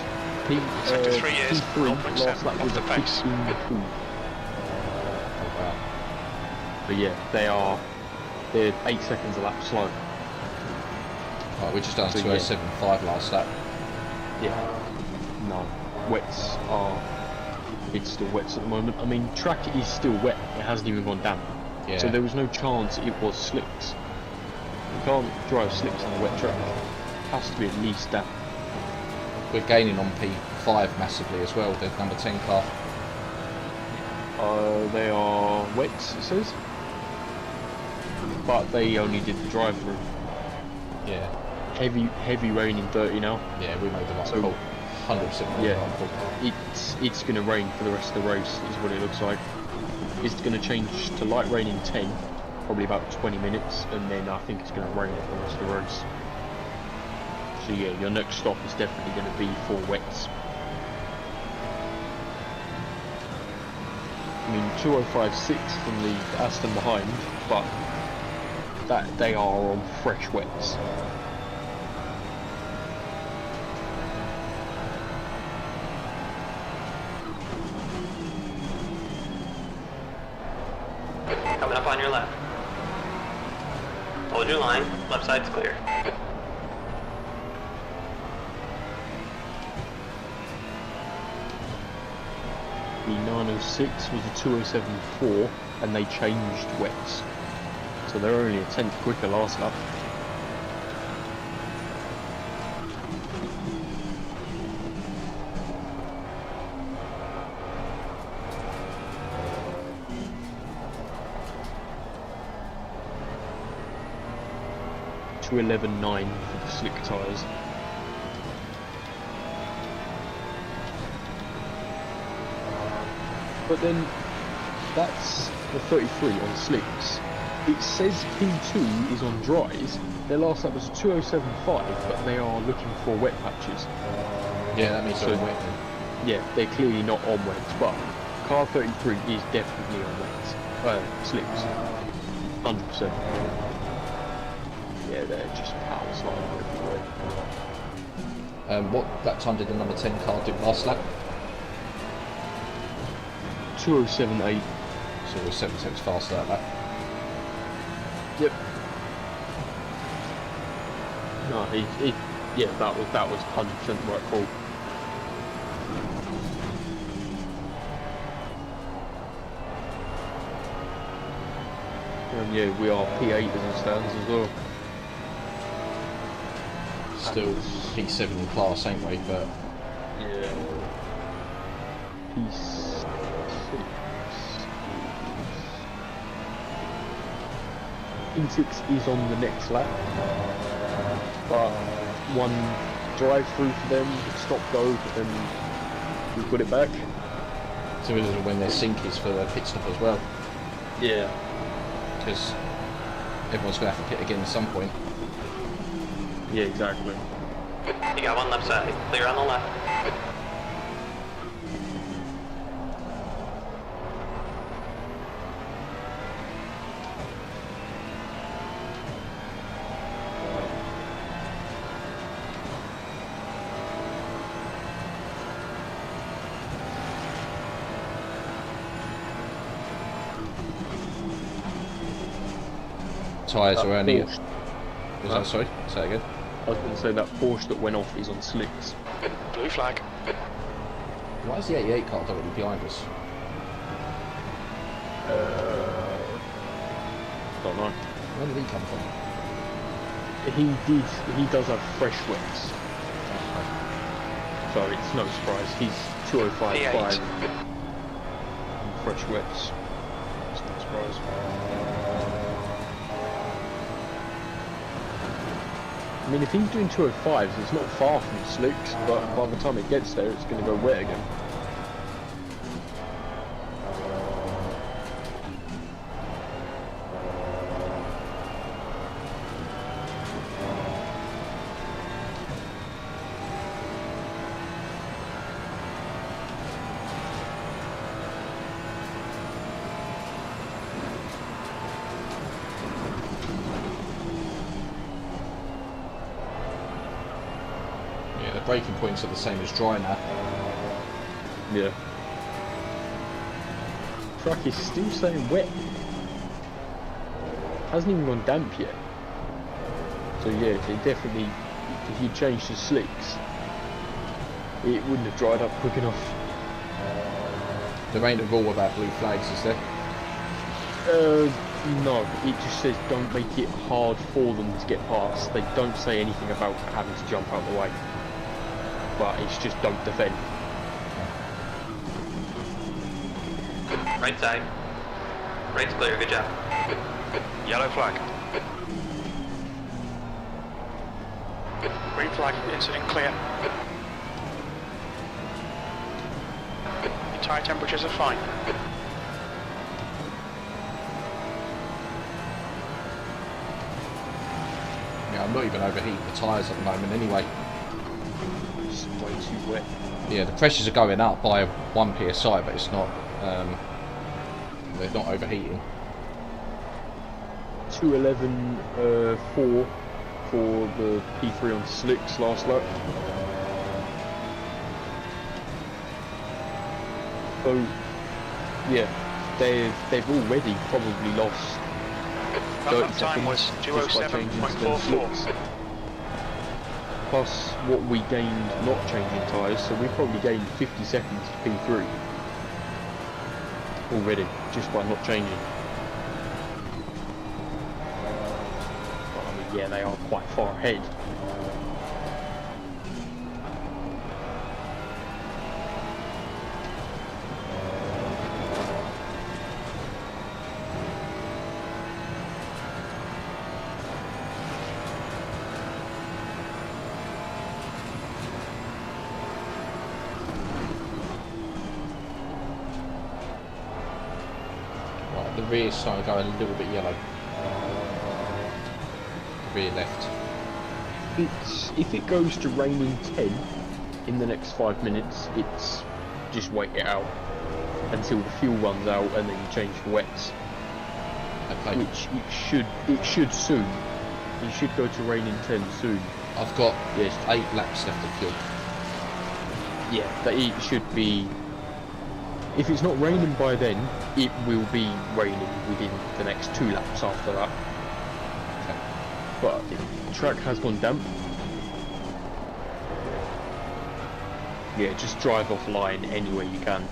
Sector 3 is P3 0.7 last lap off was the a pace. 15.2. oh, wow. But yeah, they're 8 seconds a lap slow. Right, we're just down So, to 207.5 last lap. Yeah. No. Wets are. It's still wets at the moment. I mean, track is still wet. It hasn't even gone damp. Yeah. So there was no chance it was slicks. You can't drive slicks on a wet track. It has to be at least damp. We're gaining on P5 massively as well, the number 10 car. They are wets, it says. But they only did the drive-through. Yeah. Heavy rain in 30 now. Yeah, we made the right So- call. 100% made Yeah. the right call. It's going to rain for the rest of the race, is what it looks like. It's going to change to light rain in 10, probably about 20 minutes, and then I think it's going to rain for the rest of the race. So yeah, your next stop is definitely going to be for wets. I mean, 205.6 from the Aston behind, but that they are on fresh wets. Coming up on your left. Hold your line. Left side's clear. The 906 was a 207.4 and they changed wets. So they're only a tenth quicker last lap. To 11.9 for the slick tyres. But then that's the 33 on slicks. It says P2 is on dries. Their last lap was 2:07.5, but they are looking for wet patches. Yeah, that means So- they're on wet then. Yeah, they're clearly not on wets, but car 33 is definitely on wets. Slicks. 100%. Yeah, they're just power sliding everywhere. What lap time did the number 10 car do last lap? 2:07.8. So it was 7 seconds faster that lap. Yep. No, yeah, that was 100% the right call. And yeah, we are P8 as it stands as well. Still P7 in class, ain't we? But Yeah. P6 is on the next lap, but one drive through for them, stop go, and we put it back. so this is when their sync is for their pit stop as well, Yeah. because everyone's going to have to pit again at some point. Yeah, exactly. You got one left side. Clear on the left. Tyres are only. Porsche, Was that, sorry? Say again. I was going to say that Porsche that went off is on slicks. Blue flag. Why is the 88 car directly behind us? Don't know. Where did he come from? He does have fresh wets, so it's no surprise. He's 2:05.5 and fresh wets. It's no surprise. I mean, if he's doing 2:05s, it's not far from slicks, but by the time it gets there, it's going to go wet again. Yeah, the braking points are the same as dry now. Yeah. Track is still staying wet. Hasn't even gone damp yet. So yeah, it definitely, if you changed the slicks, it wouldn't have dried up quick enough. There ain't a rule about blue flags, is there? No, it just says don't make it hard for them to get past. They don't say anything about having to jump out the way. But it's just don't defend. Right side. Right's clear, good job. Yellow flag. Green flag. Incident clear. Your tyre temperatures are fine. Yeah, I'm not even overheating the tyres at the moment anyway. It's way too wet. Yeah, the pressures are going up by 1 psi, but it's not. They're not overheating. 2:11.4 for the P3 on slicks last lap. So yeah, they've already probably lost. That 30 lap time was seconds just by changing to them 2:07.44. slicks. Plus what we gained not changing tyres, so we probably gained 50 seconds to P3 already just by not changing. But, I mean, yeah, they are quite far ahead. Right, the rear's starting to go a little bit yellow. rear left. If it goes to raining 10 in the next 5 minutes, it's just wait it out until the fuel runs out and then you change for wets. Okay. Which it should soon. You should go to raining 10 soon. I've got Yes. 8 laps left of fuel. Yeah, that it should be. If it's not raining by then, it will be raining within the next 2 laps after that. Okay. But the track has gone damp. Yeah, just drive offline any way you can.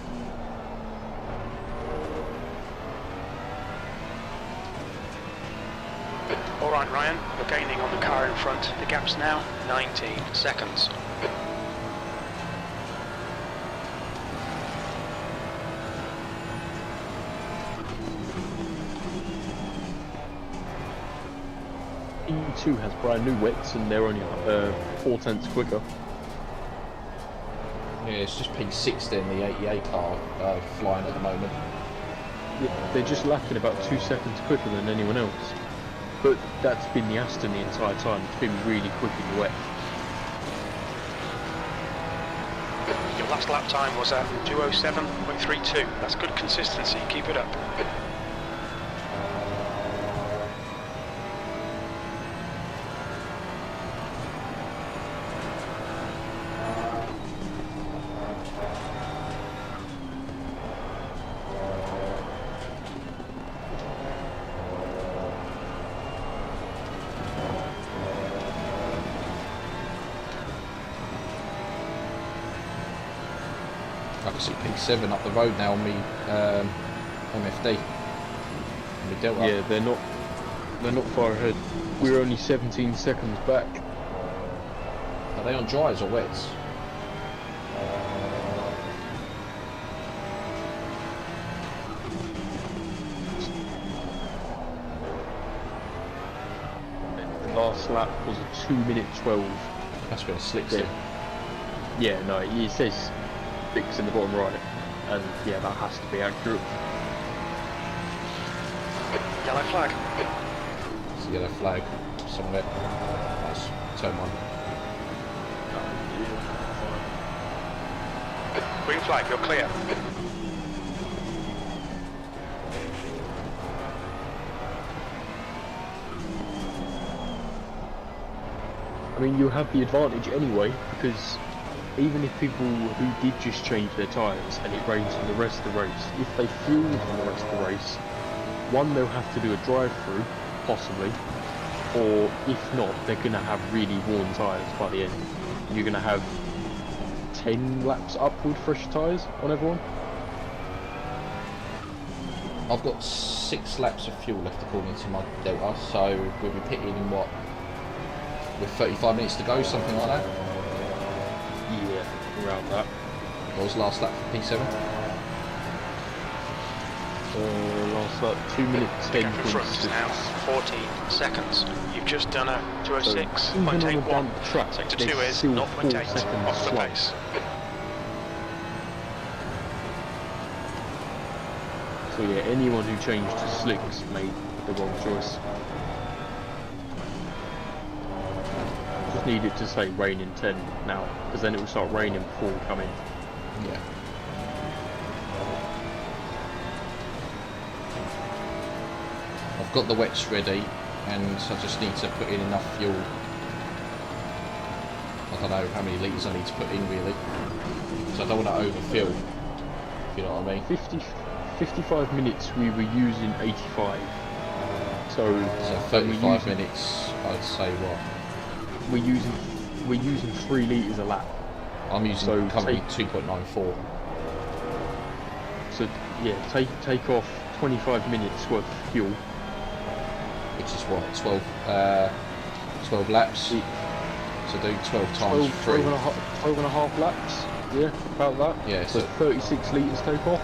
All right, Ryan, you're gaining on the car in front. The gap's now 19 seconds. E2 has brand new wets and they're only 4/10 quicker. Yeah, it's just P6 then, the 88 car flying at the moment. Yeah, they're just lapping about 2 seconds quicker than anyone else. But that's been the Aston the entire time. It's been really quick in the wet. Your last lap time was at 2:07.32. That's good consistency. Keep it up. I can see P7 up the road now on me MFD. On me Delta. Yeah, they're not far ahead. We're only 17 seconds back. Are they on dries or wets? The last lap was a 2:12. That's been a slick Yeah. sim. Yeah, no, it says 6 in the bottom right, and yeah, that has to be accurate. Yellow flag. It's a yellow flag. Some of it. That's turn 1. Green flag, you're clear. I mean, you have the advantage anyway, because even if people who did just change their tyres and it rains for the rest of the race, if they fuel for the rest of the race, one, they'll have to do a drive-through, possibly, or if not, they're going to have really worn tyres by the end. You're going to have 10 laps upward fresh tyres on everyone. I've got 6 laps of fuel left according to my Delta, so we'll be pitting in what? With 35 minutes to go, something like that? Yeah, around that. What was the last lap for P7? Last lap, 2 minutes 10 Gap in front is now 14 seconds. You've just done a even on a 2:06.81. damp track, Sector there's 2 is still 0.8 4 seconds off the slack. pace. So yeah, anyone who changed to slicks made the wrong choice. Just need it to say rain in 10 now, because then it will start raining before we come in. Yeah. I've got the wets ready, and I just need to put in enough fuel. I don't know how many litres I need to put in really, so I don't want to overfill, if you know what I mean. 55 minutes we were using 85. So 35 minutes, I'd say what? we're using 3 litres a lap. I'm using So currently 2.94. So yeah, take off 25 minutes worth of fuel. Which is what, 12 laps? So do 12 times 3. 12 and a half laps. Yeah, about that. Yeah, So so 36 litres take off.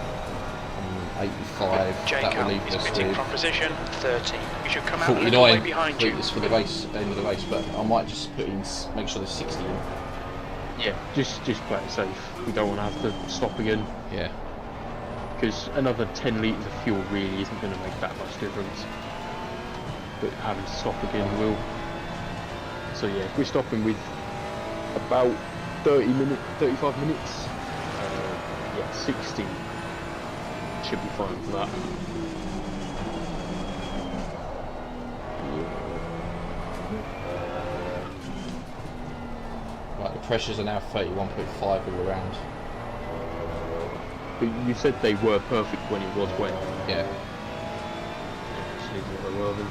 85, that Jacob will leave is us pitting with from position 13. You should come out a little way 49 behind you. litres for the race, end of the race, but I might just put in, make sure there's 60 in. Yeah, just play it safe. We don't want to have to stop again, Yeah. because another 10 litres of fuel really isn't going to make that much difference. But having to stop again will. So yeah, if we're stopping with about 35 minutes, yeah, 60 should be fine for that. Right, the pressures are now 31.5 all around. But you said they were perfect when it was wet. Yeah. So they were then.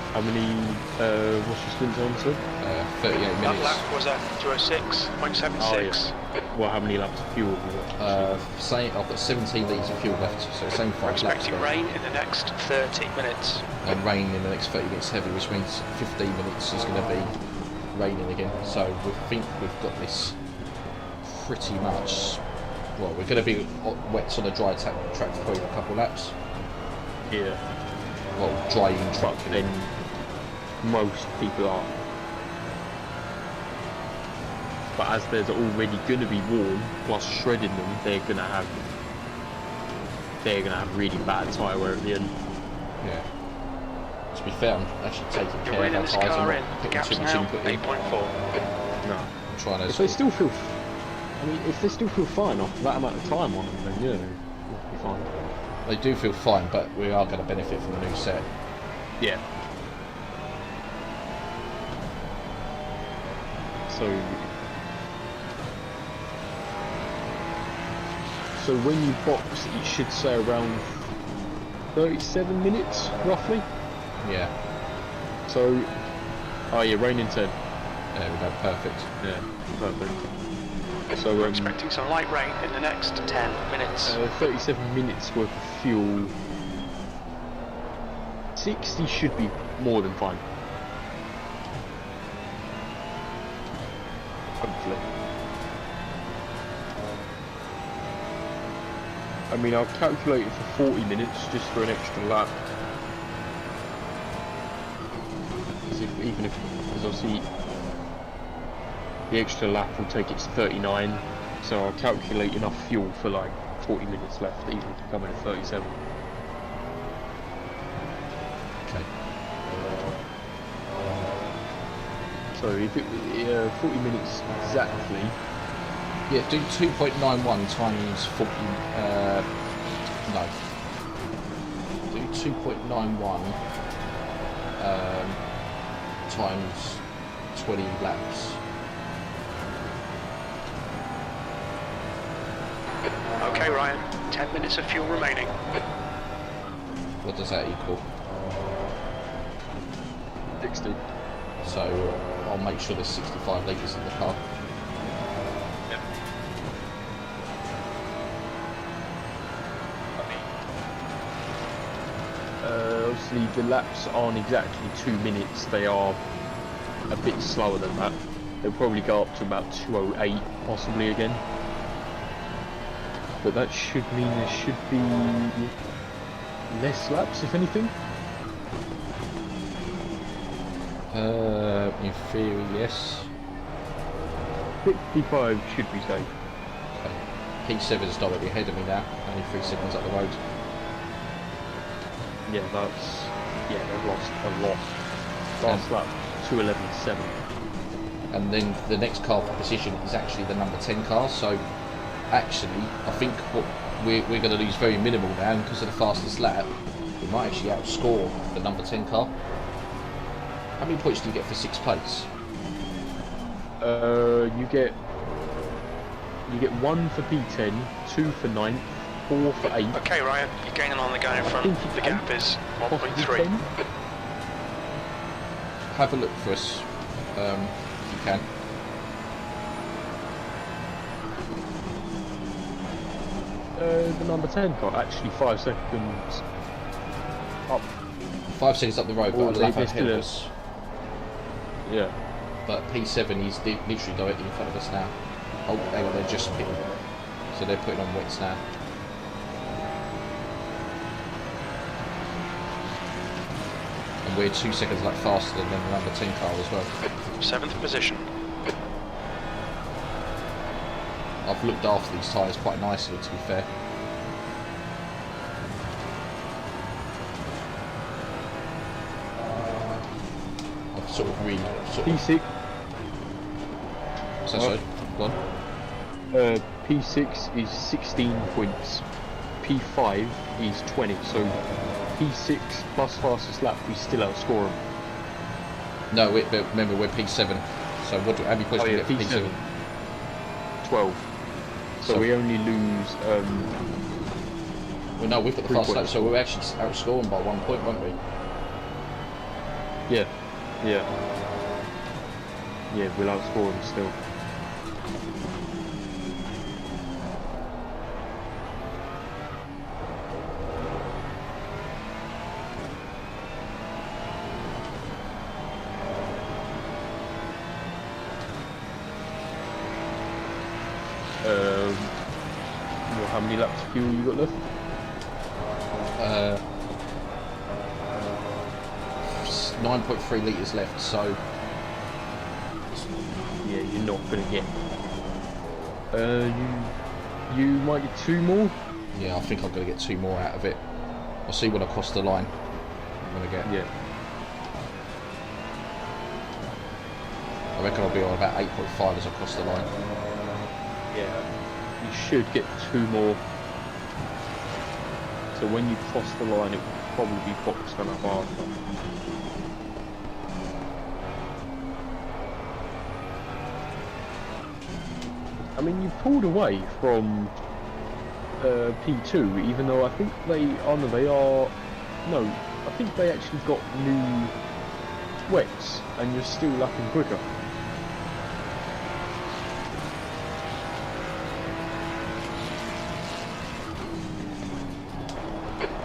How many, what's your stints on, sir? 38 That minutes. lap was at 206.76. Well, how many laps of fuel have you got? I've got 17 litres of fuel left, so same 5 We're laps. expecting rain in the next 30 minutes. And rain in the next 30 minutes heavy, which means 15 minutes is going to be raining again. So we think we've got this pretty much. Well, we're going to be wet on a dry track for probably a couple of laps. Yeah. Well, dry in track. But then most people are. But as there's already going to be warm, plus shredding them, they're going to have really bad tyre wear at the end. Yeah. To be fair, I'm actually taking You're care of reeling our this tyres. car I'm in. not The putting gap's too much now input in. 8.4. No. I'm trying to. If they still feel, I mean, if they still feel fine after that amount of time on them, then yeah, they'll be fine. They do feel fine, but we are going to benefit from the new set. Yeah. So when you box, it should say around 37 minutes, roughly. Yeah. So, oh yeah, rain in 10. There we go. Perfect. Yeah, perfect. So We're expecting some light rain in the next 10 minutes. 37 minutes worth of fuel. 60 should be more than fine. Hopefully. I mean, I've calculated for 40 minutes just for an extra lap. Because obviously the extra lap will take it to 39, so I'll calculate enough fuel for like 40 minutes left, even to come in at 37. Okay. So if it 40 minutes exactly. Yeah, do 2.91 times 40. No. Do 2.91 times 20 laps. Okay, Ryan. 10 minutes of fuel remaining. What does that equal? 60. So I'll make sure there's 65 litres in the car. Yep. Obviously the laps aren't exactly 2 minutes, they are a bit slower than that. They'll probably go up to about 2:08 possibly again. But that should mean there should be less laps, if anything. In theory, yes. 55 should be safe. Okay. P7's directly ahead of me now, only 3 seconds up the road. Yeah, they've lost a lot. Last lap, 2:11.7. And then the next car for position is actually the number 10 car, so actually I think what we're going to lose very minimal now, and because of the fastest lap we might actually outscore the number 10 car. How many points do you get for 6th place? You get 1 for P10, 2 for 9th, 4 for 8th. Okay, Ryan. You're gaining on the guy in front. think The gap is possibly 1.3. 10. Have a look for us, if you can. The number 10 got actually 5 seconds up. 5 seconds up the road, Oh, but a lap they're ahead still of us. Yeah. But P7 is literally directly in front of us now. Oh, hang on, they're just pitting. So they're putting on wets now. And we're 2 seconds like faster than the number 10 car as well. 7th position. I've looked after these tyres quite nicely, to be fair. sort of really sort of. P6. So sorry. Go on. P6 is 16 points. P5 is 20. So P6 plus fastest lap, we still outscore them. No, but remember we're P7. So how many points do we get for P7? 12. So we only lose. Well, no, we've got the 3 fastest lap, points. so we're actually outscoring by 1 point, won't we? Yeah. We'll outscore them still. Well, how many laps of fuel you got left? 9.3 litres left, so Yeah, you're not gonna get. You might get 2 more. yeah, I think I'm going to get 2 more out of it. I'll see when I cross the line. I'm going to get. Yeah. I reckon I'll be on about 8.5 as I cross the line. Yeah. You should get 2 more. So when you cross the line, it will probably be boxed on up after. I mean, you pulled away from P2, even though I think they are. No, I think they actually got new wets, and you're still lapping quicker.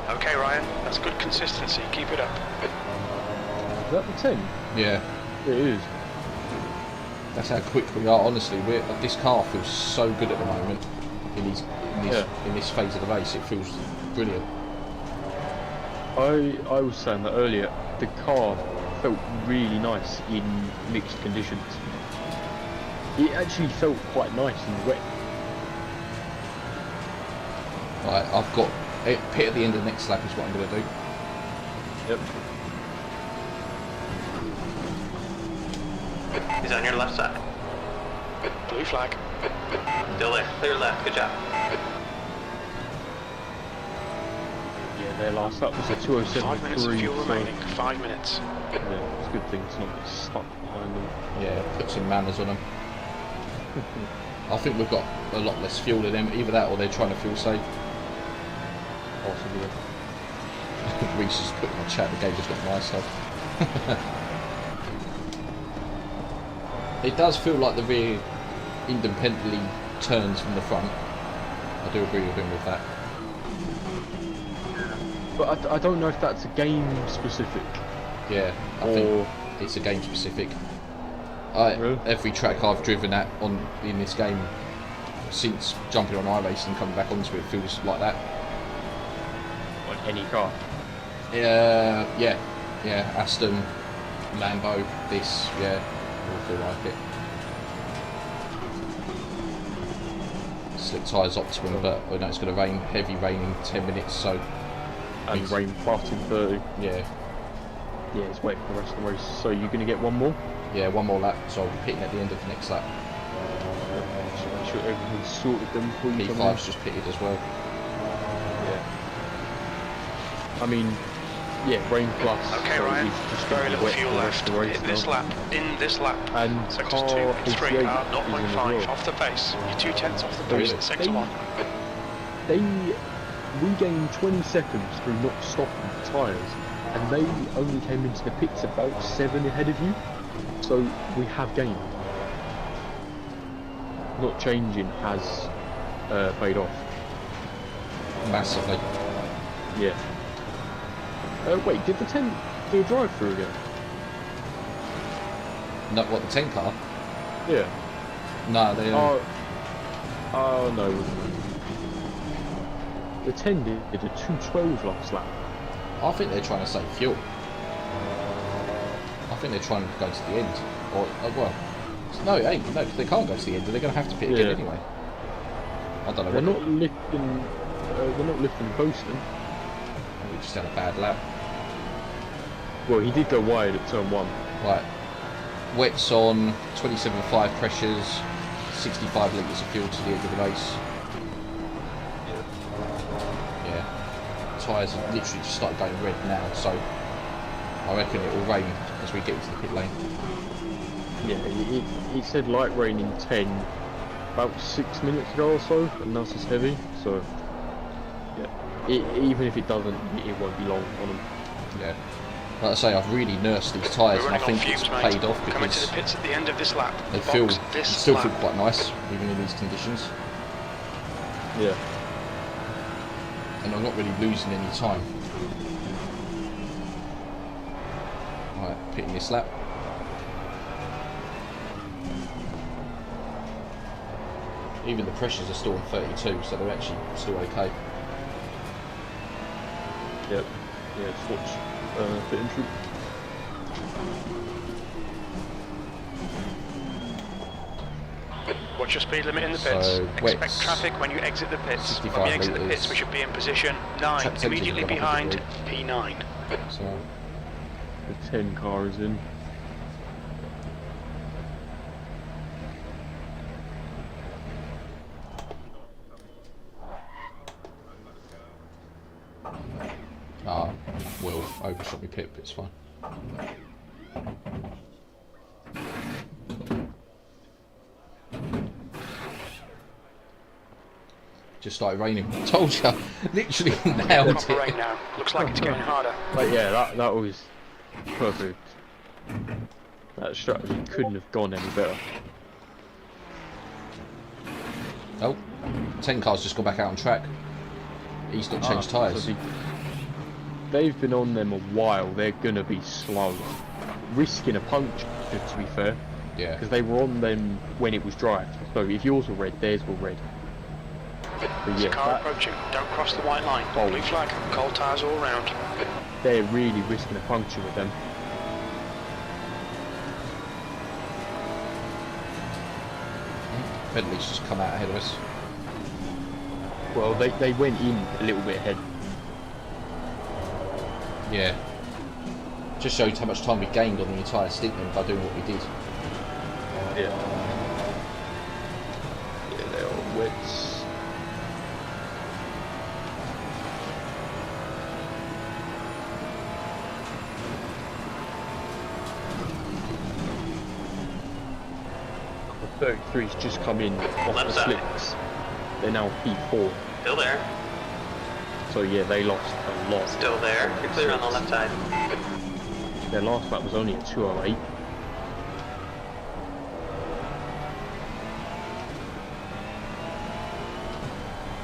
Okay, Ryan, that's good consistency. Keep it up. Is that the 10? Yeah, It is. that's how quick we are. Honestly, this car feels so good at the moment in this phase of the race. It feels brilliant. I was saying that earlier. The car felt really nice in mixed conditions. It actually felt quite nice in the wet. Right, I've got pit at the end of the next lap is what I'm going to do. Yep. He's on your left side. Blue flag. Still there. Clear left. Good job. Yeah, their last lap was a 2:07.3. 5 minutes of fuel so remaining. 5 minutes. yeah, it's a good thing to not get stuck behind them. Yeah, put some manners on them. I think we've got a lot less fuel than them. Either that or they're trying to fuel save. Possibly. Reese has put in the chat, the game just got nicer. It does feel like the rear independently turns from the front. I do agree with him with that. But I don't know if that's a game specific. Yeah, I Or- think it's a game specific. Really? Every track I've driven at in this game since jumping on iRacing and coming back onto it feels like that. On any car. Yeah, Aston, Lambo, this, yeah, all feel like it. Slick tyres optimum, but I know it's going to rain, heavy rain in 10 minutes, so And rain plus in 30. yeah, Yeah, it's wet for the rest of the race. So you're going to get 1 more? yeah, 1 more lap, so I'll be pitting at the end of the next lap. So make sure everything's sorted then before you come in. P5's just pitted as well. Yeah. I mean, yeah, rain plus. Okay, so Ryan. it's just Very gonna be little wet fuel for the rest left. of the race In this now. lap. In this lap. And Sectors car 2 and 3 88 are is in as 0.5 well. off the pace. You're 2/10 off the So pace in sector 1. We gained 20 seconds through not stopping the tyres, and they only came into the pits about 7 ahead of you. So we have gained. Not changing has paid off. Massively. Yeah. Wait, did the 10 do a drive through again? Not what, the 10 car? Yeah. No, they Oh no. The 10 did a 2:12 last lap. I think they're trying to save fuel. I think they're trying to go to the end. Or, well, no, it ain't. No, because they can't go to the end. They're going to have to pit again Yeah. anyway. I don't know. They're what not lifting. They're not lifting boasting. We just had a bad lap. Well, he did go wide at turn 1. Right. Wets on 27.5 pressures, 65 litres of fuel to the end of the race. Yeah. Tyres have literally just started going red now, so I reckon it will rain as we get into the pit lane. Yeah, it said light rain in 10 about 6 minutes ago or so, and that's as heavy, so yeah. Even if it doesn't, it won't be long on them. Yeah. Like I say, I've really nursed these tyres, and I think it's paid off Coming to because the pits at the end of this lap. they still feel quite nice, even in these conditions. Yeah. And I'm not really losing any time. Right, pitting this lap. Even the pressures are still on 32, so they're actually still okay. Yep. Yeah, switch. Pit entry. Watch your speed limit in the pits. So, Expect wets, traffic when you exit the pits. 65 When we exit the litres. pits, we should be in position 9, Track immediately temperature behind is P9. So, The 10 car is in. Will overshot me pit, but it's fine. Just started raining. Told you, literally nailed Proper rain it. now. Looks like it's getting harder. But yeah, that was perfect. That strategy couldn't have gone any better. Oh, 10 cars just gone back out on track. He's not changed tyres. So they've been on them a while. They're gonna be slow, risking a puncture. To be fair, Yeah. because they were on them when it was dry. So if yours were red, theirs were red. But There's yeah, a car approaching. Don't cross the white line. Oh. Blue flag. Cold tyres all round. they're really risking a puncture with them. Bentley's just come out ahead of us. Well, they went in a little bit ahead. Yeah. Just showed how much time we gained on the entire stint then by doing what we did. Yeah. Yeah, they are wets. The 33's just come in off Left the side. slicks. They're now P4. Still there. So yeah, they lost a lot. Still there. You're clear on the left side. Their last lap was only a 2:08.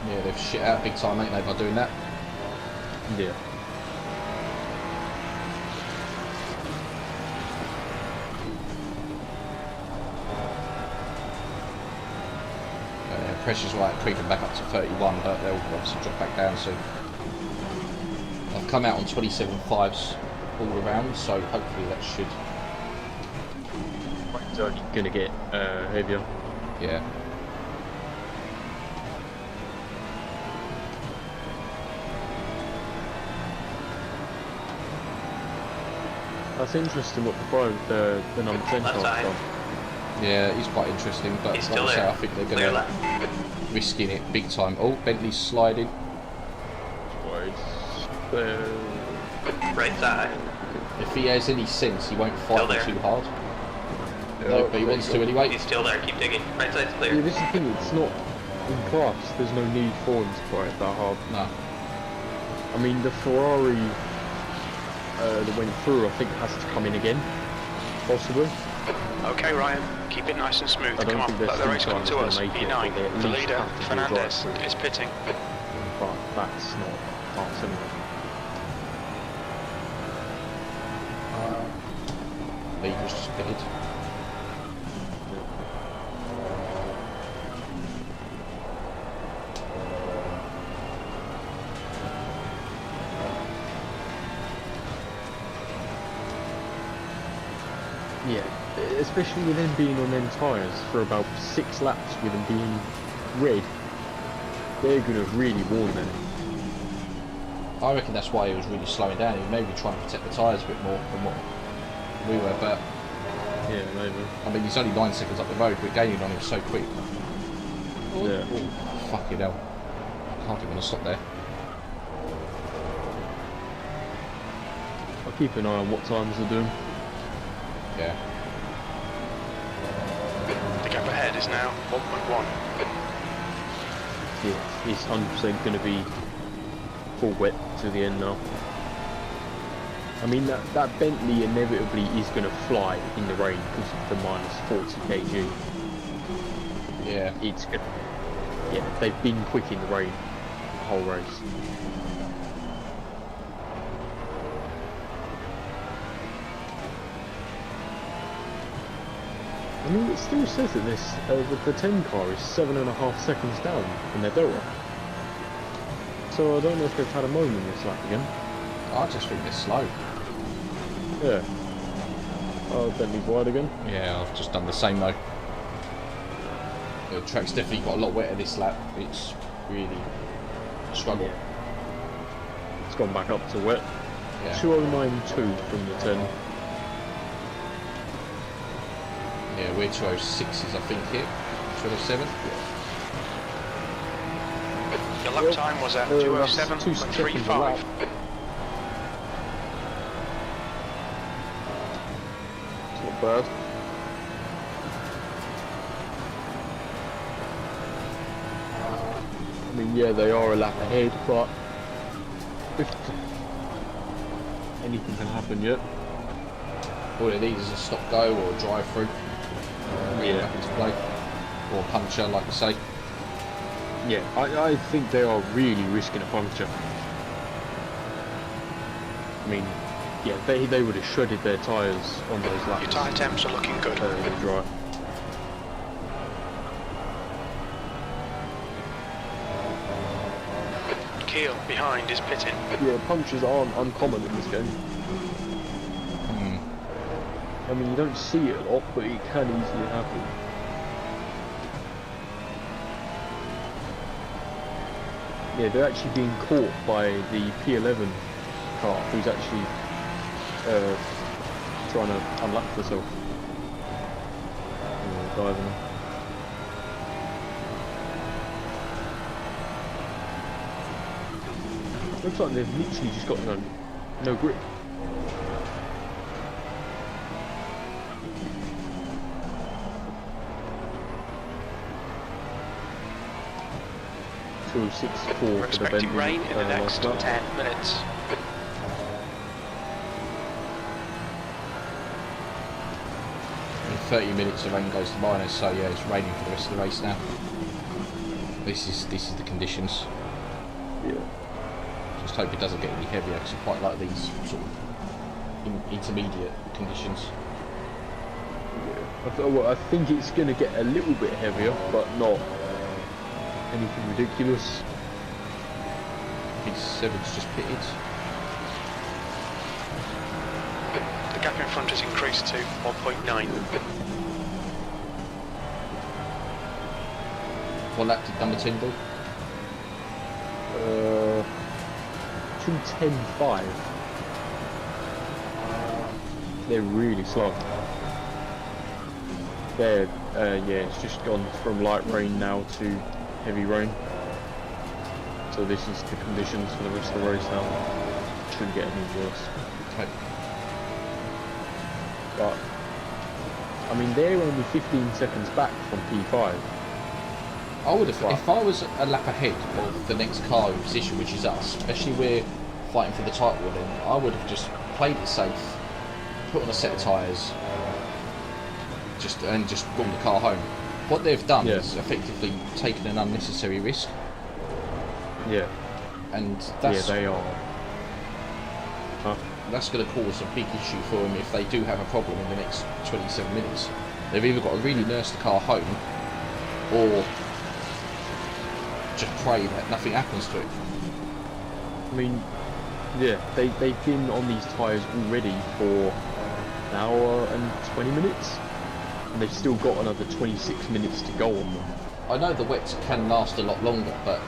Yeah, they've shit out big time, ain't they, by doing that? Yeah. Pressure's right, creeping back up to 31, but they'll obviously drop back down soon. I've come out on 27.5s all around, so hopefully that should... It's only gonna get heavier. Yeah. That's interesting what the number 10 Left car's side. done. Yeah, he's quite interesting, but He's like still I say, there. I think they're Clear going to left. risking it big time. Oh, Bentley's sliding. Right side. If he has any sense, he won't Still fight there. them too hard. No, but he wants to anyway. He's still there. Keep digging. Right side's Yeah, clear. this is the thing, it's not in class, there's no need for him to fight that hard. No. I mean, the Ferrari that went through, I think, has to come in again, possibly. Okay, Ryan. Keep it nice and smooth. I don't Come on. think their Let the race come speed to time's us. gonna make it, P9. but they at The least leader, have to do Fernandez, right. is pitting. But that's not fast anyway. Leader's just pitted. Yeah, especially with them being on them tyres for about 6 laps with them being red, they're going to really warn them. I reckon that's why he was really slowing down. He was maybe trying to protect the tyres a bit more than what we were, but Yeah, maybe. I mean, he's only 9 seconds up the road. We're gaining on him so quick. Yeah. Oh, fucking hell. Hardly want to stop there. I'll keep an eye on what times they're doing. Yeah. The gap ahead is now 1.1. Yeah, it's 100% going to be full wet to the end now. I mean, that Bentley inevitably is going to fly in the rain because of the minus 40 kg. Yeah. It's good. Yeah, they've been quick in the rain the whole race. I mean, it still says that this the 10 car is 7.5 seconds down in their delta. So I don't know if they've had a moment in this lap again. I just think they're slow. Yeah. Oh, Bentley's wide again. Yeah, I've just done the same though. The track's definitely got a lot wetter this lap. It's really a struggle. Yeah. It's gone back up to wet. Yeah. 2092 from the 10. Yeah, we're 206s, I think, here. 207. The lap time was at 207.35. It's not bad. I mean, yeah, they are a lap ahead, but anything can happen yet. All it needs is a stop-go or a drive-through. Yeah. Back into play. Or a puncture, like I say. Yeah, I think they are really risking a puncture. I mean, yeah, they would have shredded their tyres on those laps. Your tyre temps are looking good. Dry. Keel behind is pitting. Yeah, punctures aren't uncommon in this game. I mean, you don't see it a lot, but it can easily happen. Yeah, they're actually being caught by the P11 car, who's actually trying to unlap herself. Yeah, diving her. Looks like they've literally just got no grip. We're 264 for the expecting Bentley. rain in the next last lap. 10 minutes. In 30 minutes the rain goes to minus, so yeah, it's raining for the rest of the race now. This is the conditions. Yeah. Just hope it doesn't get any heavier, because I quite like these sort of intermediate conditions. Yeah. I think it's going to get a little bit heavier, but not anything ridiculous. P7's just pitted. The gap in front has increased to 1.9. What lap did number 10 do? 2:10.5. They're really slow. They're yeah, it's just gone from light rain now to heavy rain. So this is the conditions for the rest of the race now. Shouldn't get any worse. Okay. But I mean, they're only 15 seconds back from P5. I would have, Right. if I was a lap ahead of the next car in position, which is us, especially we're fighting for the title, then I would have just played it safe, put on a set of tyres, just brought the car home. What they've done is effectively taken an unnecessary risk, Yeah. and that's Yeah, they are. Huh? that's going to cause a big issue for them if they do have a problem in the next 27 minutes. They've either got to really nurse the car home, or just pray that nothing happens to it. I mean, yeah, they've been on these tyres already for an hour and 20 minutes, and they've still got another 26 minutes to go on them. I know the wets can last a lot longer, but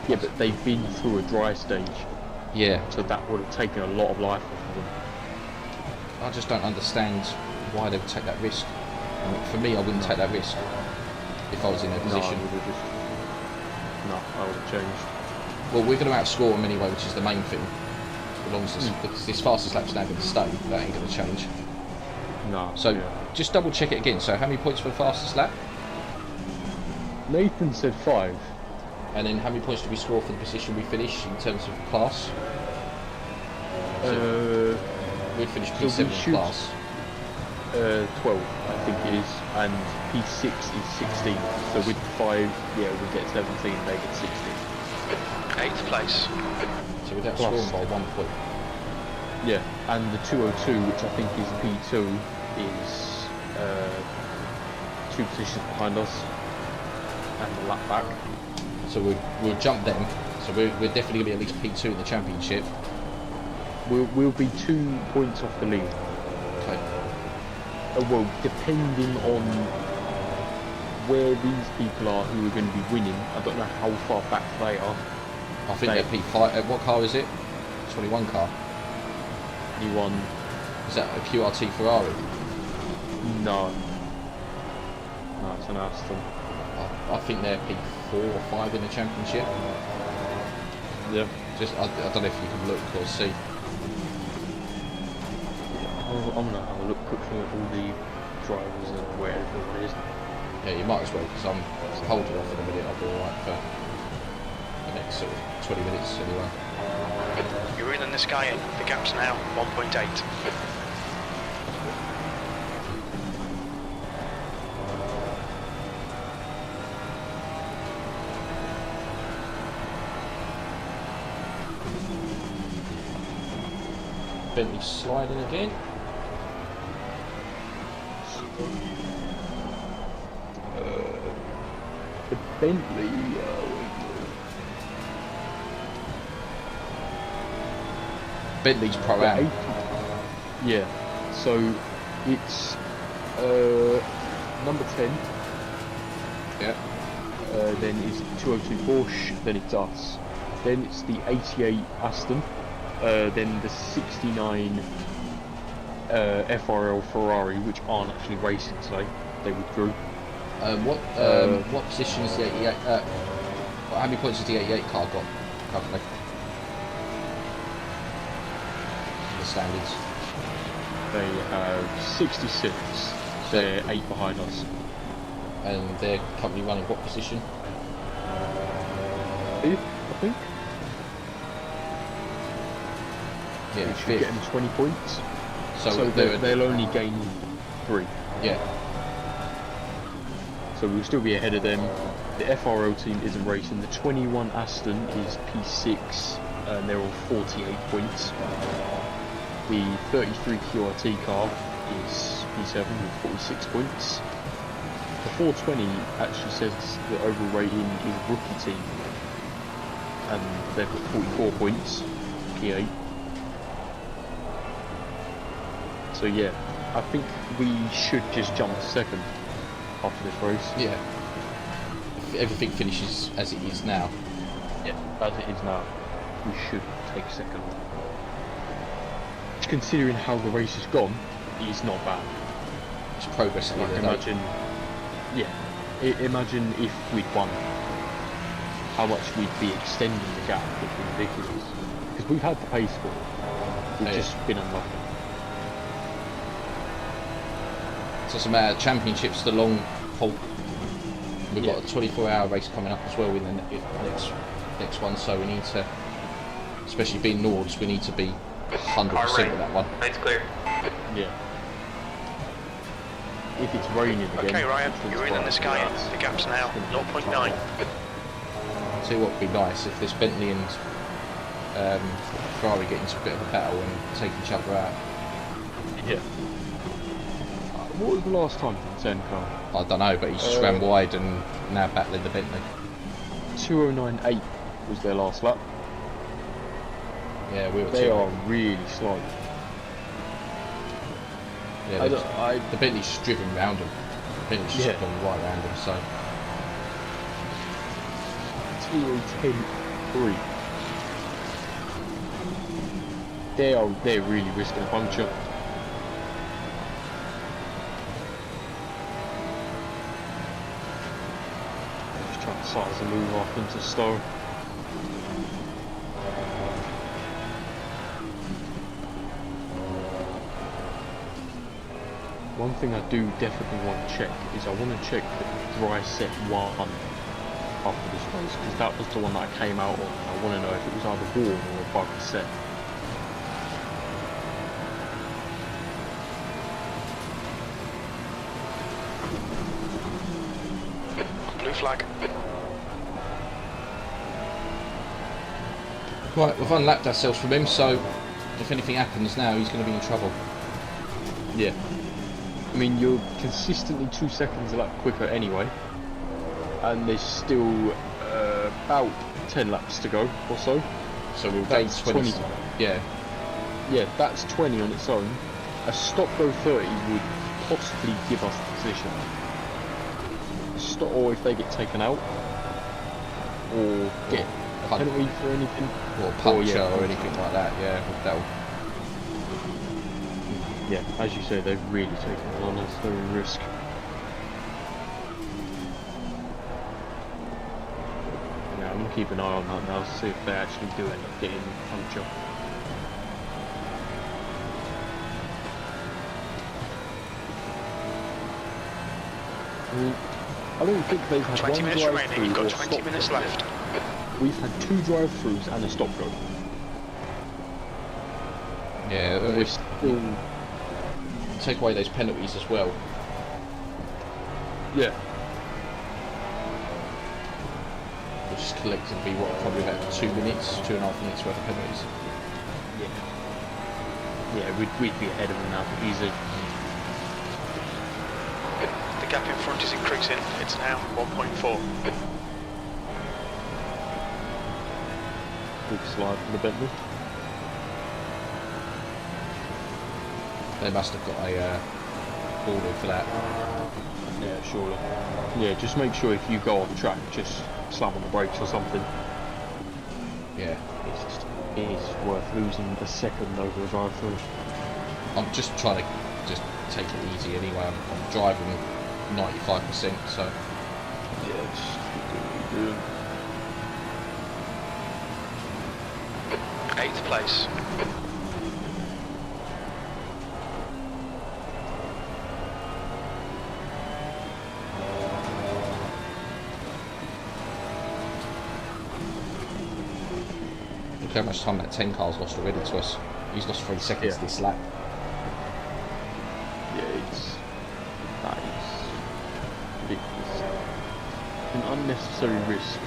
Yeah, but they've been through a dry stage, yeah, so that would have taken a lot of life off of them. I just don't understand why they would take that risk. For me, I wouldn't take that risk if I was in their position. No, I would have changed. Well, we're going to outscore them anyway, which is the main thing. As long as this fastest lap's now going to stay, that ain't going to change. No. So just double check it again. So how many points for the fastest lap? Nathan said 5. And then how many points do we score for the position we finish in terms of class? We'd finish P7 so in class. 12, I think it is, and P6 is 16. So with 5, yeah, we get 17, they get 16. 8th place. So we'd Plus. outscore by 1 point. Yeah, and the 202, which I think is P2, is 2 positions behind us, and the lap back. So we'll jump them. So we're definitely going to be at least P2 in the championship. We'll be 2 points off the lead. Okay. Well, depending on where these people are who are going to be winning, I don't know how far back they are. I think they're P5. What car is it? 21 car. Anyone? Is that a QRT Ferrari? No. No, it's an Aston. I think they're P4 or 5 in the championship. Yeah. Just I don't know if you can look or see. I'm going to have a look quickly at all the drivers and where everyone is. Yeah, you might as well, because I'm holding off in a minute. I'll be alright for the next sort of 20 minutes anyway. You're reeling this guy in. The gap's now 1.8. Bentley sliding again. The Bentley, Bentley's Pro Am. yeah, so it's number 10, Yeah. then it's 202 Porsche, then it's us, then it's the 88 Aston, then the 69 FRL Ferrari, which aren't actually racing today, they withdrew. What position is the 88? How many points has the 88 car got currently? The standards. They have 66, they're 8 behind us. And they're currently running what position? 5th, I think. Yeah, Which should fifth. get them 20 points. So they'll only gain 3. Yeah. So we'll still be ahead of them. The FRO team isn't racing. The 21 Aston is P6 and they're on 48 points. The 33 QRT car is P7 with 46 points. The 420 actually says the overall rating is rookie team and they've got 44 points, P8. So yeah, I think we should just jump to 2nd after this race. Yeah. If everything finishes as it is now. Yeah, as it is now, we should take 2nd. Which, considering how the race has gone, is not bad. It's progressing. Like imagine, imagine if we'd won, how much we'd be extending the gap. Would be ridiculous. Because we've had the pace for it. We've just been unlucky. So it's a matter. Championship's the long haul. We've got a 24-hour race coming up as well in the next one, so we need to, especially being Nords, we need to be 100% with that one. Light's clear. Yeah. If it's raining again. Okay, Ryan, you're reeling this guy in. The gap's now 0.9. See what would be nice if this Bentley and Ferrari get into a bit of a battle and take each other out. Yeah. What was the last time for the 10 car? I don't know, but he just ran wide and now battling the Bentley. 209.8 was their last lap. Yeah, we were They too. are really slow. Yeah, the Bentley's just driven round them. The Bentley's just gone right round them, so. 210.3. They're really risking a puncture. Starts to move off into Stowe. One thing I do definitely want to check is I want to check the dry set 1 after this race, because that was the one that I came out on. I want to know if it was either warm or a bug set. Blue flag. Right, we've unlapped ourselves from him, so if anything happens now, he's going to be in trouble. Yeah. I mean, you're consistently 2 seconds a lap quicker anyway, and there's still about 10 laps to go or so. So we'll gain That's 20. 20. Yeah. Yeah, that's 20 on its own. A stop go 30 would possibly give us the position. Stop, or if they get taken out, or get a punt. penalty for anything, Or puncture yeah, or anything like that, yeah. That'll... yeah, as you say, they've really taken it on us. They're a risk. Yeah, I'm gonna keep an eye on that now to see if they actually do end up getting a puncture. I don't think they've had 20 one minutes drive remaining, through you've got or 20 stop minutes go. left. We've had 2 drive-throughs and a stop go. Yeah, We're if still... take away those penalties as well. Yeah. Which is collectively, what, probably about 2 minutes, 2.5 minutes worth of penalties. Yeah, we'd be ahead of them now, easy. The gap in front is increasing. It's now 1.4. Big slide from the Bentley. They must have got a order for that. Yeah, surely. Yeah, just make sure if you go off track, just slam on the brakes or something. Yeah. It's worth losing a second over a drive-through. I'm just trying to just take it easy anyway. I'm driving 95%, so... Yeah, just keep doing what you're doing. 8th place. Look how much time that 10 car's lost already to us. He's lost 3 seconds this lap. Yeah, that is ridiculous. An unnecessary risk.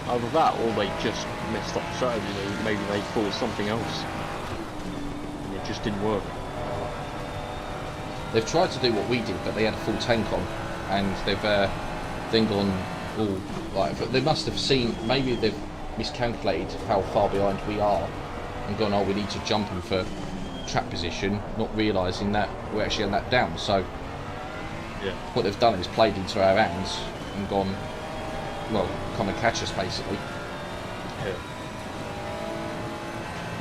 Either that or they just messed up strategy. Maybe they thought something else and it just didn't work. They've tried to do what we did, but they had a full tank on, and they've then gone all like. They must have seen, maybe they've miscalculated how far behind we are, and gone, oh, we need to jump them for track position, not realising that we're actually on that down. So Yeah. what they've done is played into our hands and gone, well, come and catch us basically. Yeah.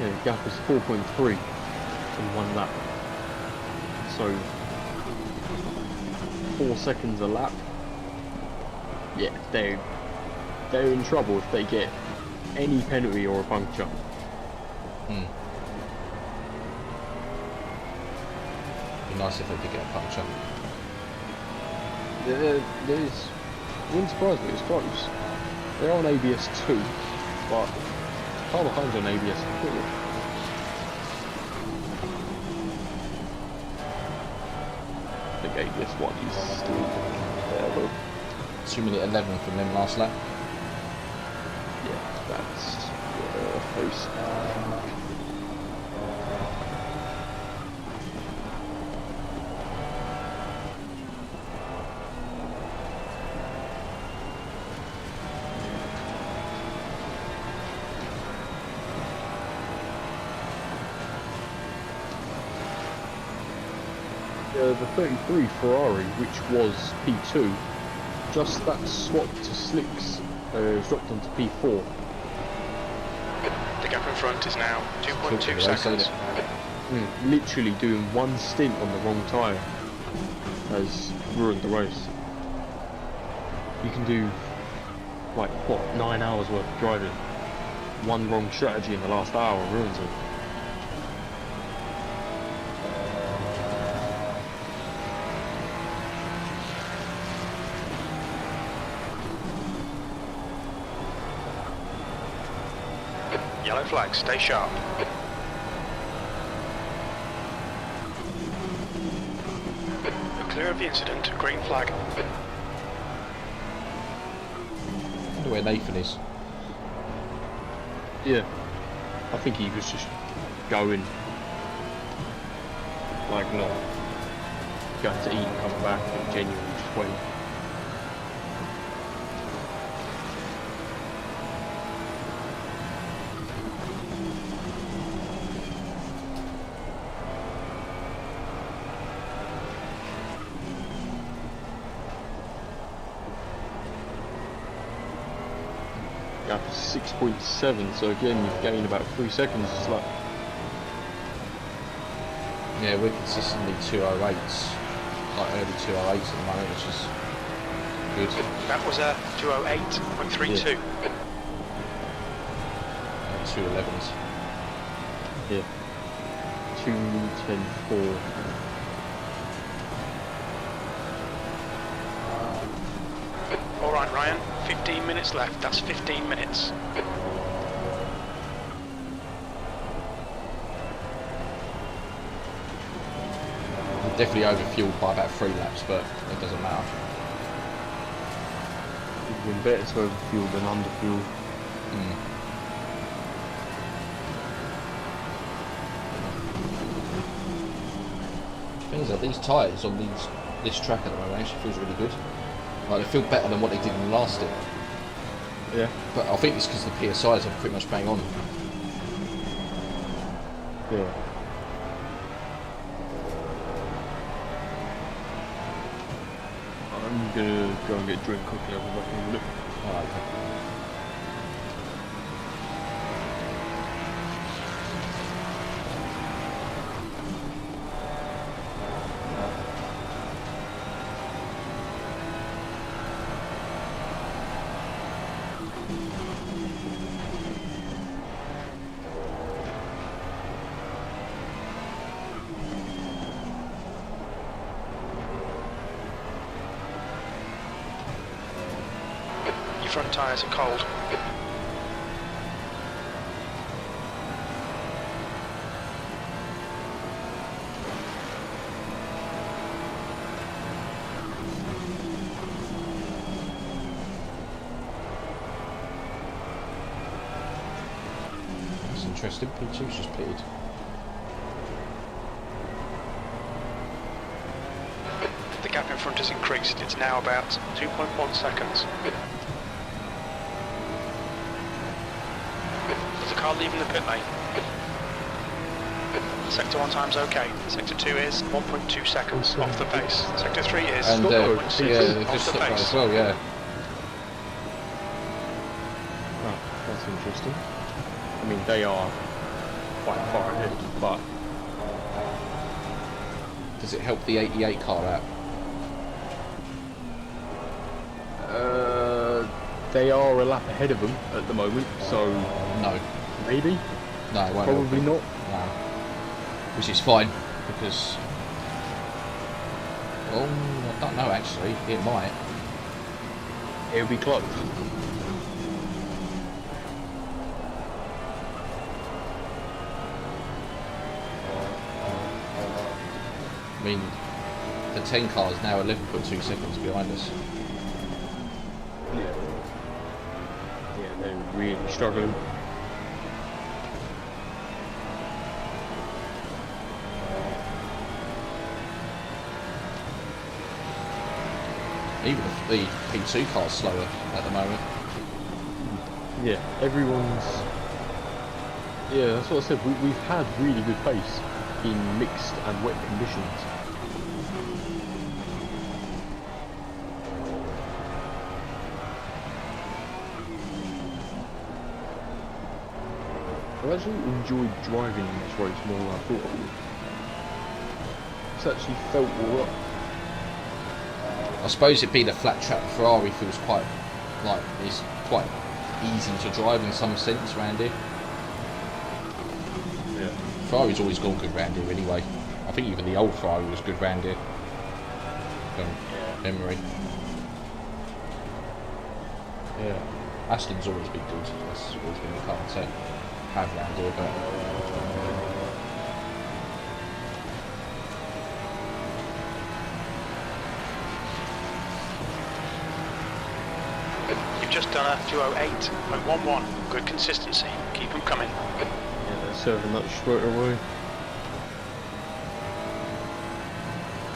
Yeah, the gap is 4.3 in 1 lap. So 4 seconds a lap. Yeah, they're in trouble if they get any penalty or a puncture. Be nice if they did get a puncture. There's wouldn't surprise me, it's close. They're on ABS 2, but Carl Hines on ABS 4. I think ABS 1 is still there, but 2 minute 11 from them last lap. yeah, that's close. The 33 Ferrari, which was P2, just that swap to slicks has dropped onto P4. The gap in front is now Quick 2.2 race, ain't seconds. it? Literally doing 1 stint on the wrong tyre has ruined the race. You can do like what, 9 hours worth of driving. One wrong strategy in the last hour ruins it. Yellow flag, stay sharp. You're clear of the incident, green flag. I wonder where Nathan is. Yeah. I think he was just going, like, not going to eat and come back and genuinely just waiting. Gap is 6.7, so again you've gained about 3 seconds. It's like, Yeah, we're consistently 208s, like early 208s at the moment, which is good. That was a 208.32. 211s. yeah, 2:10.4. Alright Ryan, 15 minutes left, that's 15 minutes. Definitely overfueled by about 3 laps, but it doesn't matter. It's been better to overfuel than underfuel. Things like these tyres on this track at the moment actually feels really good. Like they feel better than what they did in the last stint. Yeah. But I think it's because the PSIs are pretty much bang on. Yeah. I'm gonna go and get a drink quickly. I'll be back in a minute. Alright. Your front tyres are cold. That's interesting. P2's just pitted. The gap in front has increased, it's now about 2.1 seconds. There's a car leaving the pit lane. Sector 1 time's okay. Sector 2 is 1.2 seconds off the pace. Sector 3 is And 1.6 yeah, they've off just the stopped that pace. as well, yeah. Oh, that's interesting. I mean, they are quite far ahead, but Does it help the 88 car out? they are a lap ahead of them at the moment, so No. maybe, No, it won't probably help. not. No. Which is fine, because... Well, I don't know actually, it might. It'll be close. I mean, the 10 car is now 11.2 seconds behind us. Yeah. Yeah, they're really struggling. Even the P2 car's slower at the moment. Yeah, everyone's. Yeah, that's what I said. We've had really good pace in mixed and wet conditions. I've actually enjoyed driving in this race more than I thought I would. It's actually felt alright. I suppose it being a flat track, Ferrari feels quite quite easy to drive in some sense around here. Yeah. Ferrari's always gone good round here anyway. I think even the old Ferrari was good round here. From memory. Yeah. Aston's always been good. That's always been the car to have round here, but You've just done a 208.11. Good consistency. Keep them coming. Yeah, they're serving that straight away.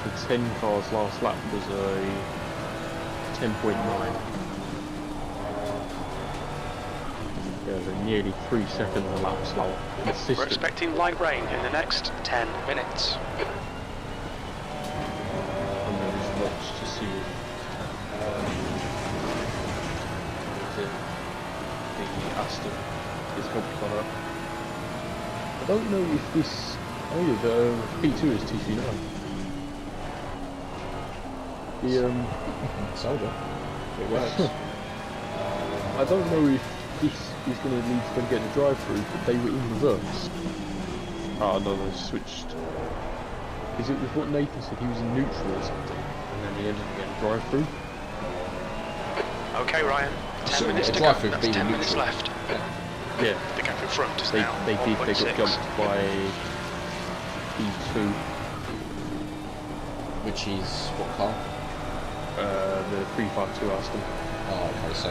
The 10 cars last lap was a 10.9. Yeah, they're nearly 3 seconds a lap slower. We're expecting light rain in the next 10 minutes. I'm going to just watch to see if the Aston is helped by that. I don't know if this. Oh yeah, the P2 is TC9. The soda. It works. I don't know if this is going to lead to them getting a drive-through, but they were in reverse. Oh no, they switched. Because it was what Nathan said, he was in neutral or something, and then he ended up getting a drive-through. Okay, Ryan. 10 So minutes a to go. drive-through That's being 10 minutes neutral. left. Yeah, The gap in front is they now did. They got 1.6. jumped by P2, Which is what car? the 352 Aston. Oh, okay, so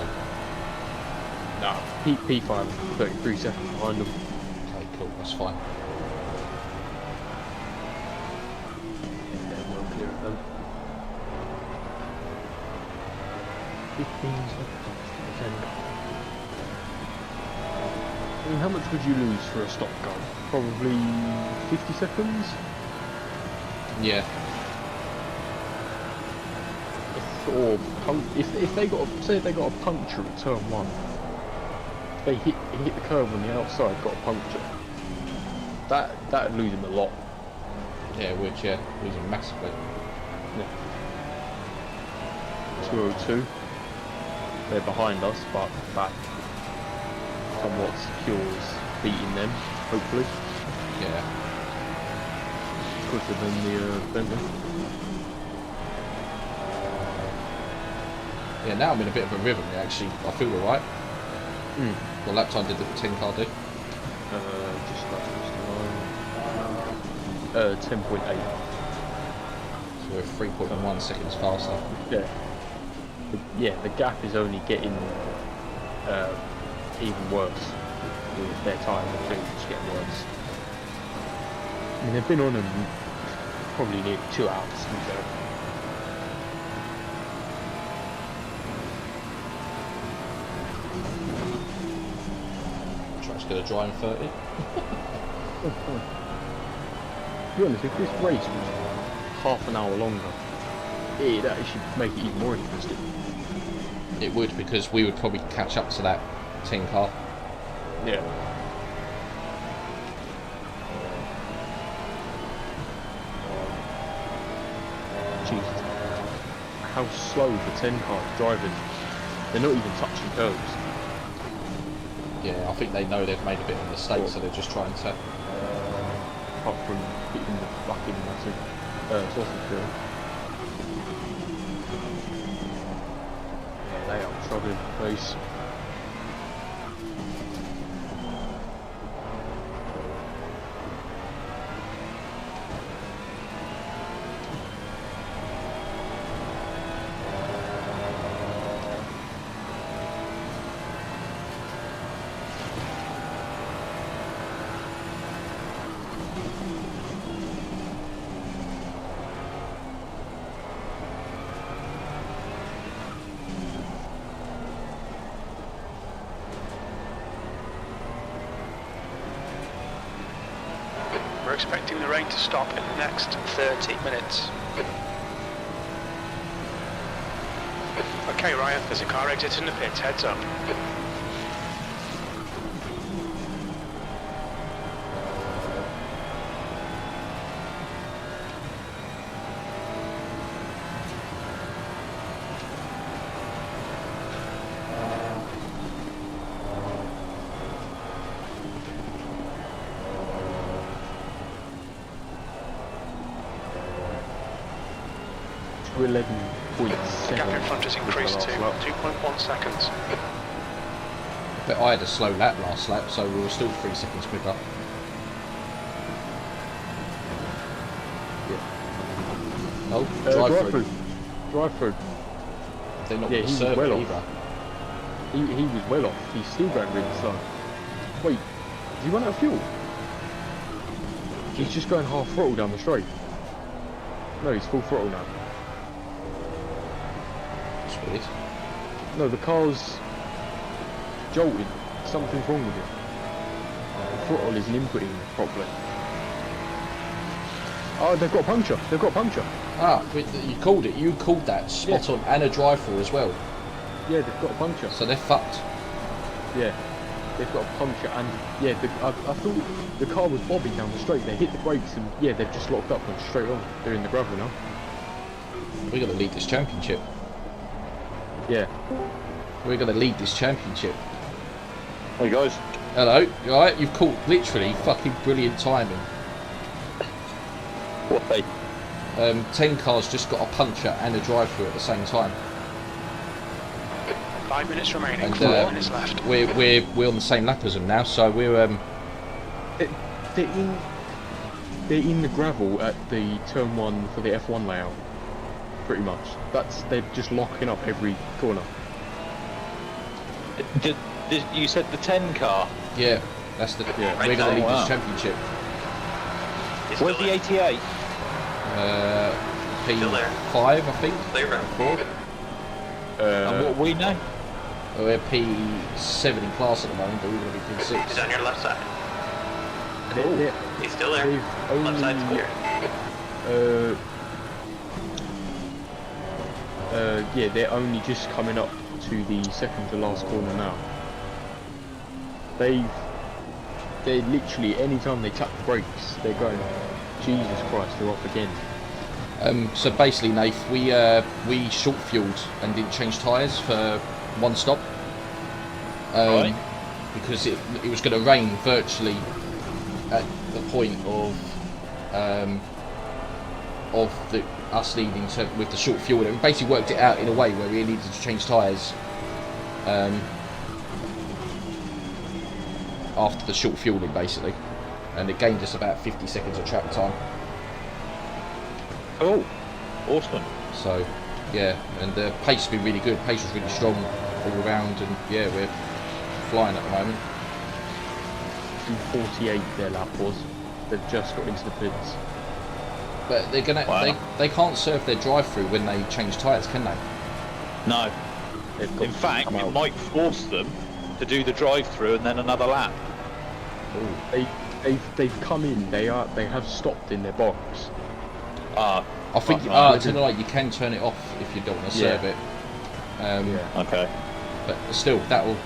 No, P5, 33 seconds behind them. okay, cool, that's fine. Yeah, well clear of them. 15 seconds. 10. I mean, how much would you lose for a stop gun? Probably 50 seconds? Yeah, Or if they got say they got a puncture at turn 1, they hit the curve on the outside, got a puncture. That'd lose them a lot. yeah, it would, yeah, losing massively. Yeah. 202. They're behind us, but that somewhat secures beating them, hopefully. Yeah, Quicker than the Bentley. yeah. Now I'm in a bit of a rhythm. Actually, I feel alright. Mm. What lap time did the 10 car do? Just that's just 10.8. So we're 3.1 seconds faster. Yeah. The gap is only getting even worse with their tyre. The things just getting worse. I mean, they've been on them probably nearly 2 hours. To be fair. Truck's going to dry in 30. To be honest, if this race was half an hour longer, it'd actually make it even more interesting. It would, because we would probably catch up to that 10 car. Yeah. Jesus. How slow the 10 car is driving. They're not even touching curves. Yeah, I think they know they've made a bit of a mistake, so they're just trying to. Apart from hitting the fucking massive sausage grill. Yeah, they are struggling for pace. We're expecting the rain to stop in the next 30 minutes. Okay, Ryan, there's a car exiting the pits. Heads up. to 11.7. The gap in front has increased to 2.1 seconds. But I had a slow lap last lap, so we were still 3 seconds quicker. Oh, drive through. Drive through. They're not Yeah, going to he was serve well it off. either. He was well off. He's still going really slow. Wait, did he run out of fuel? He's just going half throttle down the straight. No, he's full throttle now. That's weird. No, the car's jolted. Something's wrong with it. The throttle isn't inputting properly. Oh, they've got a puncture. They've got a puncture. Ah, but you called it. You called that spot on, and a drive-through as well. Yeah, they've got a puncture. So they're fucked. Yeah, they've got a puncture, and yeah, I thought the car was bobbing down the straight. They hit the brakes, and yeah, they've just locked up and straight on. They're in the gravel now. We're going to lead this championship. Yeah. We're going to lead this championship. Hey guys. Hello, you alright? You've called literally fucking brilliant timing. Why? 10 cars just got a puncture and a drive-through at the same time. 5 minutes remaining. And 4 minutes left. we're on the same lap as them now, so we're They're in the gravel at the turn 1 for the F1 layout. Pretty much. They're just locking up every corner. You said the 10 car. yeah, that's the Yeah. we're going to lead Wow. this championship. He's Where's still the in. 88? Still there. P5, I think. Clear. 4. And what we know? We're P7 in class at the moment, but we're going to be He's P6. on your left side. They're- He's still there. They've Left side's only, clear. yeah, they're only just coming up to the second to last corner now. They're literally, anytime they tap the brakes, they're going, Jesus Christ, they're off again. So basically, Nath, we short fueled and didn't change tyres for one stop. Right. Because it was going to rain virtually at the point of us needing to, with the short fuel. We basically worked it out in a way where we needed to change tyres after the short fueling, basically, and it gained us about 50 seconds of track time. Oh, awesome. So, yeah, and the pace has been really good. Pace was really strong all around, and yeah, we're flying at the moment. 2:48 their lap was. They've just got into the pits. But they're gonna, Wow. they can't serve their drive-through when they change tyres, can they? No. They've got In to fact, come it out. might force them to do the drive-through and then another lap. They've come in. They have stopped in their box. Ah, I think Right. tonight you can turn it off if you don't want to serve it. Yeah. okay. But still, that'll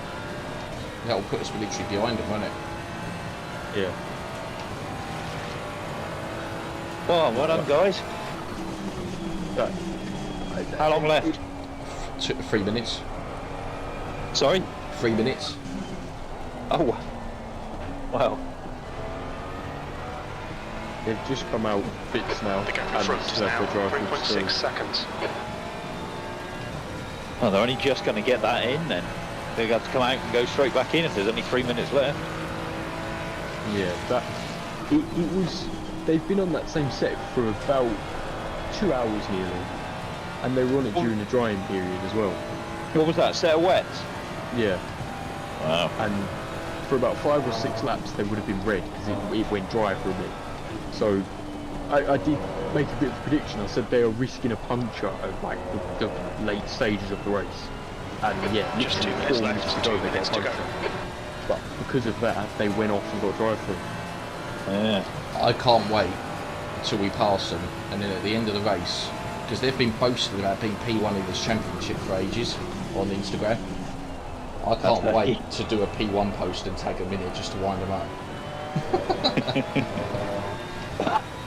put us literally behind them, won't it? Yeah. Well done, guys. That, How long left? 3 minutes. Sorry? 3 minutes. Oh, wow. They've just come out bits now. The gap in and front is served now their drive-through 3.6 still. seconds. Well, they're only just going to get that in then. They're going to have to come out and go straight back in if there's only 3 minutes left. Yeah, it was. They've been on that same set for about 2 hours nearly, and they were on it during the drying period as well. What was that, set of wets? Yeah, Wow. and for about 5 or 6 laps they would have been red because it went dry for a bit. So I did make a bit of a prediction. I said they are risking a puncture at like the late stages of the race, and yeah, Just 2 literally minutes 4 left, minutes 2 to go they minutes got a to go. puncture. But because of that, they went off and got a drive-through. Yeah. I can't wait until we pass them, and then at the end of the race, because they've been boasting about being P1 in this championship for ages on Instagram. I can't Okay. wait to do a P1 post and tag them in it just to wind them up.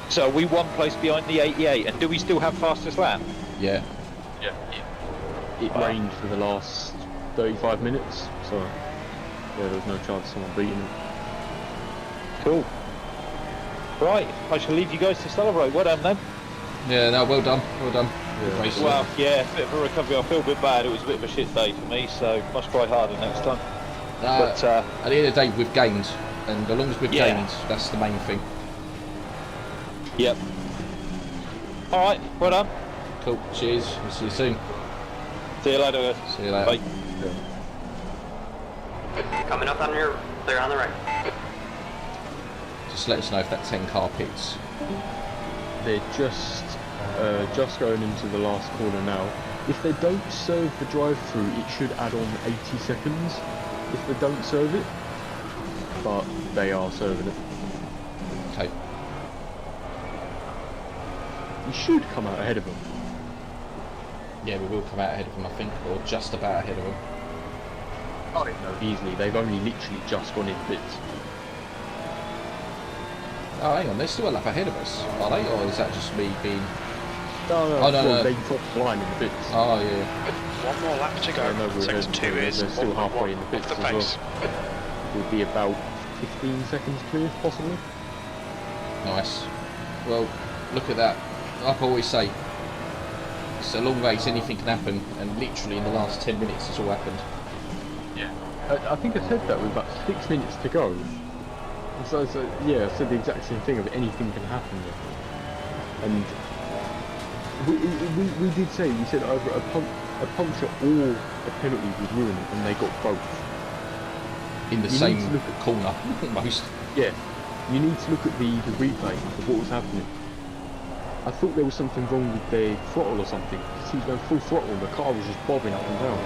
So are we one place behind the 88, and do we still have fastest lap? Yeah. Yeah, it rained for the last 35 minutes, so yeah, there was no chance of someone beating it. Cool. Right, I shall leave you guys to celebrate. Well done then. Yeah, no, well done. Good race. Well, yeah, a bit of a recovery. I feel a bit bad. It was a bit of a shit day for me, so must try harder next time. But at the end of the day, we've gained, and as long as we've Yeah. gained, that's the main thing. yep. All right, well done. Cool. Cheers. We'll see you soon. See you later. Guys. See you later. Bye. Coming up on your, they're on the right. Just let us know if that 10 car pits. They're just going into the last corner now. If they don't serve the drive-through, it should add on 80 seconds. If they don't serve it, but they are serving it. Okay. You should come out ahead of them. Yeah, we will come out ahead of them, I think, or just about ahead of them. Oh no, easily. They've only literally just gone in bits. Oh, hang on, they're still a lap ahead of us, are they? Or is that just me being... No, Oh, no, no. They crossed the line in the bits. Oh, yeah. One more lap to go. Yeah, no, we're Sector ahead. 2 is They're still 1.1 halfway in the bits off the as well. pace. Would be about 15 seconds clear, possibly. Nice. Well, look at that. Like I always say, it's a long race, anything can happen, and literally in the last 10 minutes it's all happened. I think I said that with about 6 minutes to go. So yeah, I said the exact same thing of anything can happen there. And we did say, we said either a puncture or a penalty would ruin it, and they got both. In the You same need to look at- corner, almost. Yeah, you need to look at the replay of what was happening. I thought there was something wrong with their throttle or something, because he was going full throttle and the car was just bobbing up and down.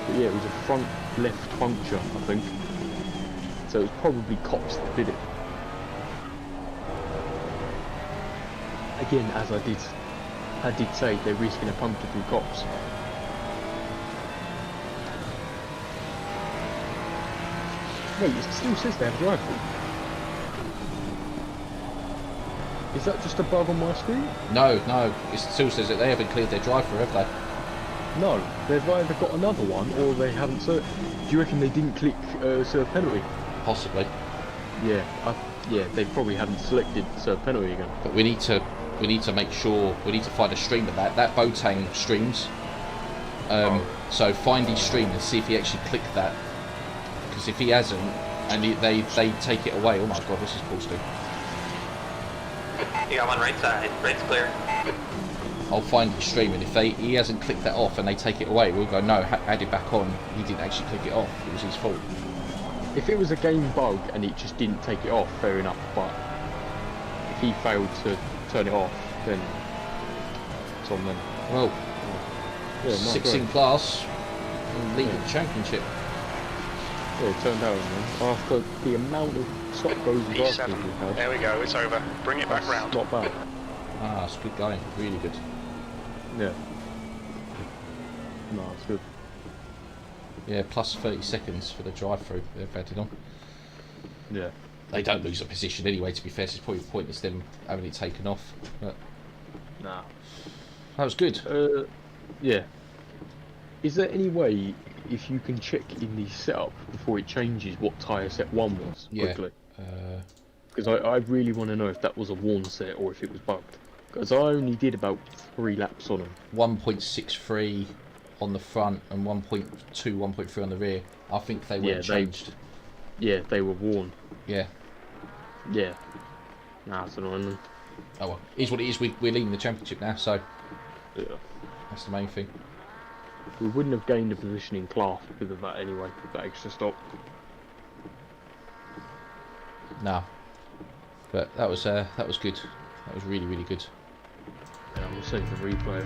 But yeah, it was a front left puncture, I think. So it was probably cops that did it. Again, as I did say, they're risking a puncture through cops. Wait, it still says they have drive-through. Is that just a bug on my screen? No, it still says that they haven't cleared their drive-through, have they? No, they've either got another one or they haven't served. Do you reckon they didn't click serve penalty? Possibly. Yeah, yeah, they probably haven't selected serve penalty again. But we need to make sure, we need to find a stream of that. That Boateng streams. So find his stream and see if he actually clicked that. Because if he hasn't, and they take it away, oh my god, what's this course do? You got one right side, right's clear. I'll find his stream, and if he hasn't clicked that off and they take it away, we'll go, no, add it back on. He didn't actually click it off, it was his fault. If it was a game bug and it just didn't take it off, fair enough, but if he failed to turn it off, then it's on them. Well, Yeah, not 6 great. in class, and leading the championship. Yeah, it turned out, man. After the amount of stop goes and drive throughs we've P7. had, There we go, it's over. Bring it back that's round. not bad. Ah, it's good going, really good. Yeah. No, it's good. Yeah, plus 30 seconds for the drive-through they've added on. Yeah. They don't lose a position anyway, to be fair, so it's probably pointless them having it taken off. But Nah. that was good. Yeah. Is there any way, if you can check in the setup before it changes, what tyre set 1 was, Yeah. quickly? Because I really want to know if that was a worn set or if it was bugged. Because I only did about 3 laps on them. 1.63 on the front and 1.2, 1.3 on the rear. I think they were changed. Yeah, they were worn. Yeah. Yeah. Nah, it's annoying. Oh well, it is what it is. We're leading the championship now, so Yeah. that's the main thing. We wouldn't have gained a position in class because of that anyway, with that extra stop. No. But that was good. That was really, really good. Yeah, we'll save the replay.